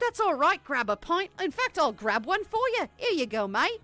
That's all right, grab a pint. In fact, I'll grab one for you. Here you go, mate.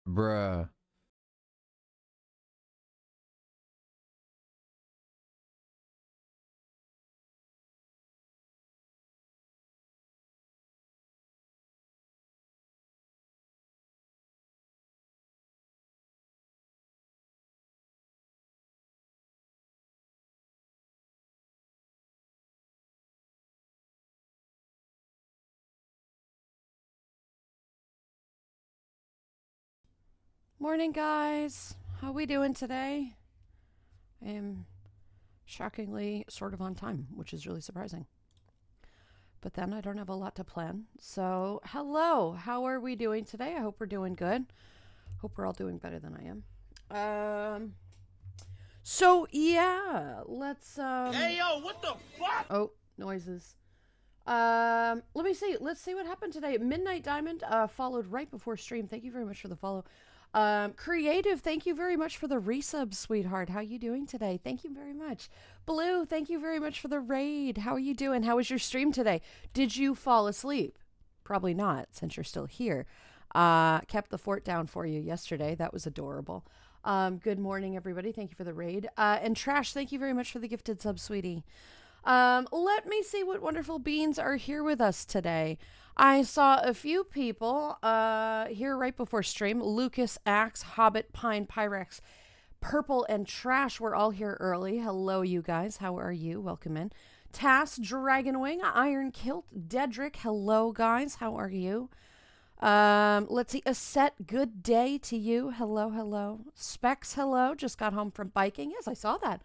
Bruh. Morning, guys. How we doing today? I am shockingly sort of on time, which is really surprising. But then I don't have a lot to plan. So, hello. How are we doing today? I hope we're doing good. Hope we're all doing better than I am. Yeah, let's Hey yo, what the fuck? Oh, noises. Let me see. Let's see what happened today. Midnight Diamond followed right before stream. Thank you very much for the follow. Creative, thank you very much for the resub, sweetheart. How you doing today? Thank you very much. Blue, thank you very much for the raid. How are you doing? How was your stream today? Did you fall asleep? Probably not, since you're still here. Kept the fort down for you yesterday. That was adorable. Good morning, everybody. Thank you for the raid. And Trash, thank you very much for the gifted sub, sweetie. Let me see what wonderful beings are here with us today. I saw a few people here right before stream. Lucas, Axe, Hobbit, Pine, Pyrex, Purple, and Trash were all here early. Hello, you guys. How are you? Welcome in. Tass, Dragonwing, Iron Kilt, Dedrick. Hello, guys. How are you? Let's see. Aset, good day to you. Hello, hello. Specs, hello. Just got home from biking. Yes, I saw that.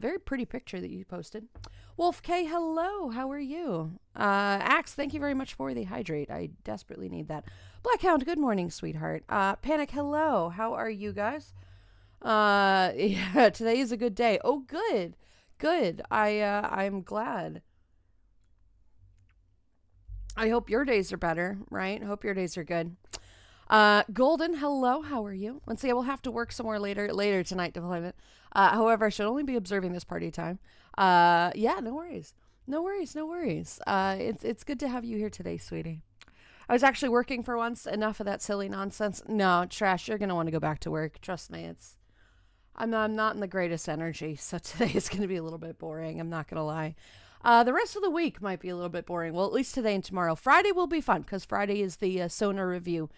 Very pretty picture that you posted. Wolf K, hello. How are you? Axe, thank you very much for the hydrate. I desperately need that. Blackhound, good morning, sweetheart. Panic, hello. How are you guys? Yeah, today is a good day. Oh, good. Good. I'm glad. I hope your days are better, right? I hope your days are good. Golden, hello. How are you? Let's see. I will have to work somewhere later tonight to play it. However, I should only be observing this party time. Yeah, no worries. No worries, no worries. It's good to have you here today, sweetie. I was actually working for once. Enough of that silly nonsense. No, Trash, you're gonna want to go back to work. Trust me, I'm not in the greatest energy, so today is gonna be a little bit boring. I'm not gonna lie. The rest of the week might be a little bit boring. Well, at least today and tomorrow. Friday will be fun because Friday is the Sona review.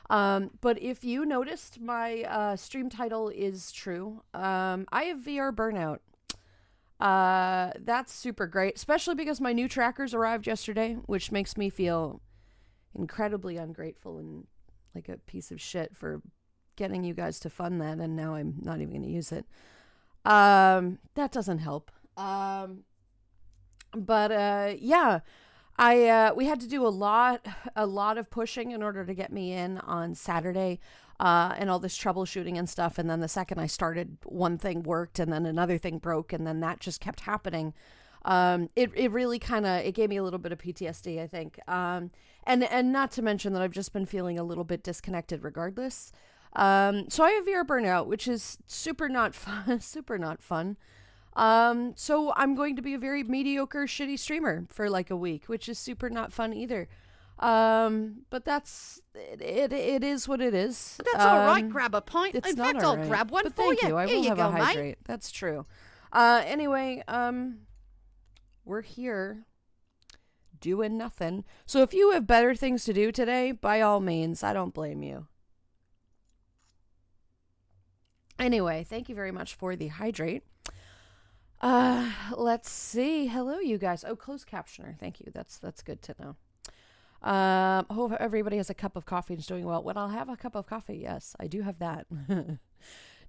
But if you noticed, my stream title is true. I have VR burnout. That's super great, especially because my new trackers arrived yesterday, which makes me feel incredibly ungrateful and like a piece of shit for getting you guys to fund that, and now I'm not even going to use it. That doesn't help. But yeah, I we had to do a lot of pushing in order to get me in on Saturday, and all this troubleshooting and stuff. And then the second I started, one thing worked, and then another thing broke, and then that just kept happening. It really it gave me a little bit of PTSD, I think. And not to mention that I've just been feeling a little bit disconnected, regardless. So I have VR burnout, which is super not fun. Super not fun. So I'm going to be a very mediocre, shitty streamer for like a week, which is super not fun either. But that's it is what it is. That's all right. Grab a pint. It's In not fact, all I'll right. grab one but for thank you. you. I Here will you have go, a mate. hydrate. That's true. Anyway, we're here doing nothing. So if you have better things to do today, by all means, I don't blame you. Anyway, thank you very much for the hydrate. Let's see. Hello, you guys. Oh, closed captioner. Thank you. That's good to know. Hope everybody has a cup of coffee and is doing well. When I'll have a cup of coffee, yes, I do have that.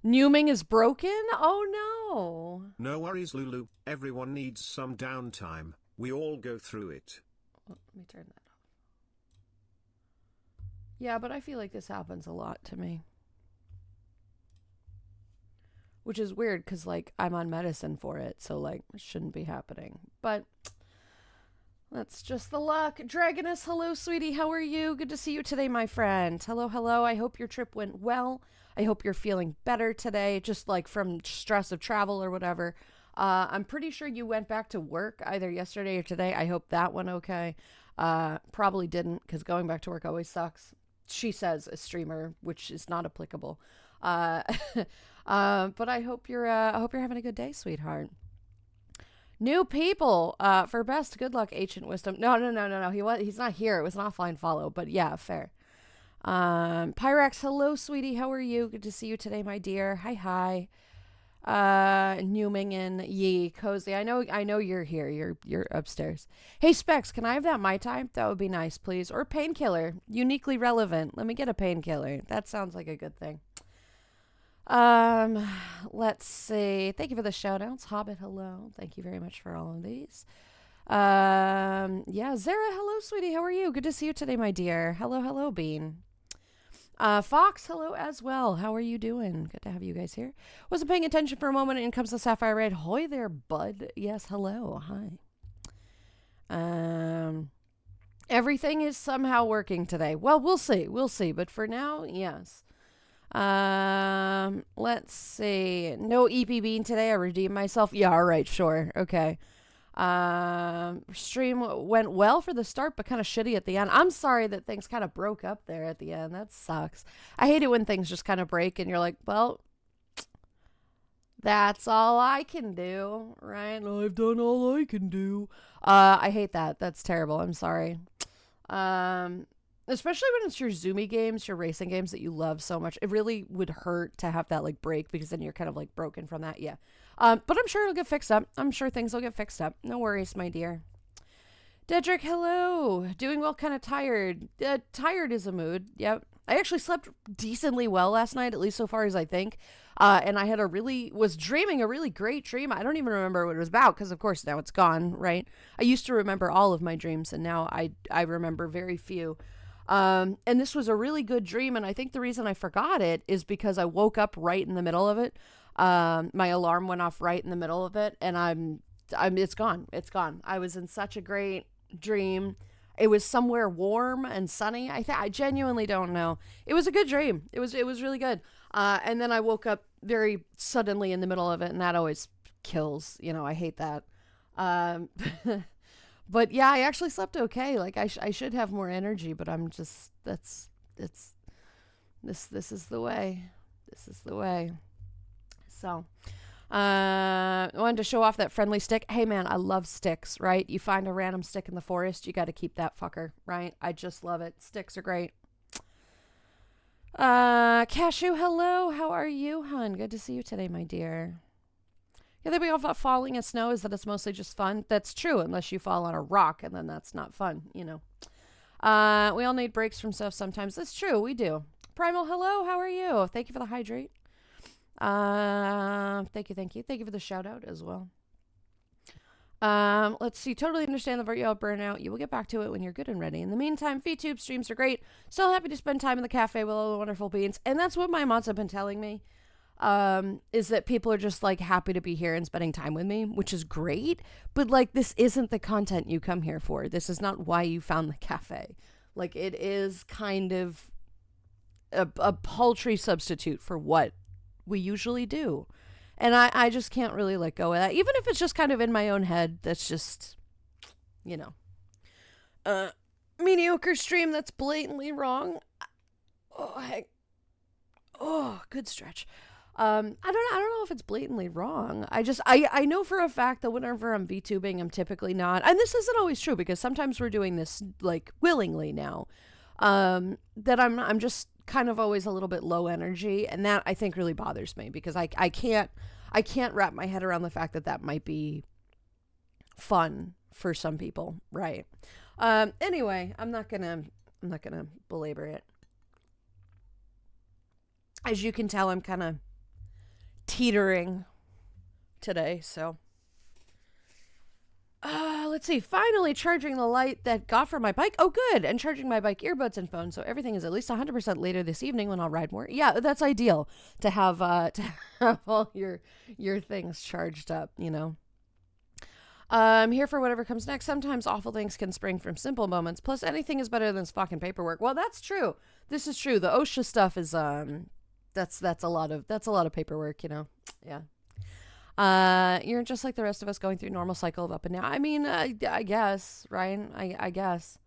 Numing is broken? Oh no. No worries, Lulu. Everyone needs some downtime. We all go through it. Let me turn that off. Yeah, but I feel like this happens a lot to me. Which is weird because, like, I'm on medicine for it, so, like, it shouldn't be happening. But that's just the luck. Dragoness, hello, sweetie. How are you? Good to see you today, my friend. Hello, hello. I hope your trip went well. I hope you're feeling better today, just, like, from stress of travel or whatever. I'm pretty sure you went back to work either yesterday or today. I hope that went okay. Probably didn't, because going back to work always sucks. she says a streamer, which is not applicable. But I hope you're having a good day, sweetheart. New people for best. Good luck, ancient wisdom. No. He's not here. It was an offline follow, but yeah, fair. Pyrex, hello, sweetie. How are you? Good to see you today, my dear. Hi. Newmingen, Yee, Cozy. I know you're here. You're upstairs. Hey, Specs, can I have that Mai Tai? That would be nice, please. Or painkiller. Uniquely relevant. Let me get a painkiller. That sounds like a good thing. Let's see. Thank you for the shout outs. Hobbit, hello. Thank you very much for all of these. Yeah, Zara, hello, sweetie. How are you? Good to see you today, my dear. Hello, Bean. Fox, hello as well. How are you doing? Good to have you guys here. Wasn't paying attention for a moment, and in comes the Sapphire Red. Hoy there, bud. Yes, hello. Hi. Everything is somehow working today. Well, we'll see. But for now, yes. Let's see. No EP Bean today. I redeemed myself. Yeah, all right, sure. Okay. Stream went well for the start, but kind of shitty at the end. I'm sorry that things kind of broke up there at the end. That sucks. I hate it when things just kind of break and you're like, well, that's all I can do, right? I've done all I can do. I hate that. That's terrible. I'm sorry. Especially when it's your zoomy games, your racing games that you love so much. It really would hurt to have that like break because then you're kind of like broken from that. Yeah. But I'm sure it'll get fixed up. I'm sure things will get fixed up. No worries, my dear. Dedrick, hello. Doing well, kind of tired. Tired is a mood. Yep. I actually slept decently well last night, at least so far as I think. And I was dreaming a really great dream. I don't even remember what it was about because, of course, now it's gone, right? I used to remember all of my dreams, and now I remember very few. And this was a really good dream, and I think the reason I forgot it is because I woke up right in the middle of it. My alarm went off right in the middle of it, and it's gone. It's gone. I was in such a great dream. It was somewhere warm and sunny. I genuinely don't know. It was a good dream. It was really good. And then I woke up very suddenly in the middle of it, and that always kills. I hate that. But yeah, I actually slept okay. Like I should have more energy, but I'm just this is the way. This is the way. So, I wanted to show off that friendly stick. Hey man, I love sticks, right? You find a random stick in the forest, you got to keep that fucker, right? I just love it. Sticks are great. Cashew, hello. How are you, hun? Good to see you today, my dear. Yeah, the thing about falling in snow is that it's mostly just fun. That's true, unless you fall on a rock, and then that's not fun, We all need breaks from stuff sometimes. That's true, we do. Primal, hello. How are you? Thank you for the hydrate. Thank you. Thank you for the shout out as well. Let's see. Totally understand the burnout. You will get back to it when you're good and ready. In the meantime, VTube streams are great. Still happy to spend time in the cafe with all the wonderful beans. And that's what my mods have been telling me. Is that people are just like happy to be here and spending time with me, which is great. But like, this isn't the content you come here for. This is not why you found the cafe. Like, it is kind of a paltry substitute for what we usually do. And I just can't really let go of that. Even if it's just kind of in my own head, that's just, mediocre stream that's blatantly wrong. Good stretch. I don't know if it's blatantly wrong. I know for a fact that whenever I'm VTubing, I'm typically not, and this isn't always true because sometimes we're doing this like willingly now, that I'm just kind of always a little bit low energy, and that I think really bothers me because I can't wrap my head around the fact that might be fun for some people, right? Anyway, I'm not gonna belabor it. As you can tell, I'm kind of teetering today, so let's see. Finally charging the light that got for my bike. Oh, good. And charging my bike earbuds and phone, so everything is at least 100% later this evening when I'll ride more. Yeah, that's ideal to have all your things charged up, I'm here for whatever comes next. Sometimes awful things can spring from simple moments. Plus, anything is better than fucking paperwork. Well, that's true. This is true. The OSHA stuff is that's a lot of paperwork, Yeah. You're just like the rest of us going through normal cycle of up and down. I mean, I guess, right? I guess.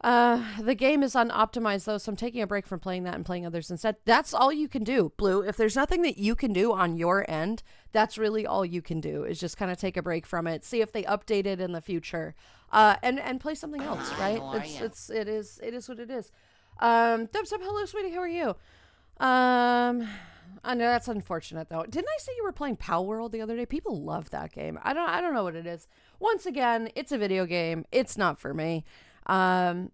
The game is unoptimized though, so I'm taking a break from playing that and playing others instead. That's all you can do, Blue. If there's nothing that you can do on your end, that's really all you can do is just kind of take a break from it, see if they update it in the future, and play something else, right? It is what it is. Dubstep, hello, sweetie, how are you? I know that's unfortunate though. Didn't I say you were playing Pal World the other day? People love that game. I don't know what it is. Once again, it's a video game. It's not for me. Everybody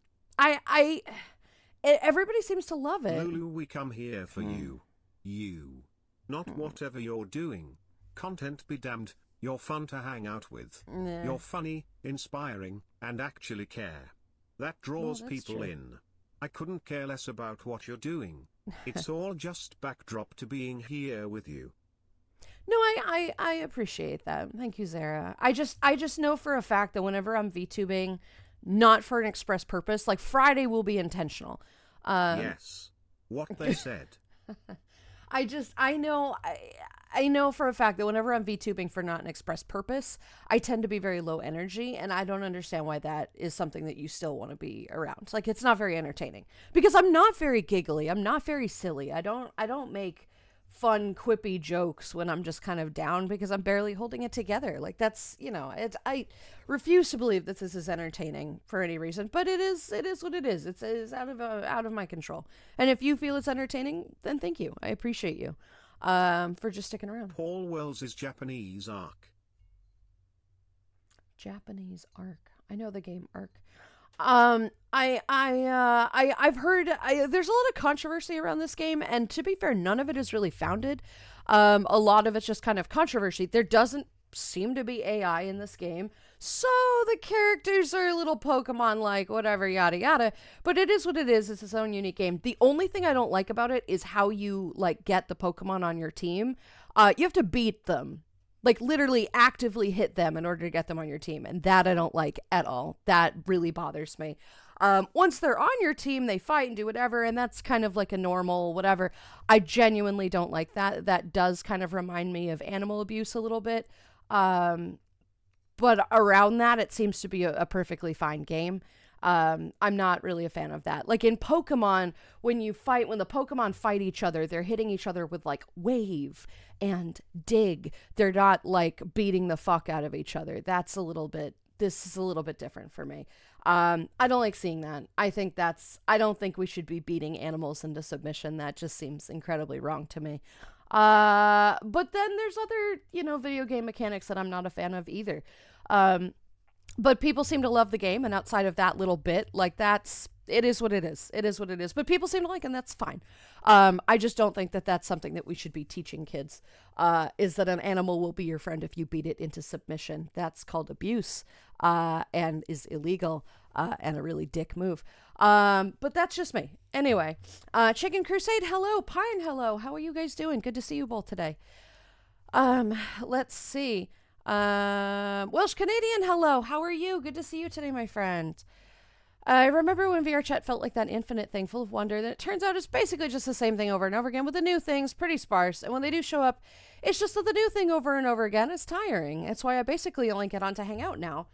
seems to love it. Lulu, we come here for you. You. Not whatever you're doing. Content be damned, you're fun to hang out with. Nah. You're funny, inspiring, and actually care. That draws people true. in. I couldn't care less about what you're doing. It's all just backdrop to being here with you. No, I appreciate that. Thank you, Zara. I just know for a fact that whenever I'm VTubing, not for an express purpose, like Friday will be intentional. Yes. What they said. I know for a fact that whenever I'm VTubing for not an express purpose, I tend to be very low energy, and I don't understand why that is something that you still want to be around. Like, it's not very entertaining because I'm not very giggly. I'm not very silly. I don't make fun, quippy jokes when I'm just kind of down because I'm barely holding it together. Like, that's, I refuse to believe that this is entertaining for any reason, but it is what it is. It's out of my control. And if you feel it's entertaining, then thank you. I appreciate you for just sticking around. Paul Wells' Japanese Ark. Japanese Ark. I know the game Ark. I've heard there's a lot of controversy around this game, and to be fair, none of it is really founded. A lot of it's just kind of controversy. There doesn't seem to be AI in this game, so the characters are little Pokemon like whatever, yada yada. But it is what it is. It's its own unique game. The only thing I don't like about it is how you like get the Pokemon on your team. You have to beat them. Like, literally actively hit them in order to get them on your team. And that I don't like at all. That really bothers me. Once they're on your team, they fight and do whatever. And that's kind of like a normal whatever. I genuinely don't like that. That does kind of remind me of animal abuse a little bit. But around that, it seems to be a perfectly fine game. I'm not really a fan of that. Like in Pokemon, when the Pokemon fight each other, they're hitting each other with like wave and dig. They're not like beating the fuck out of each other. This is a little bit different for me. I don't like seeing that. I don't think we should be beating animals into submission. That just seems incredibly wrong to me. But then there's other, video game mechanics that I'm not a fan of either. But people seem to love the game, and outside of that little bit, like it is what it is. It is what it is. But people seem to like it, and that's fine. I just don't think that that's something that we should be teaching kids, is that an animal will be your friend if you beat it into submission. That's called abuse, and is illegal, and a really dick move. But that's just me. Anyway, Chicken Crusade, hello. Pine, hello. How are you guys doing? Good to see you both today. Let's see. Welsh Canadian, hello. How are you? Good to see you today, my friend. I remember when VR chat felt like that infinite thing full of wonder. Then it turns out it's basically just the same thing over and over again with the new things, pretty sparse. And when they do show up, it's just the new thing over and over again. It's tiring. That's why I basically only get on to hang out now.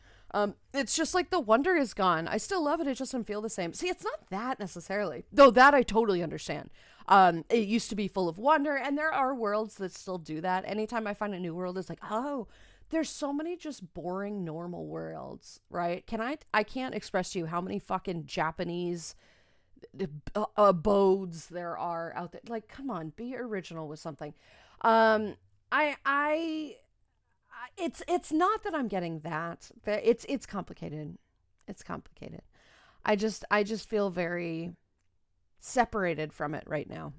It's just like the wonder is gone. I still love it. It just doesn't feel the same. See, it's not that necessarily, though that I totally understand. It used to be full of wonder, and there are worlds that still do that. Anytime I find a new world, it's like, oh, there's so many just boring normal worlds, right? I can't express to you how many fucking Japanese abodes there are out there. Like, come on, be original with something. It's not that I'm getting that. It's complicated. It's complicated. I just feel very separated from it right now.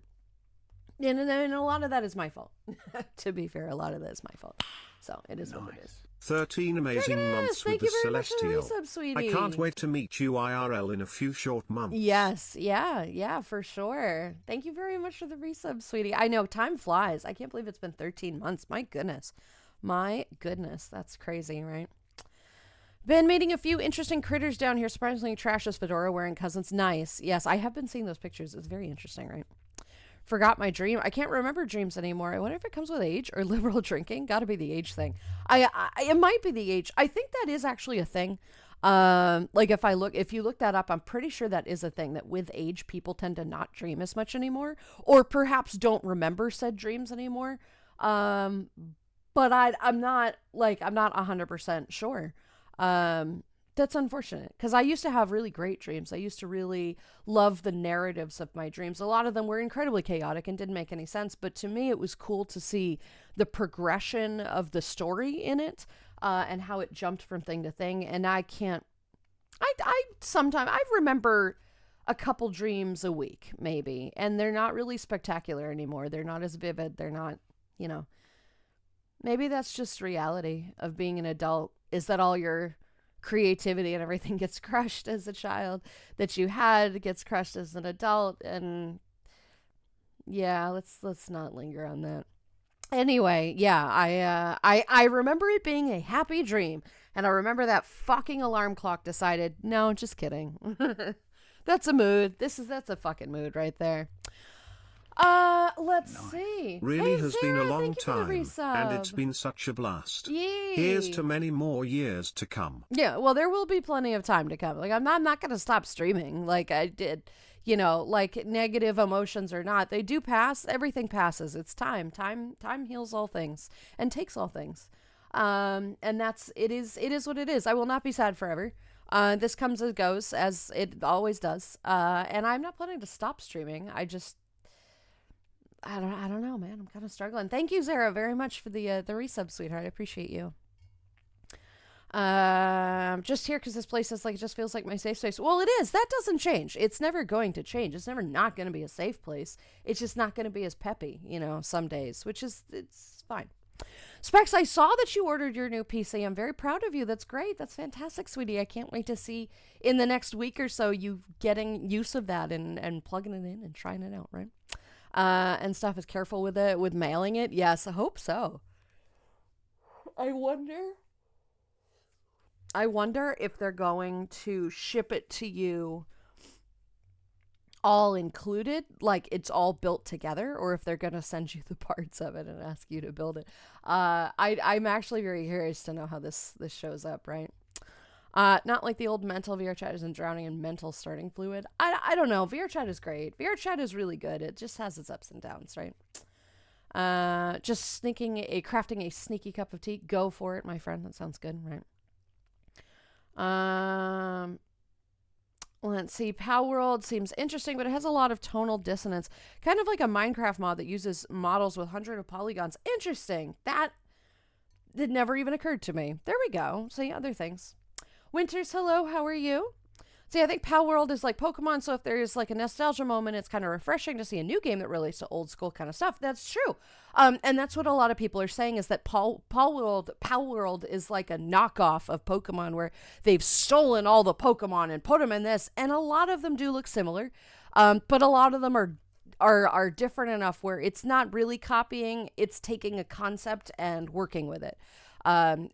And a lot of that is my fault. To be fair, a lot of that is my fault. So it is what it is. 13 amazing months with the Celestial. Resub, I can't wait to meet you IRL in a few short months. Yes, yeah, for sure. Thank you very much for the resub, sweetie. I know, time flies. I can't believe it's been 13 months. My goodness, that's crazy, right? Been meeting a few interesting critters down here. Surprisingly, Trash's fedora wearing cousins. Nice. Yes, I have been seeing those pictures. It's very interesting, right? Forgot my dream. I can't remember dreams anymore. I wonder if it comes with age or liberal drinking. Got to be the age thing. It might be the age. I think that is actually a thing. Like if you look that up, I'm pretty sure that is a thing, that with age, people tend to not dream as much anymore, or perhaps don't remember said dreams anymore. But I'm not 100% sure. That's unfortunate, because I used to have really great dreams. I used to really love the narratives of my dreams. A lot of them were incredibly chaotic and didn't make any sense, but to me, it was cool to see the progression of the story in it, and how it jumped from thing to thing. And I sometimes I remember a couple dreams a week, maybe, and they're not really spectacular anymore. They're not as vivid. They're not, maybe that's just reality of being an adult, is that all your creativity and everything gets crushed as a child that you had gets crushed as an adult. And yeah, let's not linger on that. Anyway, yeah, I remember it being a happy dream, and I remember that fucking alarm clock decided, no, just kidding. That's a mood. That's a fucking mood right there. Let's see. Really Hey, has Sarah, been a long thank you for the time, and resub. it's been such a blast. Yay. Here's to many more years to come. Yeah, well, there will be plenty of time to come. Like, I'm not going to stop streaming like I did, like negative emotions or not. They do pass. Everything passes. It's time. Time heals all things and takes all things. And it is what it is. I will not be sad forever. This comes and goes, as it always does. And I'm not planning to stop streaming. I don't know, man. I'm kind of struggling. Thank you, Zara, very much for the resub, sweetheart. I appreciate you. Just here because this place is it just feels like my safe space. Well, it is. That doesn't change. It's never going to change. It's never not going to be a safe place. It's just not going to be as peppy, some days, it's fine. Specs, I saw that you ordered your new PC. I'm very proud of you. That's great. That's fantastic, sweetie. I can't wait to see in the next week or so you getting use of that and plugging it in and trying it out, right? And stuff. Is careful with it, with mailing it. Yes, I hope so. I wonder if they're going to ship it to you all included, like it's all built together, or if they're going to send you the parts of it and ask you to build it. I'm actually very curious to know how this shows up, right? Not like the old mental VRChat isn't drowning in mental starting fluid. I don't know. VRChat is great. VRChat is really good. It just has its ups and downs, right? Just crafting a sneaky cup of tea. Go for it, my friend. That sounds good, right? Let's see. Pow World seems interesting, but it has a lot of tonal dissonance. Kind of like a Minecraft mod that uses models with hundreds of polygons. Interesting. That never even occurred to me. There we go. See, other things. Winters, hello, how are you? See, I think Pow World is like Pokemon, so if there's like a nostalgia moment, it's kind of refreshing to see a new game that relates to old school kind of stuff. That's true. And that's what a lot of people are saying, is that Pow World is like a knockoff of Pokemon, where they've stolen all the Pokemon and put them in this, and a lot of them do look similar, but a lot of them are different enough where it's not really copying, it's taking a concept and working with it.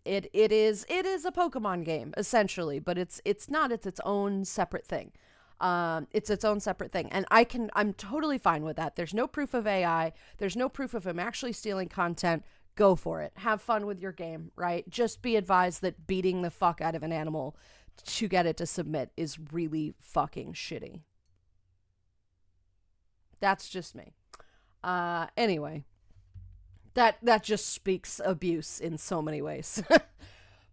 It is a Pokemon game essentially, but it's its own separate thing. It's its own separate thing. And I'm totally fine with that. There's no proof of AI. There's no proof of him actually stealing content. Go for it. Have fun with your game, right? Just be advised that beating the fuck out of an animal to get it to submit is really fucking shitty. That's just me. Anyway. That just speaks abuse in so many ways.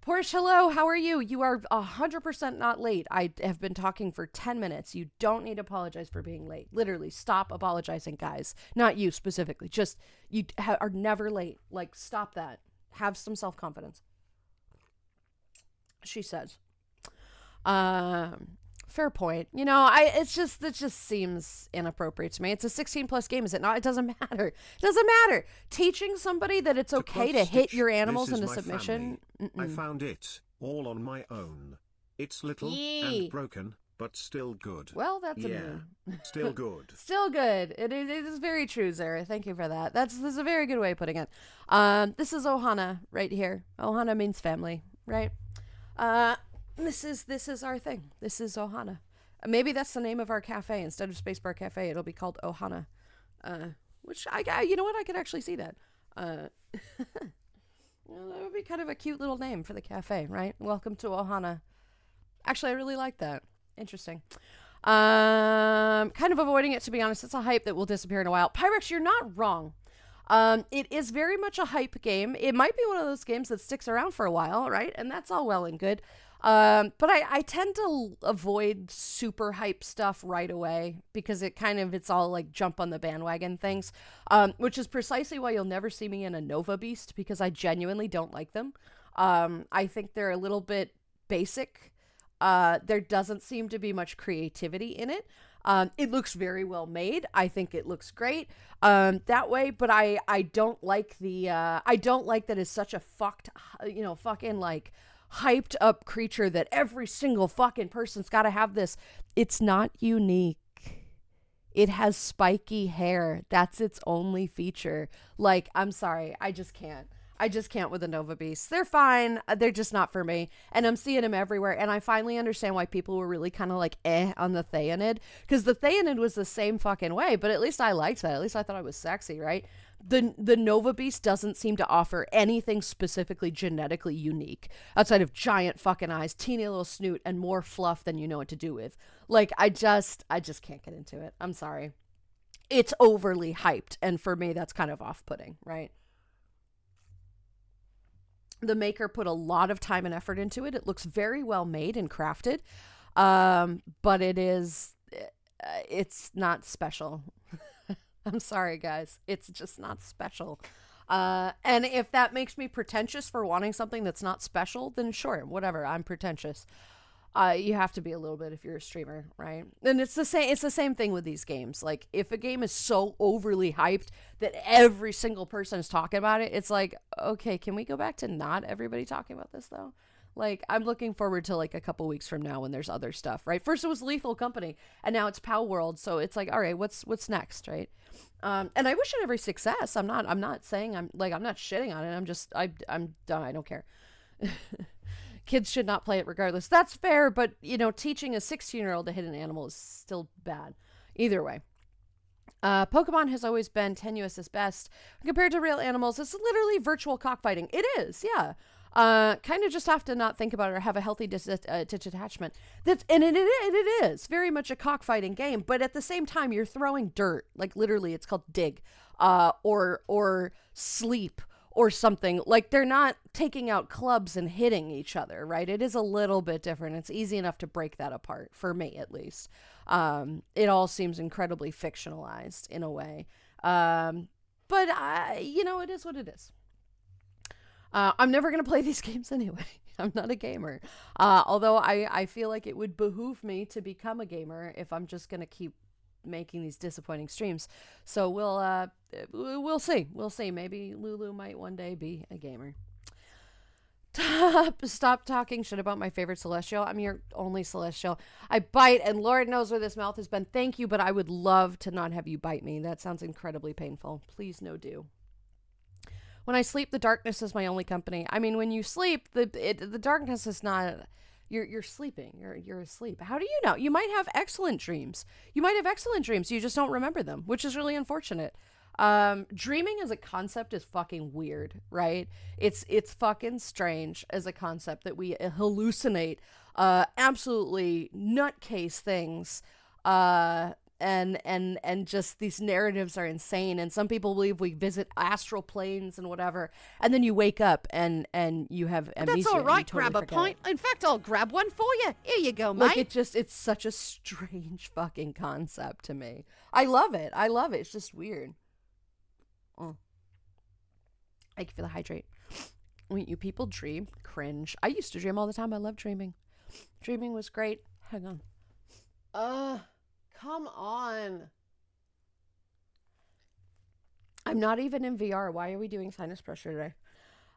Porsche, hello, how are you? You are 100% not late. I have been talking for 10 minutes. You don't need to apologize for being late. Literally, stop apologizing, guys. Not you specifically. Just, you are never late. Like, stop that. Have some self-confidence. She says. Fair point. It just seems inappropriate to me. It's a 16 plus game, is it not? It doesn't matter. It doesn't matter. Teaching somebody that it's okay to hit your animals into submission. I found it all on my own. It's little and broken, but still good. Well, that's still good. Still good. It is very true, Zara. Thank you for that. This is a very good way of putting it. This is Ohana right here. Ohana means family, right? This is our thing. This is Ohana. Maybe that's the name of our cafe. Instead of Spacebar Cafe, it'll be called Ohana. Which you know what? I could actually see that. That would be kind of a cute little name for the cafe, right? Welcome to Ohana. Actually, I really like that. Interesting. Kind of avoiding it, to be honest. It's a hype that will disappear in a while. Pyrex, you're not wrong. It is very much a hype game. It might be one of those games that sticks around for a while, right? And that's all well and good. But I tend to avoid super hype stuff right away because it's all like jump on the bandwagon things, which is precisely why you'll never see me in a Nova Beast because I genuinely don't like them. I think they're a little bit basic. There doesn't seem to be much creativity in it. It looks very well made. I think it looks great that way, but I don't like I don't like that it's such a fucking like hyped up creature that every single fucking person's got to have this. It's not unique. It has spiky hair. That's its only feature. Like, I'm sorry. I just can't with the Nova Beasts. They're fine. They're just not for me. And I'm seeing them everywhere. And I finally understand why people were really kind of like on the Theanid. Because the Theanid was the same fucking way. But at least I liked that. At least I thought it was sexy, right? The Nova Beast doesn't seem to offer anything specifically genetically unique. Outside of giant fucking eyes, teeny little snoot, and more fluff than you know what to do with. Like, I just can't get into it. I'm sorry. It's overly hyped. And for me, that's kind of off-putting, right? The maker put a lot of time and effort into it. It looks very well made and crafted. But it's not special. I'm sorry, guys. It's just not special. And if that makes me pretentious for wanting something that's not special, then sure, whatever. I'm pretentious. You have to be a little bit if you're a streamer, right? And it's the same thing with these games. Like, if a game is so overly hyped that every single person is talking about it, it's like, okay, can we go back to not everybody talking about this though? Like, I'm looking forward to like a couple weeks from now when there's other stuff, right? First it was Lethal Company, and now it's Pow World, so it's like, all right, what's next, right? And I wish it every success. I'm not saying I'm not shitting on it. I'm done. I don't care. Kids should not play it regardless. That's fair, but, teaching a 16-year-old to hit an animal is still bad. Either way. Pokemon has always been tenuous as best. Compared to real animals, it's literally virtual cockfighting. It is, yeah. Kind of just have to not think about it or have a healthy detachment. And it is very much a cockfighting game, but at the same time, you're throwing dirt. Like, literally, it's called dig, or sleep, or something. Like, they're not taking out clubs and hitting each other, right? It is a little bit different. It's easy enough to break that apart, for me at least. It all seems incredibly fictionalized in a way. But it is what it is. I'm never going to play these games anyway. I'm not a gamer. Although I feel like it would behoove me to become a gamer if I'm just going to keep making these disappointing streams. So we'll see. We'll see. Maybe Lulu might one day be a gamer. Stop talking shit about my favorite Celestial. I'm your only Celestial. I bite, and Lord knows where this mouth has been. Thank you, but I would love to not have you bite me. That sounds incredibly painful. Please no do. When I sleep, the darkness is my only company. I mean, when you sleep, the darkness is not... You're sleeping. You're asleep. How do you know? You might have excellent dreams. You just don't remember them, which is really unfortunate. Dreaming as a concept is fucking weird, right? It's fucking strange as a concept that we hallucinate absolutely nutcase things. And just these narratives are insane, and some people believe we visit astral planes and whatever, and then you wake up and you have amnesia. That's all right. Totally grab a pint. In fact, I'll grab one for you. Here you go, mate. Like, it's such a strange fucking concept to me. I love it. It's just weird. Thank you for the hydrate. When you people dream, cringe. I used to dream all the time. I love dreaming. Dreaming was great. Hang on. Come on. I'm not even in VR. Why are we doing sinus pressure today?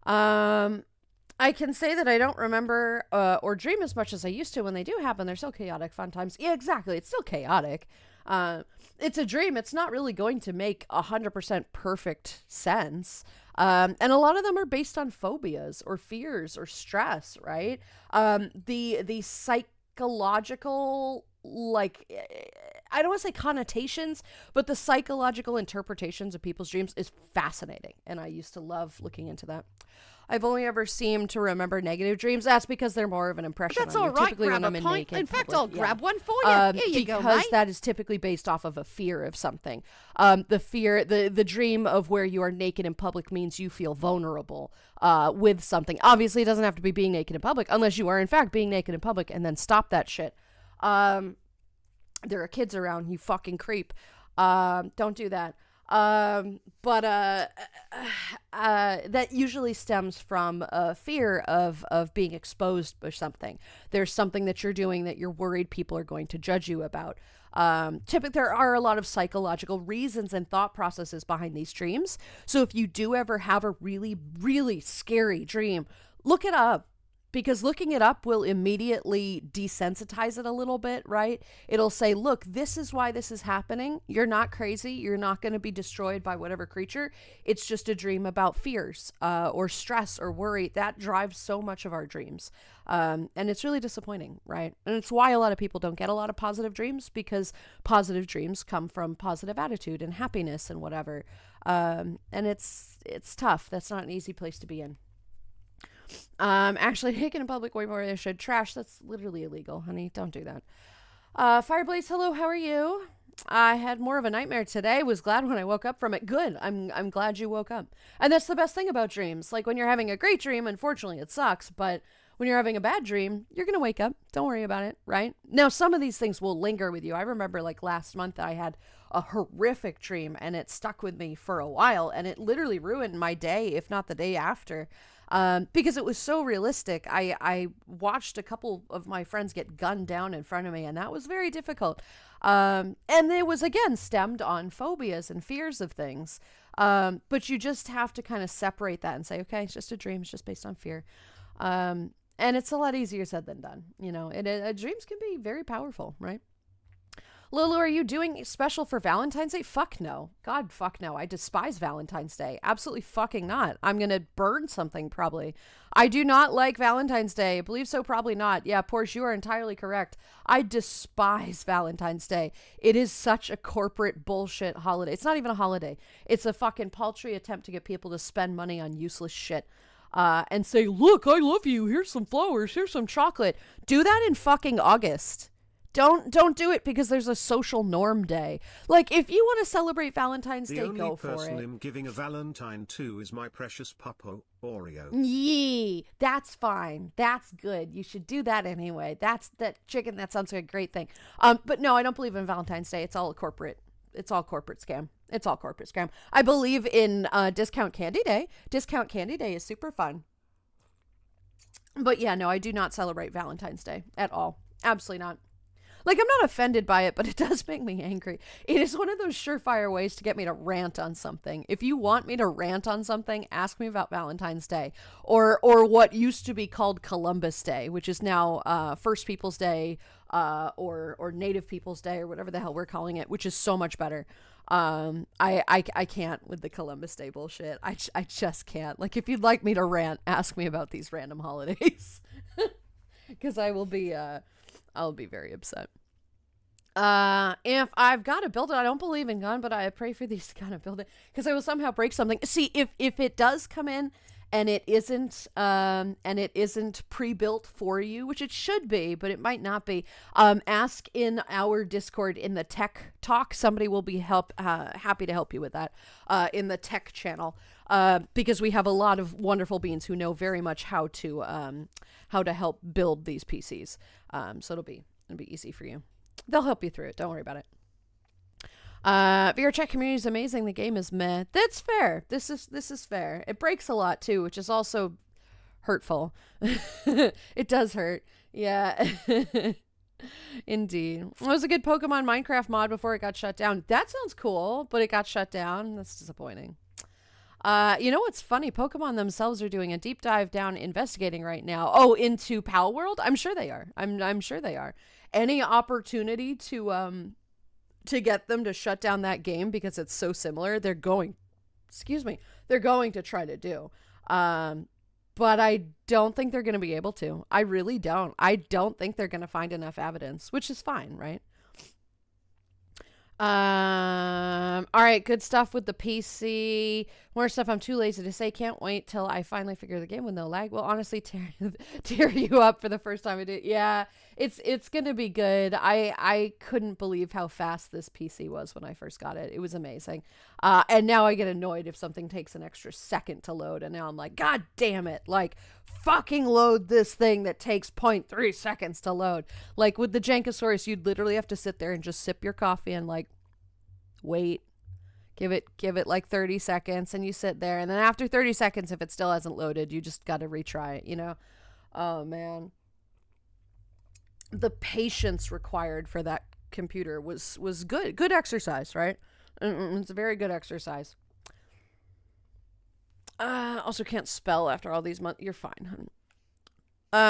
I can say that I don't remember or dream as much as I used to when they do happen. They're so chaotic, fun times. Yeah, exactly. It's still chaotic. It's a dream. It's not really going to make 100% perfect sense. And a lot of them are based on phobias or fears or stress, right? The psychological, like, I don't want to say connotations, but the psychological interpretations of people's dreams is fascinating. And I used to love looking into that. I've only ever seemed to remember negative dreams. That's because they're more of an impression. That's on all you. right. Typically Grab when I'm a in pint. naked In fact, public, I'll grab one for you. Here you go, because mate. that is typically based off of a fear of something. The fear, the dream of where you are naked in public means you feel vulnerable with something. Obviously, it doesn't have to be being naked in public, unless you are in fact being naked in public, and then stop that shit. There are kids around, you fucking creep. Don't do that. That usually stems from a fear of being exposed or something. There's something that you're doing that you're worried people are going to judge you about. Typically, there are a lot of psychological reasons and thought processes behind these dreams. So if you do ever have a really, really scary dream, look it up. Because looking it up will immediately desensitize it a little bit, right? It'll say, look, this is why this is happening. You're not crazy. You're not going to be destroyed by whatever creature. It's just a dream about fears or stress or worry. That drives so much of our dreams. And it's really disappointing, right? And it's why a lot of people don't get a lot of positive dreams, because positive dreams come from positive attitude and happiness and whatever. And it's tough. That's not an easy place to be in. Actually taken in public way more than I should. Trash, that's literally illegal, honey. Don't do that. Fireblaze, hello, how are you? I had more of a nightmare today. Was glad when I woke up from it. Good. I'm glad you woke up. And that's the best thing about dreams. Like when you're having a great dream, unfortunately it sucks, but when you're having a bad dream, you're going to wake up. Don't worry about it, right? Now, some of these things will linger with you. I remember like last month I had a horrific dream and it stuck with me for a while, and it literally ruined my day, if not the day after. Because it was so realistic. I watched a couple of my friends get gunned down in front of me, and that was very difficult. And it was, again, stemmed on phobias and fears of things. But you just have to kind of separate that and say, okay, it's just a dream. It's just based on fear. And it's a lot easier said than done. You know, dreams can be very powerful, right? Lulu, are you doing special for Valentine's Day? Fuck no. God, fuck no. I despise Valentine's Day. Absolutely fucking not. I'm going to burn something probably. I do not like Valentine's Day. I believe so, probably not. Yeah, Porsche, you are entirely correct. I despise Valentine's Day. It is such a corporate bullshit holiday. It's not even a holiday. It's a fucking paltry attempt to get people to spend money on useless shit. And say, look, I love you. Here's some flowers. Here's some chocolate. Do that in fucking August. Don't do it because there's a social norm day. Like, if you want to celebrate Valentine's Day, go for it. The only person I'm giving a Valentine to is my precious puppo, Oreo. Yee, that's fine. That's good. You should do that anyway. That chicken, that sounds like a great thing. But no, I don't believe in Valentine's Day. It's all corporate. It's all corporate scam. It's all corporate scam. I believe in Discount Candy Day. Discount Candy Day is super fun. But yeah, no, I do not celebrate Valentine's Day at all. Absolutely not. Like, I'm not offended by it, but it does make me angry. It is one of those surefire ways to get me to rant on something. If you want me to rant on something, ask me about Valentine's Day or what used to be called Columbus Day, which is now First Peoples Day or Native Peoples Day or whatever the hell we're calling it, which is so much better. I can't with the Columbus Day bullshit. I just can't. Like, if you'd like me to rant, ask me about these random holidays, because I'll be very upset. If I've got to build it, I don't believe in God, but I pray for these to kind of build it because I will somehow break something. See, if it does come in and it isn't pre-built for you, which it should be, but it might not be, ask in our Discord in the tech talk. Somebody will be happy to help you with that, in the tech channel. Because we have a lot of wonderful beings who know very much how to help build these PCs. So it'll be easy for you. They'll help you through it. Don't worry about it. VR chat community is amazing. The game is meh. That's fair. This is fair. It breaks a lot too, which is also hurtful. It does hurt. Yeah. Indeed. It was a good Pokemon Minecraft mod before it got shut down. That sounds cool, but it got shut down. That's disappointing. You know what's funny? Pokemon themselves are doing a deep dive down investigating right now. Oh, into Pal World? I'm sure they are. I'm sure they are. Any opportunity to get them to shut down that game because it's so similar, they're going to try to do. But I don't think they're going to be able to. I really don't. I don't think they're going to find enough evidence, which is fine, right? All right, good stuff with the PC. More stuff I'm too lazy to say. Can't wait till I finally figure the game with no lag. Will honestly tear you up for the first time I did. Yeah, it's gonna be good. I couldn't believe how fast this PC was when I first got it. It was amazing. And now I get annoyed if something takes an extra second to load, and now I'm like, God damn it! Like, fucking load this thing that takes 0.3 seconds to load. Like with the Jankosaurus, you'd literally have to sit there and just sip your coffee and like wait. Give it like 30 seconds, and you sit there, and then after 30 seconds, if it still hasn't loaded, you just got to retry it, you know? Oh man. The patience required for that computer was good. Good exercise, right? It's a very good exercise. Also can't spell after all these months. You're fine, honey.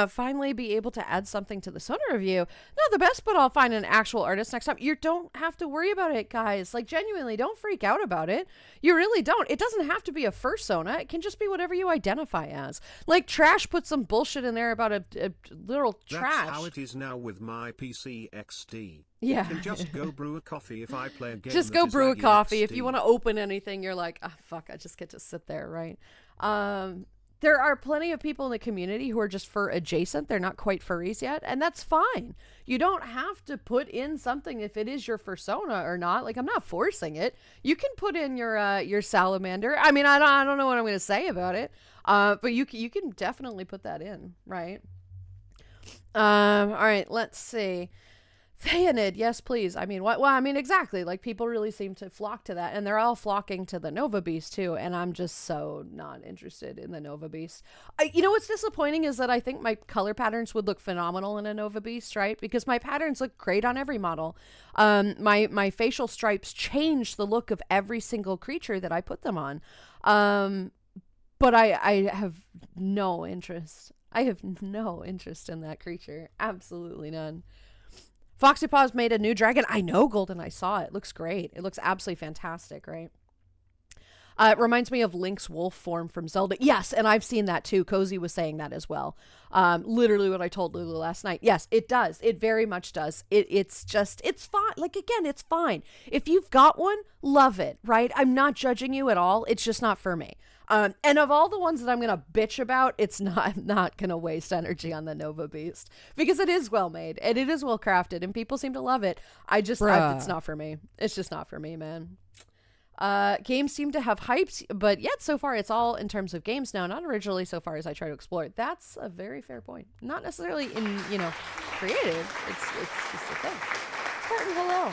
Finally be able to add something to the Sona review. Not the best, but I'll find an actual artist next time. You don't have to worry about it, guys. Like, genuinely, don't freak out about it. You really don't. It doesn't have to be a fursona. It can just be whatever you identify as. Like, Trash put some bullshit in there about a little trash. That's how it is now with my PC XD. Yeah. I can just go brew a coffee if I play a game. Just go brew a coffee. XD. If you want to open anything, you're like, ah, fuck, I just get to sit there, right? There are plenty of people in the community who are just fur adjacent. They're not quite furries yet, and that's fine. You don't have to put in something if it is your fursona or not. Like, I'm not forcing it. You can put in your salamander. I mean, I don't know what I'm going to say about it, but you can definitely put that in, right? All right, let's see. Theanid, yes, please. I mean, what? Well, I mean, exactly. Like, people really seem to flock to that, and they're all flocking to the Nova Beast too. And I'm just so not interested in the Nova Beast. You know what's disappointing is that I think my color patterns would look phenomenal in a Nova Beast, right? Because my patterns look great on every model. My facial stripes change the look of every single creature that I put them on. But I have no interest. I have no interest in that creature. Absolutely none. Foxy Paws made a new dragon. I know, Golden. I saw it. It looks great. It looks absolutely fantastic, right? It reminds me of Link's wolf form from Zelda. Yes, and I've seen that too. Cozy was saying that as well. Literally what I told Lulu last night. Yes, it does. It very much does. It's fine. Like, again, it's fine. If you've got one, love it, right? I'm not judging you at all. It's just not for me. And of all the ones that I'm going to bitch about, I'm not going to waste energy on the Nova Beast because it is well made and it is well crafted and people seem to love it. It's not for me. It's just not for me, man. Games seem to have hypes, but yet so far it's all in terms of games now, not originally so far as I try to explore it. That's a very fair point. Not necessarily in, creative. It's just a thing. Spartan, hello.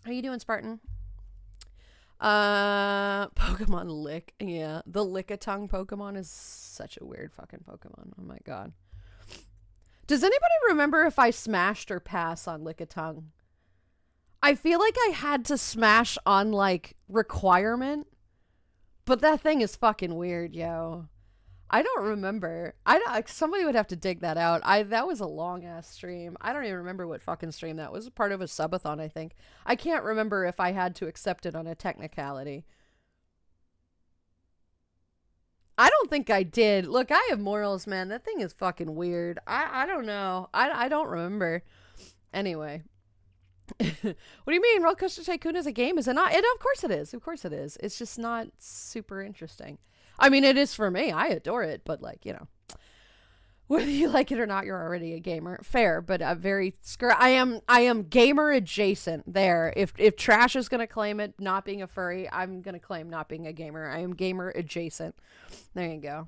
How you doing, Spartan? Pokemon Lick. Yeah, the Lick-a-Tongue Pokemon is such a weird fucking Pokemon. Oh my god. Does anybody remember if I smashed or pass on Lick-a-Tongue? I feel like I had to smash on, like, requirement, but that thing is fucking weird, yo. I don't remember. Somebody would have to dig that out. That was a long ass stream. I don't even remember what fucking stream that was. Part of a subathon, I think. I can't remember if I had to accept it on a technicality. I don't think I did. Look, I have morals, man. That thing is fucking weird. I don't know. I don't remember. Anyway. What do you mean? Roller Coaster Tycoon is a game? Is it not? Of course it is. Of course it is. It's just not super interesting. I mean, it is for me. I adore it, but whether you like it or not, you're already a gamer. Fair, but I am gamer adjacent there. If Trash is gonna claim it not being a furry, I'm gonna claim not being a gamer. I am gamer adjacent. There you go.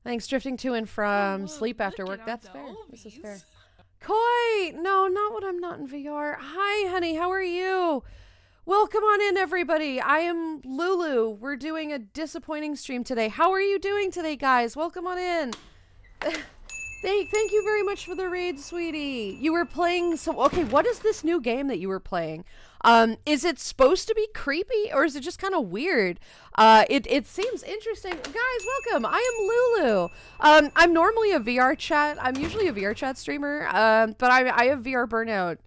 Thanks, drifting to and from sleep after work. That's fair. This is fair. Koi! No, not when I'm not in VR. Hi, honey. How are you? Welcome on in, everybody. I am Lulu. We're doing a disappointing stream today. How are you doing today, guys? Welcome on in. Thank you very much for the raid, sweetie. You were playing okay, what is this new game that you were playing? Is it supposed to be creepy or is it just kind of weird? It seems interesting. Guys, welcome. I am Lulu. I'm normally a VR chat. I'm usually a VR chat streamer. But I have VR burnout,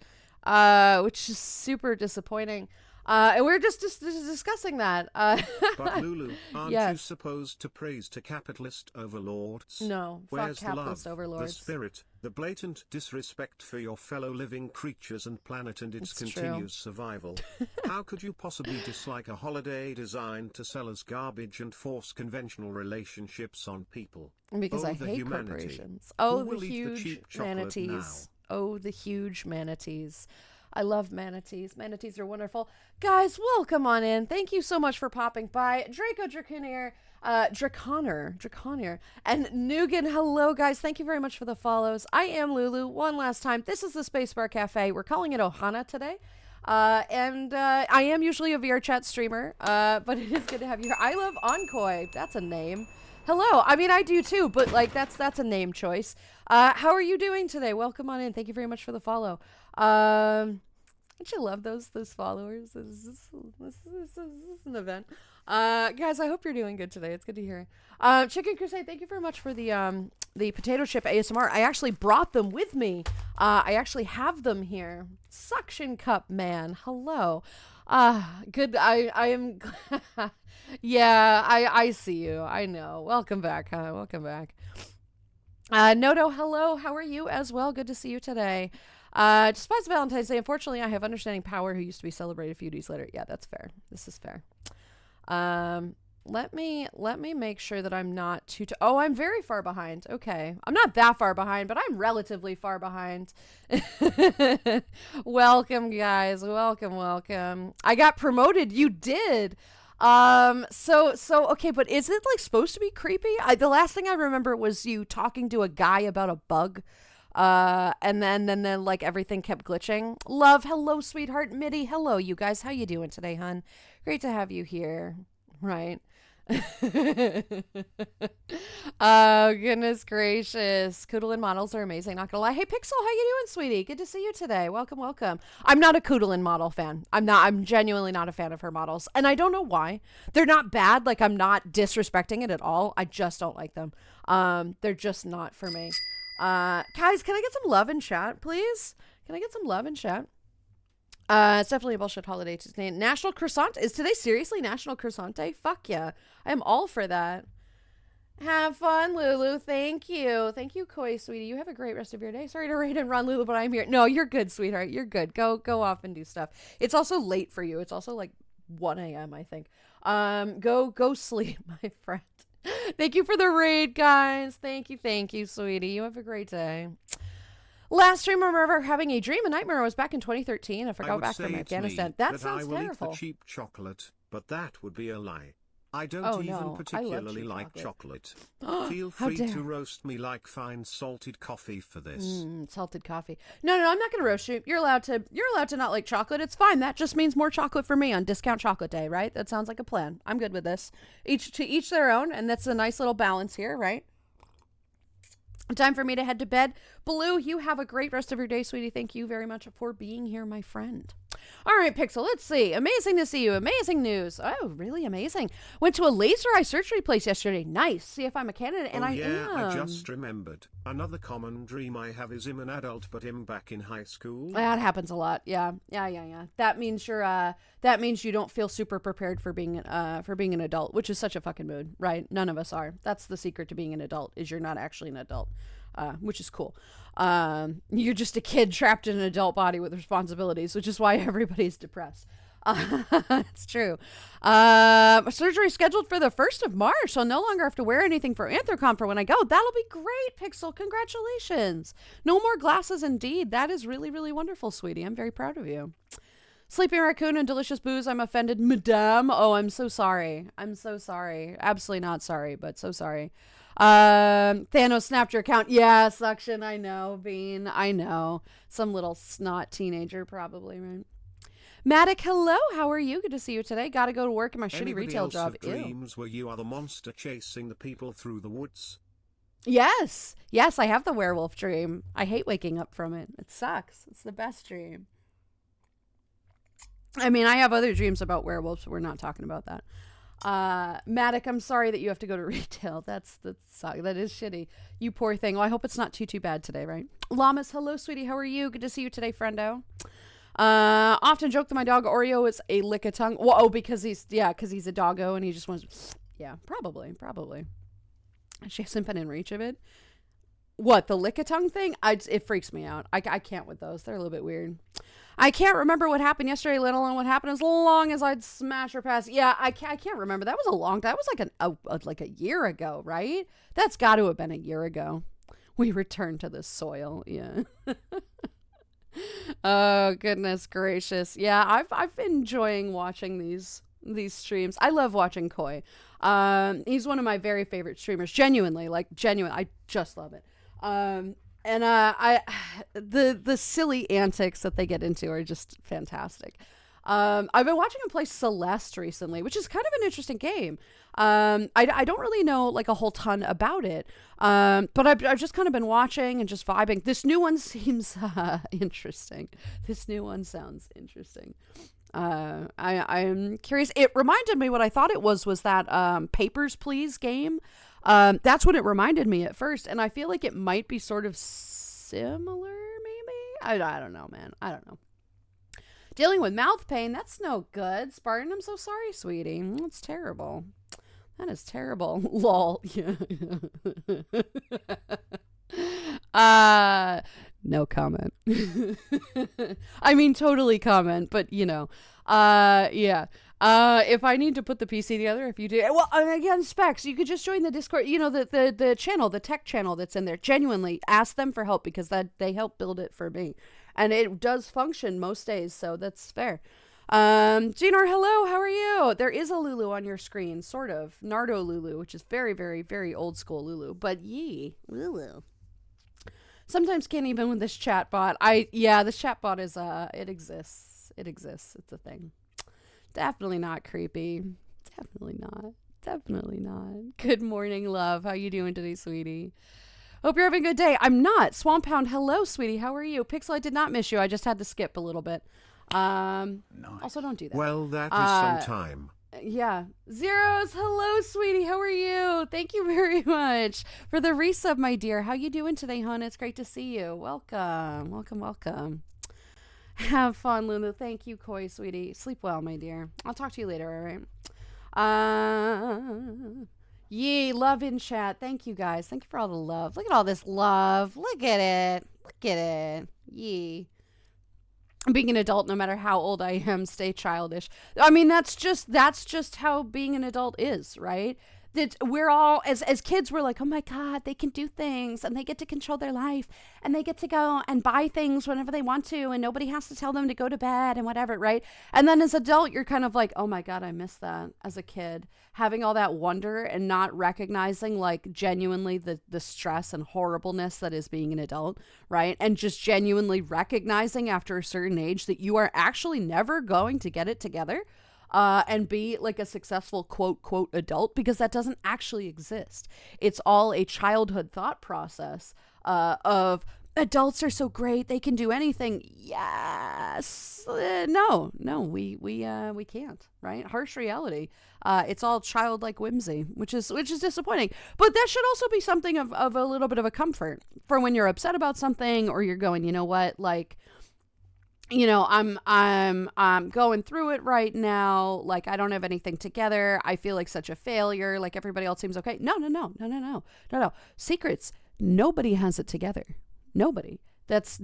which is super disappointing. And we're just discussing that. But Lulu, aren't you yes. supposed to praise to capitalist overlords? No, fuck Where's the capitalist love, overlords. the spirit, the blatant disrespect for your fellow living creatures and planet and its It's continued survival? How could you possibly dislike a holiday designed to sell as garbage and force conventional relationships on people? Because Oh, I the hate humanity. corporations. Who Oh, the will eat the huge cheap chocolate manatees. now? Oh, the huge manatees. I love manatees. Manatees are wonderful. Guys, welcome on in. Thank you so much for popping by. Draco Draconer, and Nugan, hello, guys. Thank you very much for the follows. I am Lulu. One last time. This is the Spacebar Cafe. We're calling it Ohana today. And I am usually a VR chat streamer, but it is good to have you here. I love Onkoi. That's a name. Hello. I mean, I do too, but like that's a name choice. How are you doing today? Welcome on in. Thank you very much for the follow. Don't you love those followers? This is an event. Guys, I hope you're doing good today. It's good to hear. Chicken Crusade, thank you very much for the potato chip ASMR. I actually brought them with me. I actually have them here. Suction cup man, hello. Good. I am. Yeah, I see you. I know. Welcome back, huh? Welcome back. Noto, hello. How are you as well? Good to see you today. Despite Valentine's Day, unfortunately, I have Understanding Power, who used to be celebrated a few days later. Yeah, that's fair. This is fair. Let me make sure that I'm not too. Oh, I'm very far behind. Okay, I'm not that far behind, but I'm relatively far behind. Welcome, guys. Welcome. I got promoted. You did. So okay, but is it like supposed to be creepy? The last thing I remember was you talking to a guy about a bug. And then like everything kept glitching. Love, hello, sweetheart. Mitty, hello, you guys. How you doing today, hun? Great to have you here. Right. Oh, goodness gracious. Koodalin models are amazing, not gonna lie. Hey, Pixel, how you doing, sweetie? Good to see you today. Welcome. I'm not a Koodalin model fan. I'm genuinely not a fan of her models. And I don't know why. They're not bad. Like, I'm not disrespecting it at all. I just don't like them. They're just not for me. Guys, can I get some love in chat, please? Can I get some love in chat? It's definitely a bullshit holiday today. National Croissant. Is today seriously National Croissant Day? Fuck yeah. I am all for that. Have fun, Lulu. Thank you. Thank you, Koi, sweetie. You have a great rest of your day. Sorry to raid and run, Lulu, but I'm here. No, you're good, sweetheart. You're good. Go off and do stuff. It's also late for you. It's also like 1 a.m., I think. Go sleep, my friend. Thank you for the raid, guys. Thank you, sweetie. You have a great day. Last stream I remember having a dream, a nightmare. I was back in 2013. I forgot back from Afghanistan. That sounds I will terrible. Eat the cheap chocolate, but that would be a lie. I don't Oh, even no. particularly like chocolate. Feel How free dare. to roast me like fine salted coffee for this. Salted coffee. No, I'm not gonna roast you. You're allowed to not like chocolate. It's fine. That just means more chocolate for me on discount chocolate day, right? That sounds like a plan. I'm good with this. To each their own, and that's a nice little balance here, right? Time for me to head to bed. Blue, you have a great rest of your day, sweetie. Thank you very much for being here, my friend. All right, Pixel, let's see. Amazing to see you. Amazing news. Oh, really amazing. Went to a laser eye surgery place yesterday. Nice. See if I'm a candidate, and I am. I just remembered. Another common dream I have is I'm an adult, but I'm back in high school. That happens a lot. Yeah. That means that means you don't feel super prepared for being an adult, which is such a fucking mood, right? None of us are. That's the secret to being an adult, is you're not actually an adult. Which is cool. You're just a kid trapped in an adult body with responsibilities, which is why everybody's depressed. It's true. Surgery scheduled for the 1st of March, so I'll no longer have to wear anything for Anthrocon for when I go. That'll be great, Pixel. Congratulations. No more glasses, indeed. That is really, really wonderful, sweetie. I'm very proud of you. Sleeping Raccoon and Delicious Booze, I'm offended. Madame. Oh, I'm so sorry. Absolutely not sorry, but so sorry. Thanos snapped your account. Yeah, Suction. I know. Bean. I know. Some little snot teenager, probably, right? Matic, hello. How are you? Good to see you today. Gotta go to work in my shitty retail job. Ew. Dreams where you are the monster chasing the people through the woods? Yes, I have the werewolf dream. I hate waking up from it. It sucks. It's the best dream. I mean, I have other dreams about werewolves, but we're not talking about that. Matic, I'm sorry that you have to go to retail. That is shitty. You poor thing. Well, I hope it's not too bad today, right? Llamas, hello, sweetie. How are you? Good to see you today, friendo. Often joke that my dog Oreo is a lick a tongue. Well, because he's a doggo and he just wants. Yeah, probably. She hasn't been in reach of it. What, the lick a tongue thing? It freaks me out. I can't with those. They're a little bit weird. I can't remember what happened yesterday, let alone what happened as long as I'd smash her past. Yeah, I can't remember. That was a long time. That was like a year ago, right? That's got to have been a year ago. We returned to the soil. Yeah. Oh, goodness gracious. Yeah, I've been enjoying watching these streams. I love watching Koi. He's one of my very favorite streamers. Genuinely. I just love it. The silly antics that they get into are just fantastic. I've been watching him play Celeste recently, which is kind of an interesting game. I don't really know like a whole ton about it. But I've just kind of been watching and just vibing. This new one seems interesting. This new one sounds interesting. I'm curious. It reminded me what I thought it was that Papers, Please game. That's what it reminded me at first, and I feel like it might be sort of similar, maybe? I don't know, man. I don't know. Dealing with mouth pain, that's no good. Spartan, I'm so sorry, sweetie. That's terrible. That is terrible. Lol. Yeah. No comment. I mean, totally comment, but yeah. If I need to put the PC together, if you do, well, again, Specs, you could just join the Discord, the channel, the tech channel that's in there. Genuinely ask them for help because they help build it for me. And it does function most days, so that's fair. Genor, hello, how are you? There is a Lulu on your screen, sort of. Nardo Lulu, which is very, very, very old school Lulu. But Lulu. Sometimes can't even with this chat bot. This chat bot is, it exists. It exists. It's a thing. Definitely not creepy. Definitely not. Good morning, love. How you doing today, sweetie? Hope you're having a good day. I'm not. Swamp Hound, hello, sweetie. How are you? Pixel, I did not miss you. I just had to skip a little bit. Nice. Also, don't do that. Well, that is some time. Yeah. Zeros, hello, sweetie. How are you? Thank you very much for the resub, my dear. How you doing today, hon? It's great to see you. Welcome. Have fun, Lulu. Thank you, Koi, sweetie. Sleep well, my dear. I'll talk to you later, all right? Yee, love in chat. Thank you, guys. Thank you for all the love. Look at all this love. Look at it. Yee. Being an adult, no matter how old I am, stay childish. I mean, that's just how being an adult is, right? That we're all, as kids, we're like, oh my God, they can do things and they get to control their life and they get to go and buy things whenever they want to and nobody has to tell them to go to bed and whatever, right? And then as an adult, you're kind of like, oh my God, I miss that as a kid. Having all that wonder and not recognizing like genuinely the stress and horribleness that is being an adult, right? And just genuinely recognizing after a certain age that you are actually never going to get it together. And be like a successful quote adult, because that doesn't actually exist. It's all a childhood thought process of adults are so great, they can do anything. Yes. No, we can't, right? Harsh reality. It's all childlike whimsy, which is disappointing. But that should also be something of a little bit of a comfort for when you're upset about something or you're going, you know what, like, I'm going through it right now. Like, I don't have anything together. I feel like such a failure. Like, everybody else seems okay. No. Secrets. Nobody has it together. Nobody. It's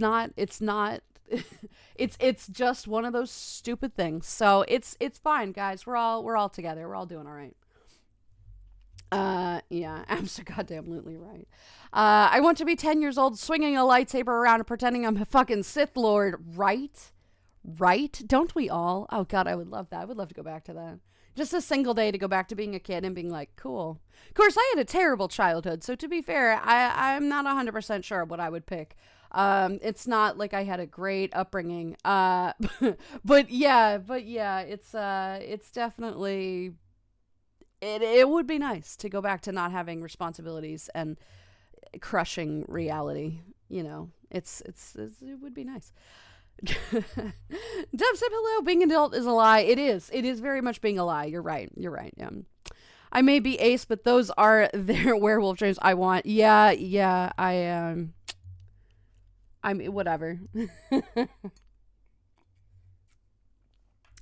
just one of those stupid things. So it's fine, guys. We're all together. We're all doing all right. Yeah, abso-goddamn-lutely right. I want to be 10 years old swinging a lightsaber around and pretending I'm a fucking Sith Lord, right? Right? Don't we all? Oh, God, I would love that. I would love to go back to that. Just a single day to go back to being a kid and being like, cool. Of course, I had a terrible childhood, so to be fair, I'm not 100% sure what I would pick. It's not like I had a great upbringing. But yeah, it's definitely... It would be nice to go back to not having responsibilities and crushing reality. It would be nice. Dubstep, hello. Being an adult is a lie. It is very much being a lie. You're right. Yeah. I may be ace, but those are their werewolf dreams I want. Yeah. I mean, whatever.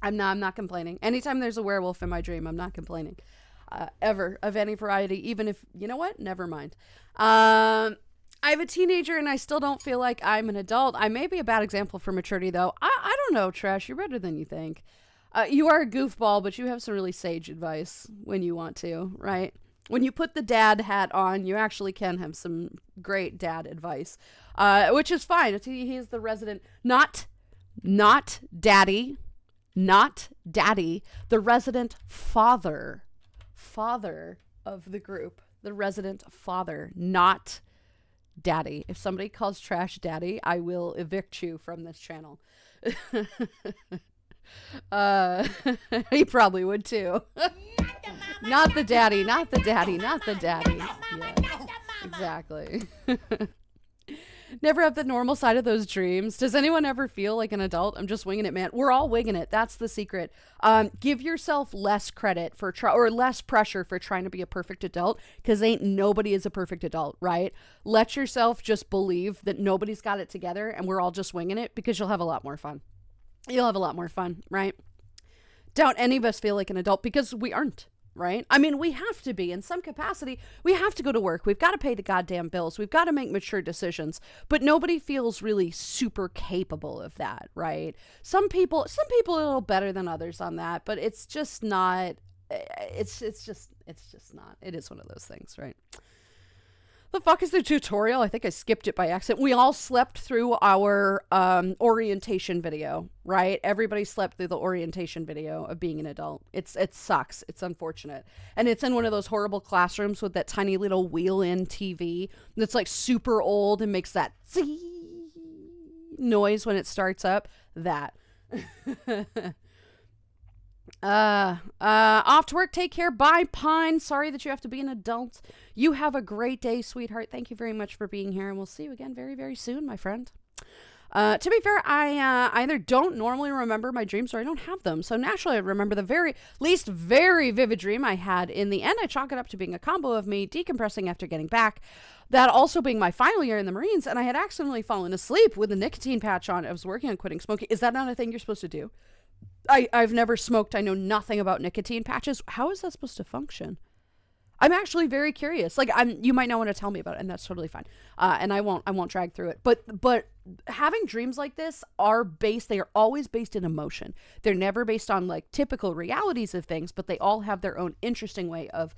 I'm not complaining. Anytime there's a werewolf in my dream, I'm not complaining. Ever, of any variety, even if, you know what? Never mind. I have a teenager and I still don't feel like I'm an adult. I may be a bad example for maturity, though. I don't know, Trash. You're better than you think. You are a goofball, but you have some really sage advice when you want to, right? When you put the dad hat on, you actually can have some great dad advice, which is fine. He is the resident, not daddy, the resident father of the group, the resident father, not daddy. If somebody calls Trash daddy, I will evict you from this channel. He probably would too. Not the daddy. Yeah, exactly. Never have the normal side of those dreams. Does anyone ever feel like an adult? I'm just winging it, man. We're all winging it. That's the secret. Give yourself less credit for or less pressure for trying to be a perfect adult, because ain't nobody is a perfect adult, right? Let yourself just believe that nobody's got it together and we're all just winging it, because you'll have a lot more fun. You'll have a lot more fun, right? Don't any of us feel like an adult, because we aren't. Right? I mean, we have to be in some capacity. We have to go to work. We've got to pay the goddamn bills. We've got to make mature decisions, but nobody feels really super capable of that, right? Some people are a little better than others on that, but it's just not, it's just not. It is one of those things, right? The fuck is the tutorial? I think I skipped it by accident. We all slept through our orientation video, right? Everybody slept through the orientation video of being an adult. It sucks. It's unfortunate. And it's in one of those horrible classrooms with that tiny little wheel-in TV that's like super old and makes that zee noise when it starts up. That. Off to work. Take care. Bye, Pine. Sorry that you have to be an adult. You have a great day, sweetheart. Thank you very much for being here, and we'll see you again very, very soon, my friend. To be fair, I either don't normally remember my dreams or I don't have them. So naturally, I remember the very vivid dream I had. In the end, I chalk it up to being a combo of me decompressing after getting back, that also being my final year in the Marines, and I had accidentally fallen asleep with a nicotine patch on. I was working on quitting smoking. Is that not a thing you're supposed to do? I've never smoked. I know nothing about nicotine patches. How is that supposed to function? I'm actually very curious. Like, you might not want to tell me about it, and that's totally fine. And I won't drag through it. But having dreams like this they are always based in emotion. They're never based on like typical realities of things, but they all have their own interesting way of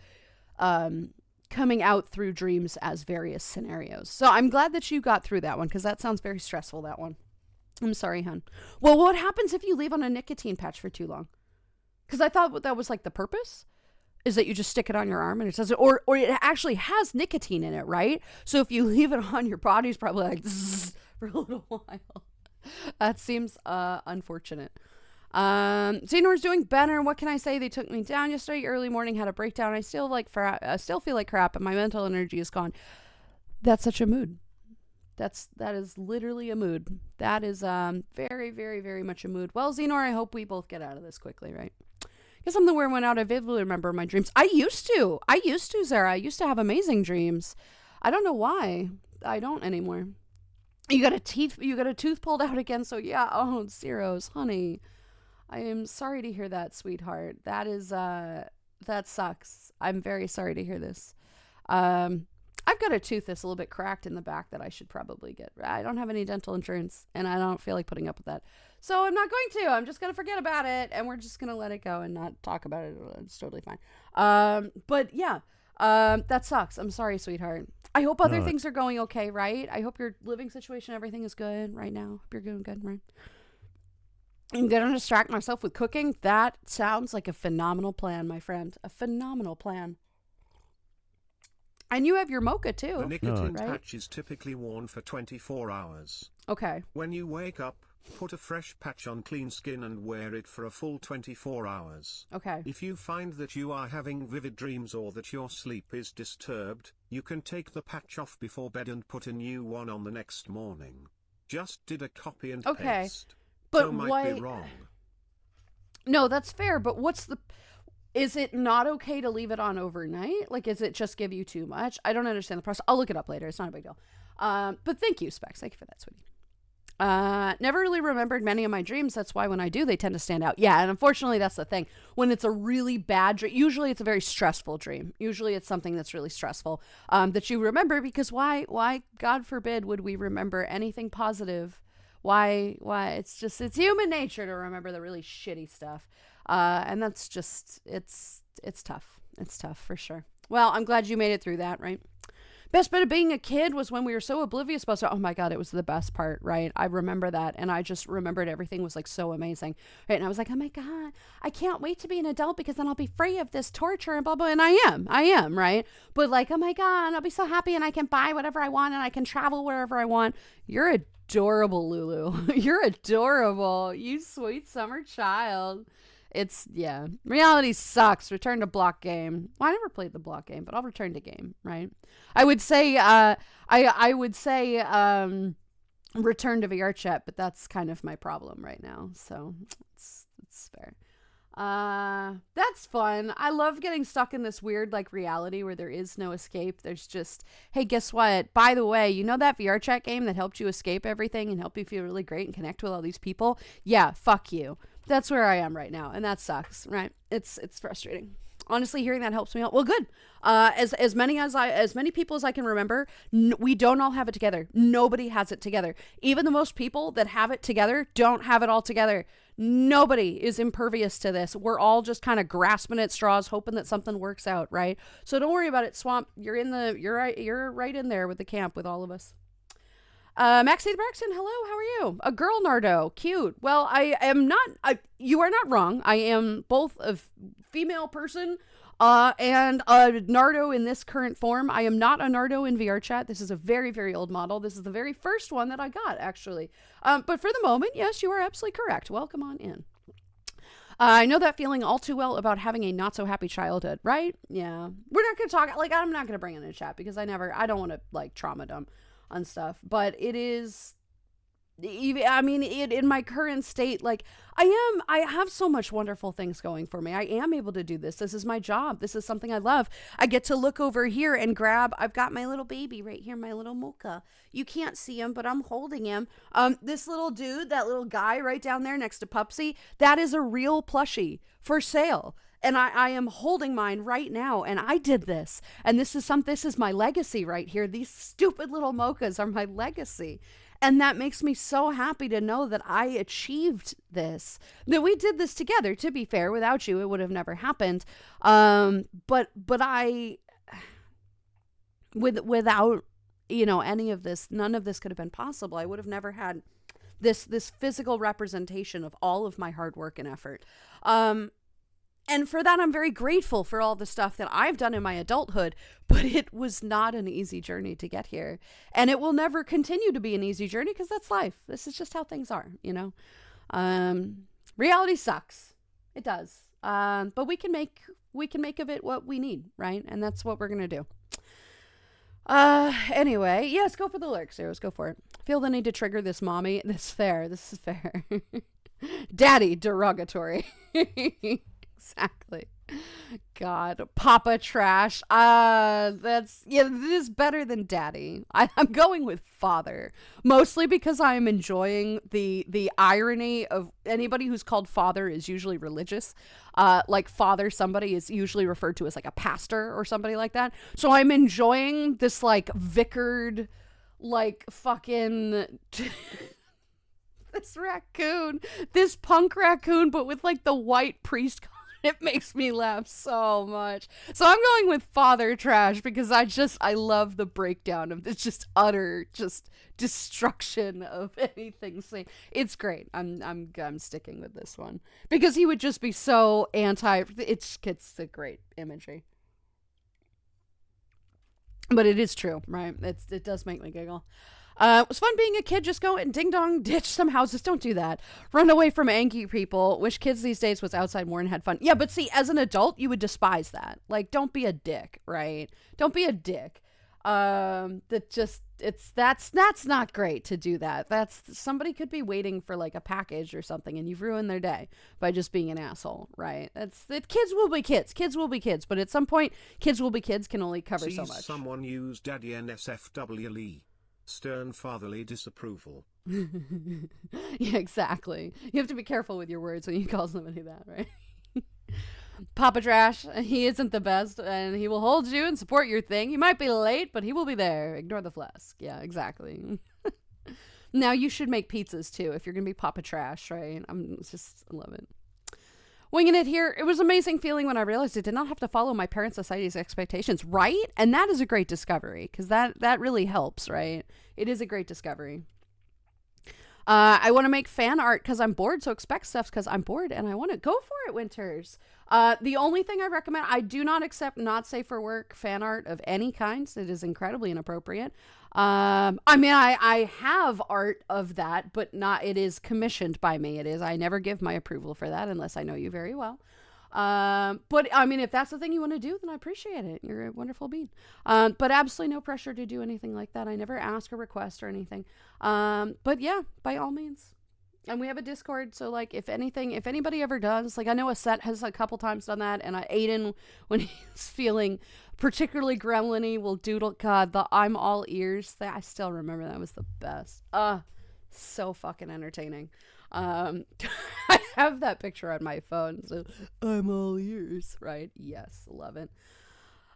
coming out through dreams as various scenarios. So I'm glad that you got through that one, because that sounds very stressful, that one. I'm sorry, hun. Well, what happens if you leave on a nicotine patch for too long? Because I thought that was like the purpose, is that you just stick it on your arm and it says it, or it actually has nicotine in it, right? So if you leave it on, your body's probably like zzz for a little while. That seems unfortunate. Xenor's doing better. What can I say? They took me down yesterday early morning, had a breakdown. I still feel like crap, and my mental energy is gone. That's such a mood. That is literally a mood. That is very, very, very much a mood. Well, Xenor, I hope we both get out of this quickly, right? Because something weird went out. I vividly remember my dreams. I used to, Zara. I used to have amazing dreams. I don't know why. I don't anymore. You got a tooth pulled out again. So yeah. Oh, zeros, honey. I am sorry to hear that, sweetheart. That is that sucks. I'm very sorry to hear this. I've got a tooth that's a little bit cracked in the back that I should probably get. I don't have any dental insurance, and I don't feel like putting up with that. So I'm not going to. I'm just going to forget about it, and we're just going to let it go and not talk about it. It's totally fine. But yeah, that sucks. I'm sorry, sweetheart. I hope other things are going okay, right? I hope your living situation, everything is good right now. Hope you're doing good, right? I'm going to distract myself with cooking. That sounds like a phenomenal plan, my friend. A phenomenal plan. And you have your mocha too. The nicotine patch is typically worn for 24 hours. Okay. When you wake up, put a fresh patch on clean skin and wear it for a full 24 hours. Okay. If you find that you are having vivid dreams or that your sleep is disturbed, you can take the patch off before bed and put a new one on the next morning. Just did a copy and paste. But so might be wrong. No, that's fair, but is it not okay to leave it on overnight? Like, is it just give you too much? I don't understand the process. I'll look it up later. It's not a big deal. But thank you, Specs. Thank you for that, sweetie. Never really remembered many of my dreams. That's why when I do, they tend to stand out. Yeah, and unfortunately, that's the thing. When it's a really bad dream, usually it's a very stressful dream. Usually it's something that's really stressful that you remember, because why, God forbid, would we remember anything positive? Why? It's human nature to remember the really shitty stuff. And that's just, it's tough. It's tough for sure. Well, I'm glad you made it through that, right? Best bit of being a kid was when we were so oblivious about stuff. Oh my God, it was the best part, right? I remember that. And I just remembered everything was like so amazing, right? And I was like, oh my God, I can't wait to be an adult because then I'll be free of this torture and blah, blah. And I am, right? But like, oh my God, I'll be so happy and I can buy whatever I want and I can travel wherever I want. You're adorable, Lulu. You're adorable. You sweet summer child. Reality sucks. Return to block game. Well, I never played the block game, but I'll return to game, right? I would say, return to VR chat, but that's kind of my problem right now. So it's fair. That's fun. I love getting stuck in this weird like reality where there is no escape. There's just, hey, guess what? By the way, you know that VR chat game that helped you escape everything and help you feel really great and connect with all these people? Yeah, fuck you. That's where I am right now, and that sucks, right? It's frustrating. Honestly, hearing that helps me out. Well, good. As many people as I can remember, we don't all have it together. Nobody has it together. Even the most people that have it together don't have it all together. Nobody is impervious to this. We're all just kind of grasping at straws, hoping that something works out, right? So don't worry about it, Swamp. You're right in there with the camp with all of us. Maxine Braxton, hello, how are you? A girl Nardo, cute. Well, I am not, you are not wrong. I am both a female person and a Nardo in this current form. I am not a Nardo in VR chat. This is a very, very old model. This is the very first one that I got, actually. But for the moment, yes, you are absolutely correct. Welcome on in. I know that feeling all too well about having a not so happy childhood, right? Yeah. We're not going to talk, like, I'm not going to bring it in a chat because I don't want to, like, trauma dump on stuff, but it is, I mean, in my current state, like, I have so much wonderful things going for me. I am able to do this. This is my job. This is something I love. I get to look over here and grab, I've got my little baby right here, my little Mocha. You can't see him, but I'm holding him. This little dude, that little guy right down there next to Pupsy, that is a real plushie for sale. And I am holding mine right now, and I did this. And this is my legacy right here. These stupid little mochas are my legacy. And that makes me so happy to know that I achieved this. That we did this together, to be fair. Without you, it would have never happened. But I, without, any of this, none of this could have been possible. I would have never had this physical representation of all of my hard work and effort. And for that, I'm very grateful for all the stuff that I've done in my adulthood, but it was not an easy journey to get here. And it will never continue to be an easy journey because that's life. This is just how things are, Reality sucks. It does. But we can make of it what we need, right? And that's what we're going to do. Anyway, yes, go for the lyrics, Zeros. Go for it. Feel the need to trigger this, mommy. This is fair. Daddy, derogatory. Exactly. God, Papa trash. It is better than daddy. I'm going with father, mostly because I am enjoying the irony of anybody who's called father is usually religious. Like father, somebody is usually referred to as like a pastor or somebody like that. So I'm enjoying this like vicared, like fucking. This raccoon, this punk raccoon, but with like the white priest. It makes me laugh so much. So I'm going with father trash because I love the breakdown of this just utter destruction of anything seen. It's great. I'm sticking with this one because he would just be so anti. It's the great imagery. But it is true, right? It does make me giggle. It was fun being a kid. Just go and ding dong ditch some houses. Don't do that. Run away from angry people. Wish kids these days was outside more and had fun. Yeah, but see, as an adult, you would despise that. Like, don't be a dick, right? Don't be a dick. That's not great to do that. That's somebody could be waiting for like a package or something, and you've ruined their day by just being an asshole, right? Kids will be kids. Kids will be kids, but at some point, kids will be kids can only cover so much. Someone use Daddy NSFW Lee. Stern fatherly disapproval. Yeah, exactly. You have to be careful with your words when you call somebody that, right? Papa Trash, he isn't the best, and he will hold you and support your thing. He might be late, but he will be there. Ignore the flask. Yeah, exactly. Now you should make pizzas too if you're gonna be Papa Trash, right? I love it. Winging it here. It was an amazing feeling when I realized I did not have to follow my parents' society's expectations, right? And that is a great discovery, because that really helps, right? It is a great discovery. I want to make fan art because I'm bored, so expect stuff because I'm bored and I want to go for it, Winters. The only thing I recommend, I do not accept not safe for work fan art of any kinds. It is incredibly inappropriate. I mean, I have art of that, but it is commissioned by me. I never give my approval for that unless I know you very well. But I mean, if that's the thing you want to do, then I appreciate it. You're a wonderful being. But absolutely no pressure to do anything like that. I never ask or request or anything. But yeah, by all means. And we have a Discord, so like if anybody ever does, like I know Aset has a couple times done that, and Aiden, when he's feeling particularly gremlin-y, will doodle, God, the I'm all ears thing. I still remember that was the best. So fucking entertaining. I have that picture on my phone, so I'm all ears, right? Yes, love it.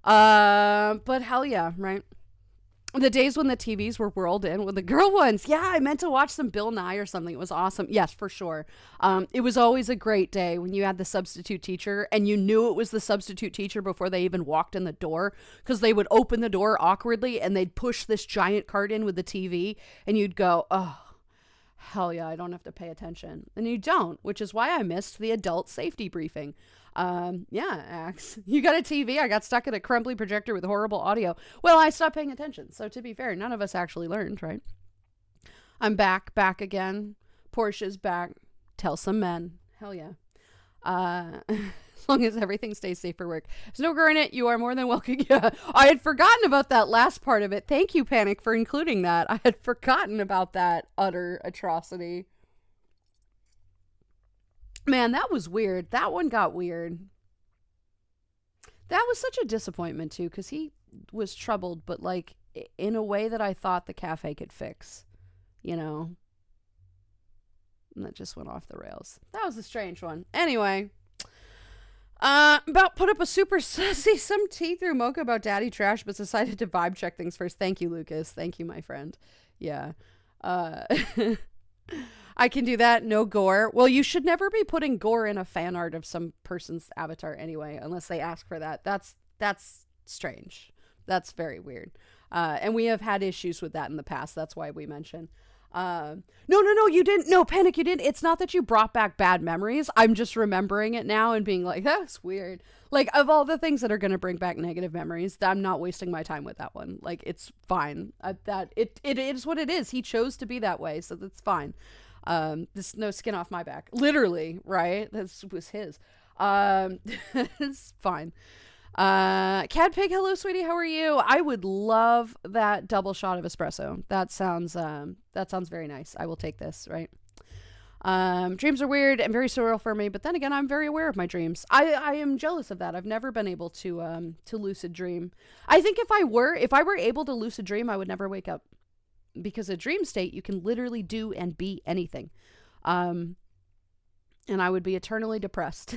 But hell yeah, right? The days when the TVs were whirled in with the girl ones. Yeah, I meant to watch some Bill Nye or something. It was awesome. Yes, for sure. It was always a great day when you had the substitute teacher and you knew it was the substitute teacher before they even walked in the door, because they would open the door awkwardly and they'd push this giant cart in with the TV and you'd go, oh, hell yeah, I don't have to pay attention. And you don't, which is why I missed the adult safety briefing. Yeah, Axe, you got a TV. I got stuck in a crumbly projector with horrible audio. Well, I stopped paying attention. So to be fair, none of us actually learned, right? I'm back again. Portia's back. Tell some men. Hell yeah. As long as everything stays safe for work. There's no girl in it. You are more than welcome. Yeah, I had forgotten about that last part of it. Thank you, Panic, for including that. I had forgotten about that utter atrocity. Man, that was weird. That one got weird. That was such a disappointment, too, because he was troubled, but, like, in a way that I thought the cafe could fix, you know? And that just went off the rails. That was a strange one. Anyway, about put up a super sussy some tea through mocha about daddy trash, but decided to vibe check things first. Thank you, Lucas. Thank you, my friend. Yeah. I can do that. No gore. Well, you should never be putting gore in a fan art of some person's avatar anyway, unless they ask for that. That's strange. That's very weird. And we have had issues with that in the past. That's why we mention. No, you didn't. No, Panic, you didn't. It's not that you brought back bad memories. I'm just remembering it now and being like, that's weird. Like, of all the things that are going to bring back negative memories, I'm not wasting my time with that one. Like, it's fine. It is what it is. He chose to be that way, so that's fine. There's no skin off my back. Literally, right? This was his. It's fine. Cat Pig, hello, sweetie. How are you? I would love that double shot of espresso. That sounds very nice. I will take this, right? Dreams are weird and very surreal for me, but then again, I'm very aware of my dreams. I am jealous of that. I've never been able to lucid dream. I think if I were able to lucid dream, I would never wake up. Because a dream state, you can literally do and be anything. And I would be eternally depressed.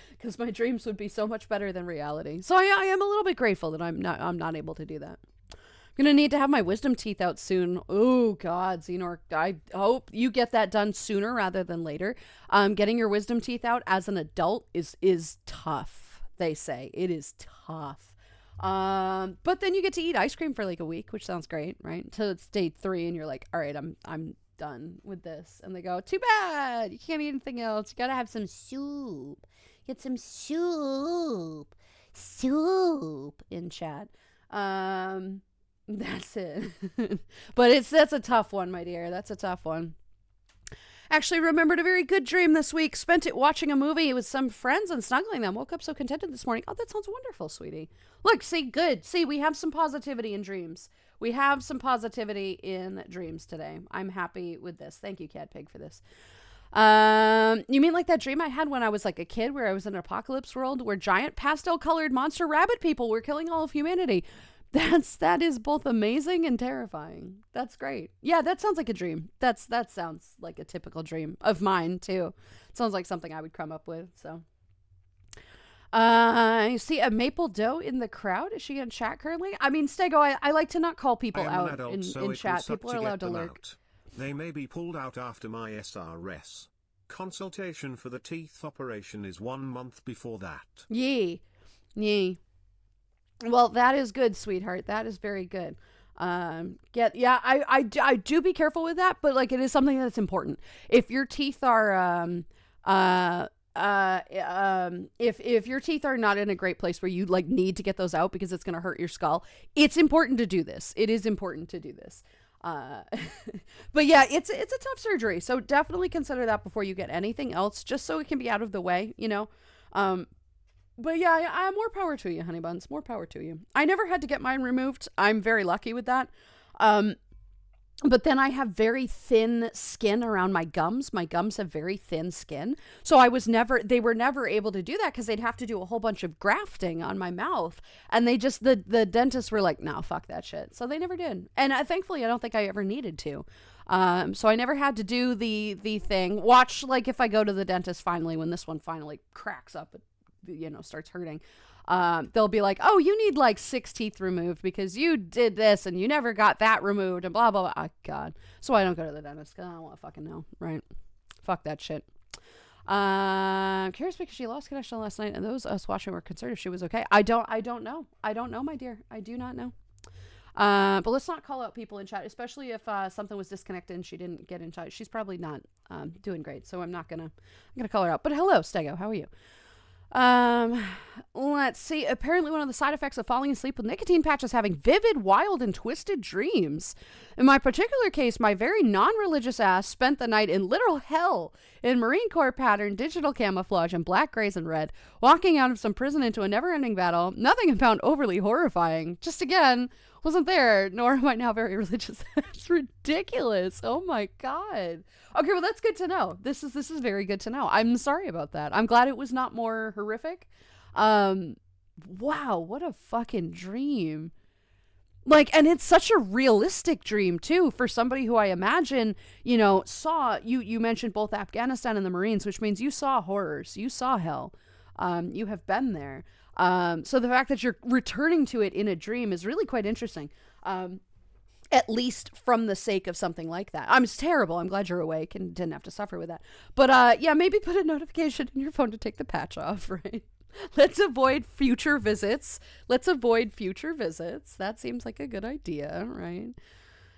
Because my dreams would be so much better than reality. So I am a little bit grateful that I'm not able to do that. I'm going to need to have my wisdom teeth out soon. Oh, God, Xenor, I hope you get that done sooner rather than later. Getting your wisdom teeth out as an adult is tough, they say. It is tough. But then you get to eat ice cream for like a week, which sounds great, right? Until it's day 3 and you're like, all right, I'm done with this. And they go, too bad. You can't eat anything else. You got to have some soup. Get some soup in chat. That's it. But that's a tough one, my dear. That's a tough one. Actually remembered a very good dream this week. Spent it watching a movie with some friends and snuggling them. Woke up so contented this morning. Oh, that sounds wonderful, sweetie. Look, see, good. See, we have some positivity in dreams. We have some positivity in dreams today. I'm happy with this. Thank you, Cat Pig, for this. You mean like that dream I had when I was like a kid where I was in an apocalypse world where giant pastel colored monster rabbit people were killing all of humanity? That is both amazing and terrifying. That's great. Yeah, that sounds like a dream. That sounds like a typical dream of mine too. It sounds like something I would come up with. So, you see a Maple Doe in the crowd. Is she in chat currently? I mean, Stego, I like to not call people out in chat. People are allowed to lurk. Out. They may be pulled out after my SRS. Consultation for the teeth operation is 1 month before that. Yee. Well, that is good, sweetheart. That is very good. I do be careful with that, but like it is something that's important. If your teeth are if your teeth are not in a great place where you like need to get those out because it's going to hurt your skull, it's important to do this. It is important to do this. But yeah, it's a tough surgery. So definitely consider that before you get anything else, just so it can be out of the way, you know? But yeah, more power to you, honey buns. More power to you. I never had to get mine removed. I'm very lucky with that. But then I have very thin skin around my gums. My gums have very thin skin. So they were never able to do that because they'd have to do a whole bunch of grafting on my mouth. And the dentists were like, no, fuck that shit. So they never did. And thankfully, I don't think I ever needed to. So I never had to do the thing. Watch, like, if I go to the dentist finally, when this one finally cracks up, starts hurting. They'll be like, oh, you need like 6 teeth removed because you did this and you never got that removed and blah, blah, blah. Oh, God. So I don't go to the dentist because I don't want to fucking know. Right. Fuck that shit. Curious because she lost connection last night and those us watching were concerned if she was okay. I don't know. I don't know, my dear. I do not know. But let's not call out people in chat, especially if something was disconnected and she didn't get in touch. She's probably not doing great, so I'm gonna call her out. But hello, Stego. How are you? Let's see. Apparently one of the side effects of falling asleep with nicotine patch is having vivid, wild, and twisted dreams. In my particular case, my very non-religious ass spent the night in literal hell in Marine Corps pattern, digital camouflage, and black, grays, and red, walking out of some prison into a never-ending battle. Nothing I found overly horrifying. Just again, wasn't there, nor am I now very religious. It's ridiculous. Oh my God. Okay, well, that's good to know. This is very good to know. I'm sorry about that. I'm glad it was not more horrific. Wow, what a fucking dream. Like, and it's such a realistic dream, too, for somebody who I imagine, saw, you mentioned both Afghanistan and the Marines, which means you saw horrors. You saw hell. You have been there. So the fact that you're returning to it in a dream is really quite interesting. At least from the sake of something like that. It's terrible. I'm glad you're awake and didn't have to suffer with that. But yeah, maybe put a notification in your phone to take the patch off, right? Let's avoid future visits. That seems like a good idea, right?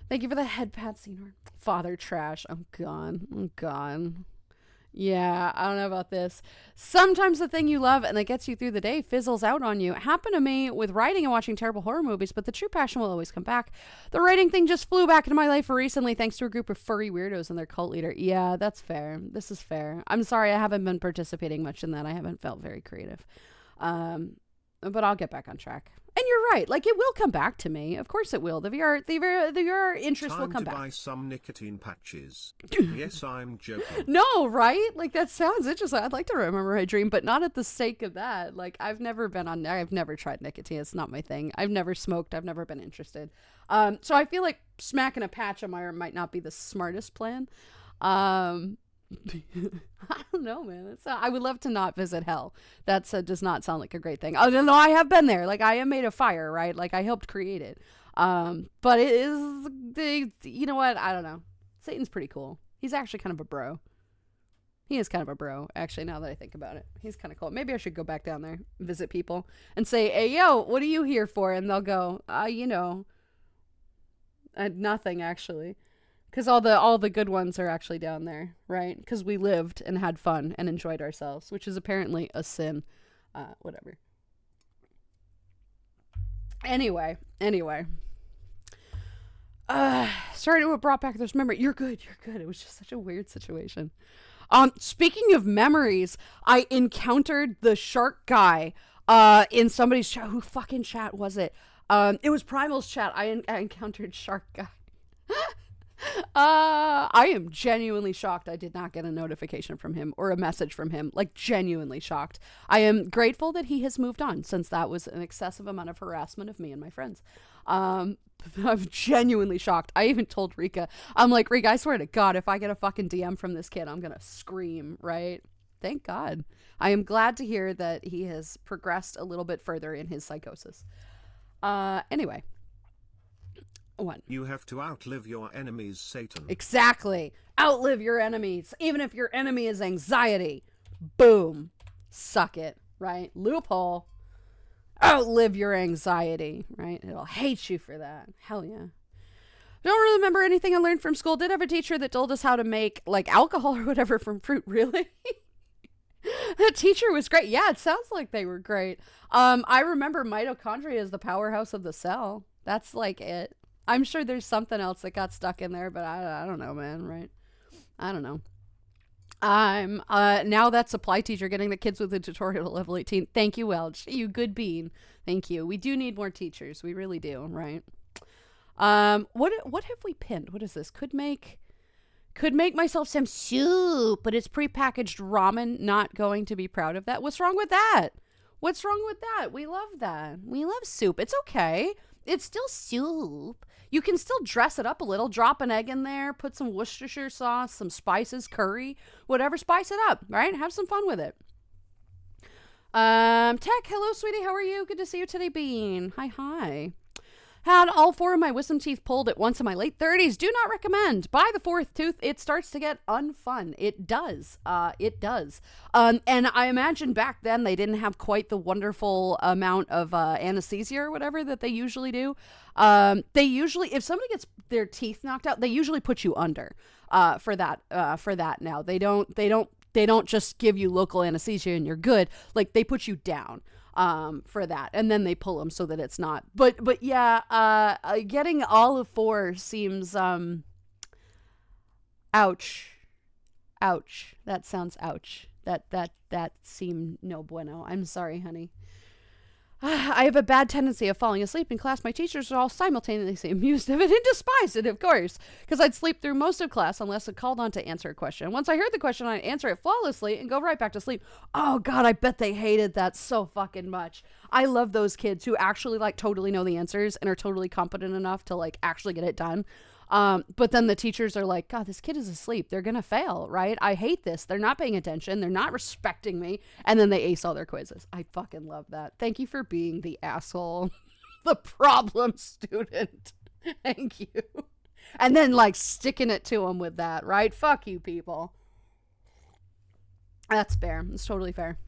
Thank you for the head pat, Senor. Father trash. I'm gone. Yeah, I don't know about this. Sometimes the thing you love and that gets you through the day fizzles out on you. It happened to me with writing and watching terrible horror movies, but the true passion will always come back. The writing thing just flew back into my life recently thanks to a group of furry weirdos and their cult leader. Yeah, that's fair. This is fair. I'm sorry I haven't been participating much in that. I haven't felt very creative. But I'll get back on track. And you're right. Like, it will come back to me. Of course it will. The VR interest will come back. Time to buy some nicotine patches. Yes, I'm joking. No, right? Like, that sounds interesting. I'd like to remember my dream, but not at the sake of that. Like, I've never tried nicotine. It's not my thing. I've never smoked. I've never been interested. So I feel like smacking a patch on my arm might not be the smartest plan. I don't know, man. I would love to not visit hell. That does not sound like a great thing. Oh no, I have been there. Like, I am made of fire, right? Like, I helped create it. But it is, you know what? I don't know. Satan's pretty cool. He's actually kind of a bro. He is kind of a bro, actually, now that I think about it. He's kind of cool. Maybe I should go back down there, visit people, and say, hey, yo, what are you here for? And they'll go, nothing, actually. Because all the good ones are actually down there, right? Because we lived and had fun and enjoyed ourselves, which is apparently a sin. Whatever. Anyway. Sorry to have brought back this memory. You're good. It was just such a weird situation. Speaking of memories, I encountered the shark guy in somebody's chat. Who fucking chat was it? It was Primal's chat. I encountered shark guy. I am genuinely shocked I did not get a notification from him or a message from him. Like, genuinely shocked. I am grateful that he has moved on, since that was an excessive amount of harassment of me and my friends. I'm genuinely shocked. I even told Rika, I'm like, Rika, I swear to God, if I get a fucking DM from this kid, I'm gonna scream, right? Thank God. I am glad to hear that he has progressed a little bit further in his psychosis. Anyway. One. You have to outlive your enemies, Satan. Exactly. Outlive your enemies. Even if your enemy is anxiety. Boom. Suck it, right? Loophole. Outlive your anxiety, right? It'll hate you for that. Hell yeah. Don't really remember anything I learned from school. Did have a teacher that told us how to make like alcohol or whatever from fruit. Really? The teacher was great. Yeah, it sounds like they were great. I remember mitochondria is the powerhouse of the cell. That's like it. I'm sure there's something else that got stuck in there, but I don't know, man, right? I don't know. I'm now that supply teacher getting the kids with a tutorial at level 18. Thank you, Welch. You good bean. Thank you. We do need more teachers. We really do, right? What have we pinned? What is this? Could make myself some soup, but it's prepackaged ramen. Not going to be proud of that. What's wrong with that? What's wrong with that? We love that. We love soup. It's okay. It's still soup. You can still dress it up a little. Drop an egg in there. Put some Worcestershire sauce, some spices, curry, whatever. Spice it up, right? Have some fun with it. Tech, hello, sweetie. How are you? Good to see you today, Bean. Hi. Had all 4 of my wisdom teeth pulled at once in my late 30s. Do not recommend. By the 4th tooth, it starts to get unfun. It does. It does. And I imagine back then they didn't have quite the wonderful amount of anesthesia or whatever that they usually do. They usually, if somebody gets their teeth knocked out, they usually put you under for that now. They don't just give you local anesthesia and you're good. Like, they put you down. For that, and then they pull them so that it's not. But yeah, getting all of 4 seems ouch. That sounds ouch. That seemed no bueno. I'm sorry, honey. I have a bad tendency of falling asleep in class. My teachers are all simultaneously amused of it and despised it, of course, because I'd sleep through most of class unless it called on to answer a question. Once I heard the question, I'd answer it flawlessly and go right back to sleep. Oh, God, I bet they hated that so fucking much. I love those kids who actually, like, totally know the answers and are totally competent enough to, like, actually get it done. But then the teachers are like, God, this kid is asleep. They're going to fail, right? I hate this. They're not paying attention. They're not respecting me. And then they ace all their quizzes. I fucking love that. Thank you for being the asshole, the problem student. Thank you. And then like sticking it to them with that, right? Fuck you, people. That's fair. It's totally fair.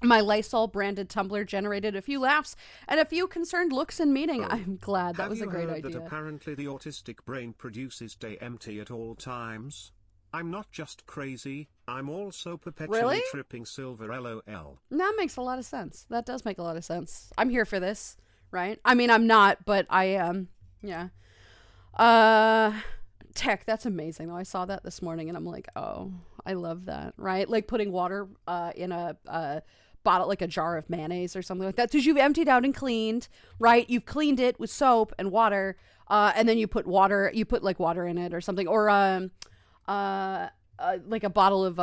My Lysol branded tumbler generated a few laughs and a few concerned looks in meeting. I'm glad. That was a great idea. Have you heard that apparently the autistic brain produces stay empty at all times? I'm not just crazy, I'm also perpetually tripping silver, lol. That makes a lot of sense. That does make a lot of sense. I'm here for this, right? I mean, I'm not, but I am. Yeah. Tech, that's amazing though. I saw that this morning and I'm like, oh, I love that, right? Like putting water in a bottle, like a jar of mayonnaise or something like that. So you've emptied out and cleaned, right? You've cleaned it with soap and water, and then you put like water in it or something, or like a bottle of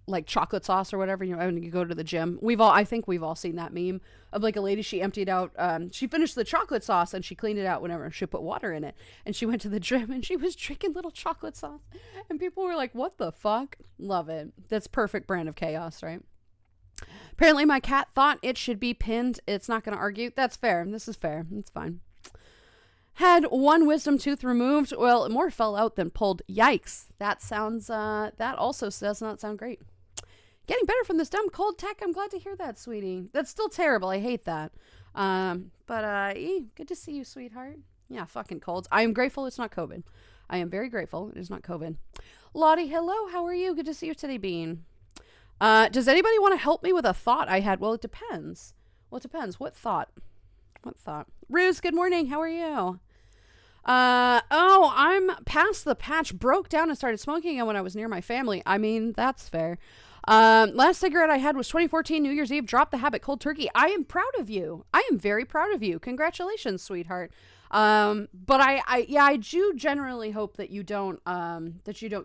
like chocolate sauce or whatever. You know, when you go to the gym, I think we've all seen that meme of like a lady. She emptied out, she finished the chocolate sauce and she cleaned it out whenever she put water in it. And she went to the gym and she was drinking little chocolate sauce, and people were like, "What the fuck?" Love it. That's perfect brand of chaos, right? Apparently, my cat thought it should be pinned. It's not going to argue. That's fair. This is fair. It's fine. Had one wisdom tooth removed. Well, more fell out than pulled. Yikes. That sounds, that also does not sound great. Getting better from this dumb cold. Tech, I'm glad to hear that, sweetie. That's still terrible. I hate that. But good to see you, sweetheart. Yeah, fucking colds. I am grateful it's not COVID. I am very grateful it is not COVID. Lottie, hello. How are you? Good to see you today, Bean. Does anybody want to help me with a thought I had? Well, it depends. What thought? Ruse, good morning. How are you? I'm past the patch. Broke down and started smoking again when I was near my family. I mean, that's fair. Last cigarette I had was 2014 New Year's Eve. Dropped the habit cold turkey. I am proud of you. I am very proud of you. Congratulations, sweetheart. But I do generally hope that you don't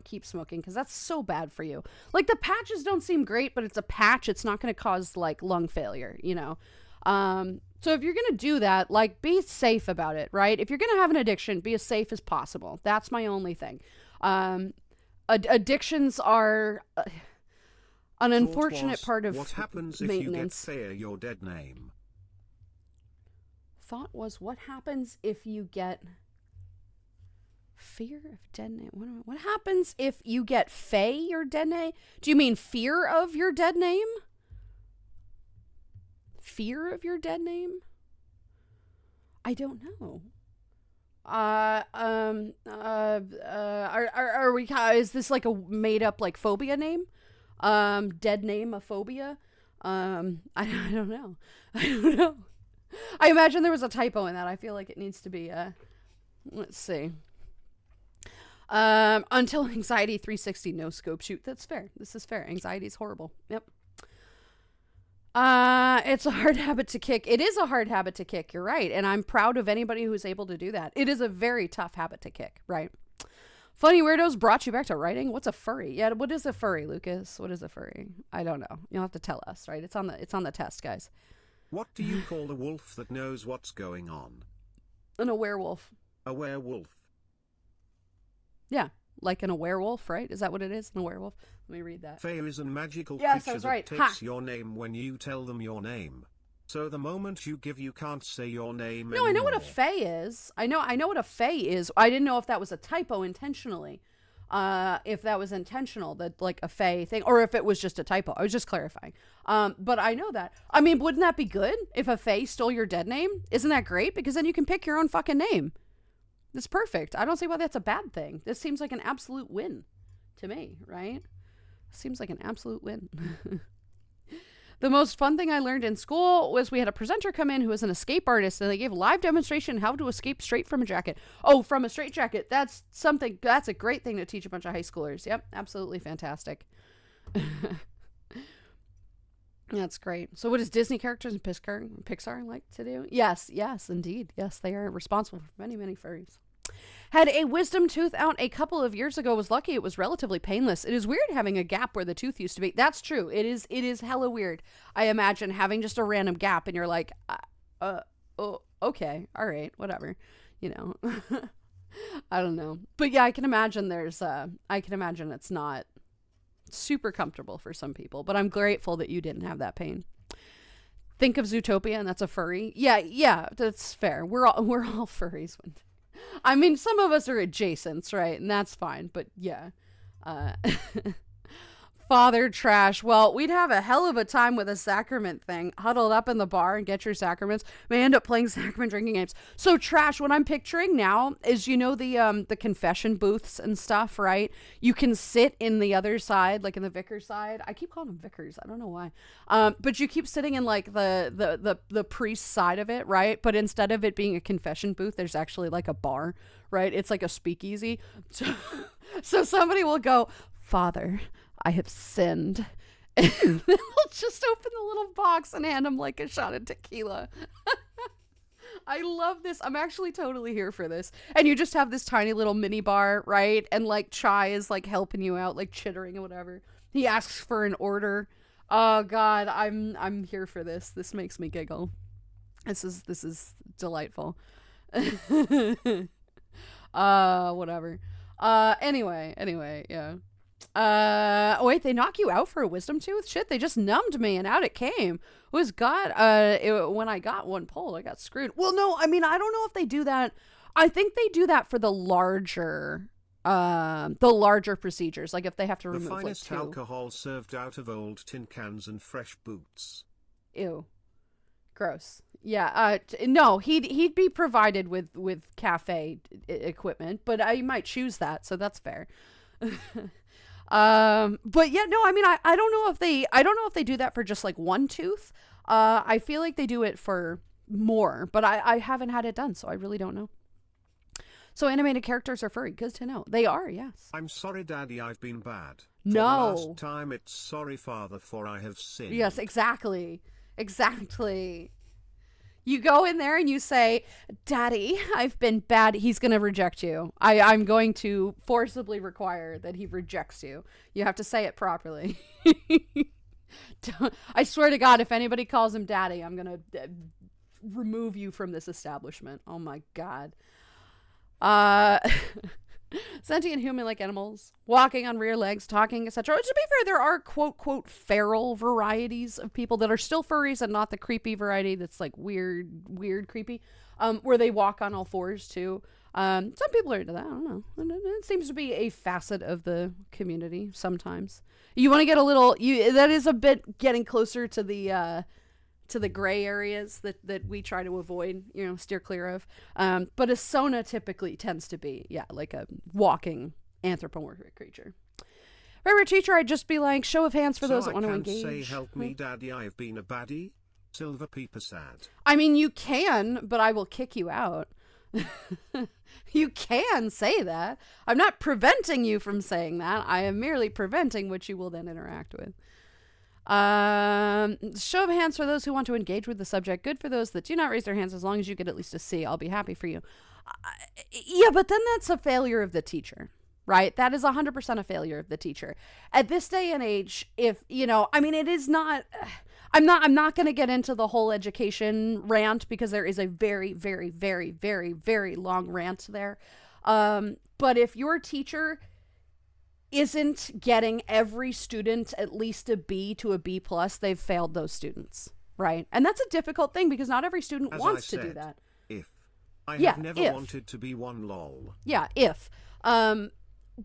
keep smoking, because that's so bad for you. Like, the patches don't seem great, but it's a patch. It's not going to cause like lung failure, you know? So if you're going to do that, like, be safe about it, right? If you're going to have an addiction, be as safe as possible. That's my only thing. Addictions are an unfortunate part of what happens maintenance. if you get Faya your dead name? Thought was, what happens if you get fear of dead name? What happens if you get Faye your dead name? Do you mean fear of your dead name? Fear of your dead name? I don't know. Are we, is this like a made up like phobia name? Dead name a phobia? I don't know. I don't know. I imagine there was a typo in that. I feel like it needs to be, let's see. Until anxiety 360 no scope shoot. That's fair. This is fair. Anxiety is horrible. Yep. It's a hard habit to kick. It is a hard habit to kick. You're right. And I'm proud of anybody who's able to do that. It is a very tough habit to kick, right? Funny Weirdos brought you back to writing. What's a furry? Yeah. What is a furry, Lucas? What is a furry? I don't know. You'll have to tell us, right? It's on the test, guys. What do you call the wolf that knows what's going on? A werewolf. A werewolf. Yeah, like a werewolf, right? Is that what it is? A werewolf? Let me read that. Fae is a magical yes, creature right. that takes your name when you tell them your name. So the moment you give, you can't say your name anymore. I know what a fae is. I know what a fae is. I didn't know if that was a typo intentionally. If that was intentional, that like a fae thing, or if it was just a typo. I was just clarifying. But I know that. I mean, wouldn't that be good if a fae stole your dead name? Isn't that great? Because then you can pick your own fucking name. It's perfect. I don't see why that's a bad thing. This seems like an absolute win to me, right? Seems like an absolute win. The most fun thing I learned in school was we had a presenter come in who was an escape artist, and they gave live demonstration how to escape straight from a jacket. Oh, from a straitjacket. That's a great thing to teach a bunch of high schoolers. Yep, absolutely fantastic. That's great. So what does Disney characters and Pixar like to do? Yes, indeed. Yes, they are responsible for many, many furries. Had a wisdom tooth out a couple of years ago. Was lucky it was relatively painless. It is weird having a gap where the tooth used to be. That's true. It is hella weird. I imagine having just a random gap and you're like, oh, okay, all right, whatever, you know. I don't know. But yeah, I can imagine it's not super comfortable for some people, but I'm grateful that you didn't have that pain. Think of Zootopia and that's a furry. Yeah, that's fair. We're all furries. I mean, some of us are adjacents, right? And that's fine, but yeah. Father trash. Well, we'd have a hell of a time with a sacrament thing. Huddled up in the bar and get your sacraments. May end up playing sacrament drinking games. So trash, what I'm picturing now is, you know, the confession booths and stuff, right? You can sit in the other side, like in the vicar side. I keep calling them vicars. I don't know why. But you keep sitting in like the priest side of it, right? But instead of it being a confession booth, there's actually like a bar, right? It's like a speakeasy. So somebody will go, Father, I have sinned. And they'll just open the little box and hand him like a shot of tequila. I love this. I'm actually totally here for this. And you just have this tiny little mini bar, right? And like Chai is like helping you out, like chittering or whatever. He asks for an order. Oh God, I'm here for this. This makes me giggle. This is delightful. Whatever. Anyway, yeah. Wait, they knock you out for a wisdom tooth? Shit, they just numbed me and out it came. When I got one pulled, I got screwed. Well, no, I mean, I don't know if they do that. I think they do that for the larger procedures, like if they have to remove like two. The finest alcohol served out of old tin cans and fresh boots. Ew. Gross. Yeah, no, he'd be provided with cafe equipment, but I might choose that, so that's fair. But yeah, no, I mean, I don't know if they do that for just like one tooth. I feel like they do it for more, but I haven't had it done, so I really don't know. So animated characters are furry. Good to know. They are, yes. I'm sorry, Daddy, I've been bad. No. For the last time, it's sorry, Father, for I have sinned. Yes, exactly. You go in there and you say, Daddy, I've been bad. He's going to reject you. I'm going to forcibly require that he rejects you. You have to say it properly. I swear to God, if anybody calls him Daddy, I'm going to remove you from this establishment. Oh my God. Sentient human-like animals, walking on rear legs, talking, etc. To be fair, there are quote feral varieties of people that are still furries and not the creepy variety that's like weird creepy, where they walk on all fours too. Some people are into that. I don't know. It seems to be a facet of the community sometimes. You want to get a little, that is a bit getting closer to the gray areas that we try to avoid, steer clear of. But a Sona typically tends to be, like a walking anthropomorphic creature. Favorite teacher, I'd just be like, show of hands for those that want to engage. Say, help me, Daddy, I've been a baddie. Silver Peeper sad. I mean, you can, but I will kick you out. You can say that. I'm not preventing you from saying that. I am merely preventing what you will then interact with. Show of hands for those who want to engage with the subject. Good for those that do not raise their hands. As long as you get at least a C, I'll be happy for you. Yeah, but then that's a failure of the teacher, right? That is 100% a failure of the teacher. At this day and age, if, it is not... I'm not going to get into the whole education rant because there is a very, very, very, very, very long rant there. But if your teacher isn't getting every student at least a B to a B plus, they've failed those students, right? And that's a difficult thing because not every student wants to do that. I have never wanted to be one, lol. Yeah,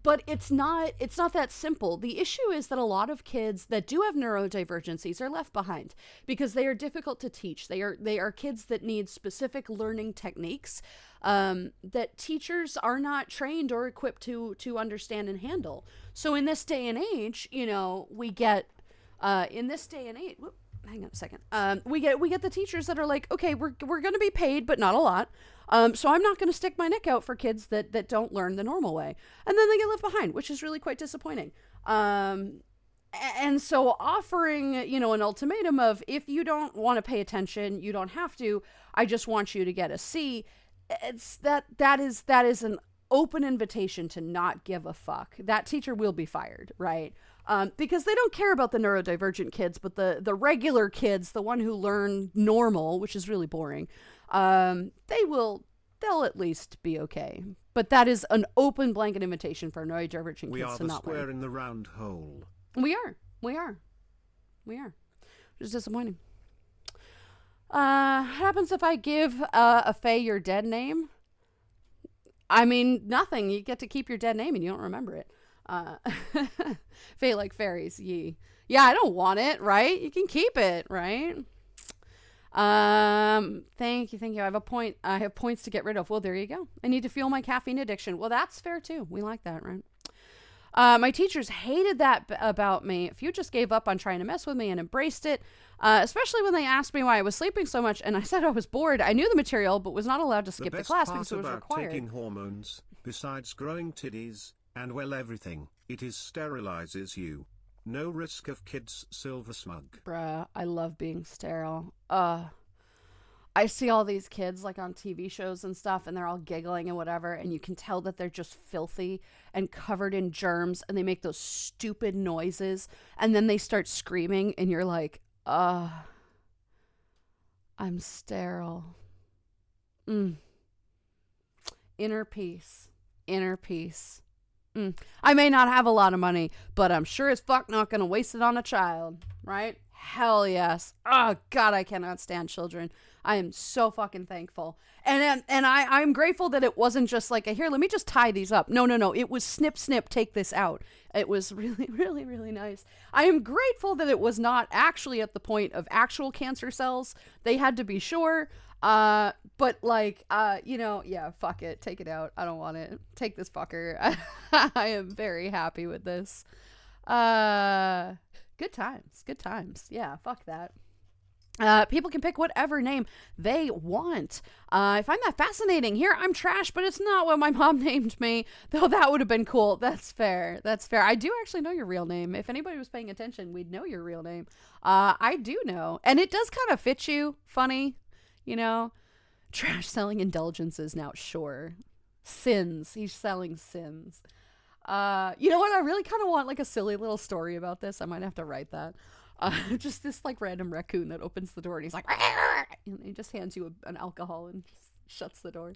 but it's not that simple. The issue is that a lot of kids that do have neurodivergencies are left behind because they are difficult to teach. They are kids that need specific learning techniques that teachers are not trained or equipped to understand and handle. So in this day and age, we get in this day and age. Whoop, hang on a second. We get the teachers that are like, okay, we're going to be paid, but not a lot. So I'm not going to stick my neck out for kids that don't learn the normal way. And then they get left behind, which is really quite disappointing. And so offering, an ultimatum of, if you don't want to pay attention, you don't have to, I just want you to get a C. It's that is an open invitation to not give a fuck. That teacher will be fired, right? Because they don't care about the neurodivergent kids, but the regular kids, the one who learn normal, which is really boring, they'll at least be okay. But that is an open blanket invitation for neurodivergent kids to not learn. We are the square in the round hole. We are. Which is disappointing. Happens if I give a fae your dead name? I mean, nothing. You get to keep your dead name and you don't remember it. Fae like fairies, ye. Yeah, I don't want it, right? You can keep it, right? Thank you. I have points to get rid of. Well, there you go. I need to fuel my caffeine addiction. Well, that's fair too. We like that, right? My teachers hated that about me. If you just gave up on trying to mess with me and embraced it, especially when they asked me why I was sleeping so much and I said I was bored. I knew the material, but was not allowed to skip the class because it was required. Taking hormones, besides growing titties, and everything, it sterilizes you. No risk of kids, Silver Smug. Bruh, I love being sterile. I see all these kids like on TV shows and stuff and they're all giggling and whatever, and you can tell that they're just filthy and covered in germs and they make those stupid noises and then they start screaming and you're like, I'm sterile. Inner peace. I may not have a lot of money, but I'm sure as fuck not going to waste it on a child, right? Hell yes. Oh, God, I cannot stand children. I am so fucking thankful. And I'm grateful that it wasn't just like, here, let me just tie these up. No. It was snip, take this out. It was really, really, really nice. I am grateful that it was not actually at the point of actual cancer cells. They had to be sure. But like, yeah, fuck it. Take it out. I don't want it. Take this fucker. I am very happy with this. Good times. Yeah, fuck that. People can pick whatever name they want. I find that fascinating. Here, I'm trash, but it's not what my mom named me, though that would have been cool. That's fair. I do actually know your real name. If anybody was paying attention, we'd know your real name. I do know. And it does kind of fit you. Funny. You know? Trash selling indulgences now, sure. Sins. He's selling sins. You know what? I really kind of want like a silly little story about this. I might have to write that. Just this like random raccoon that opens the door and he's like, "Arr!" And he just hands you an alcohol and just shuts the door.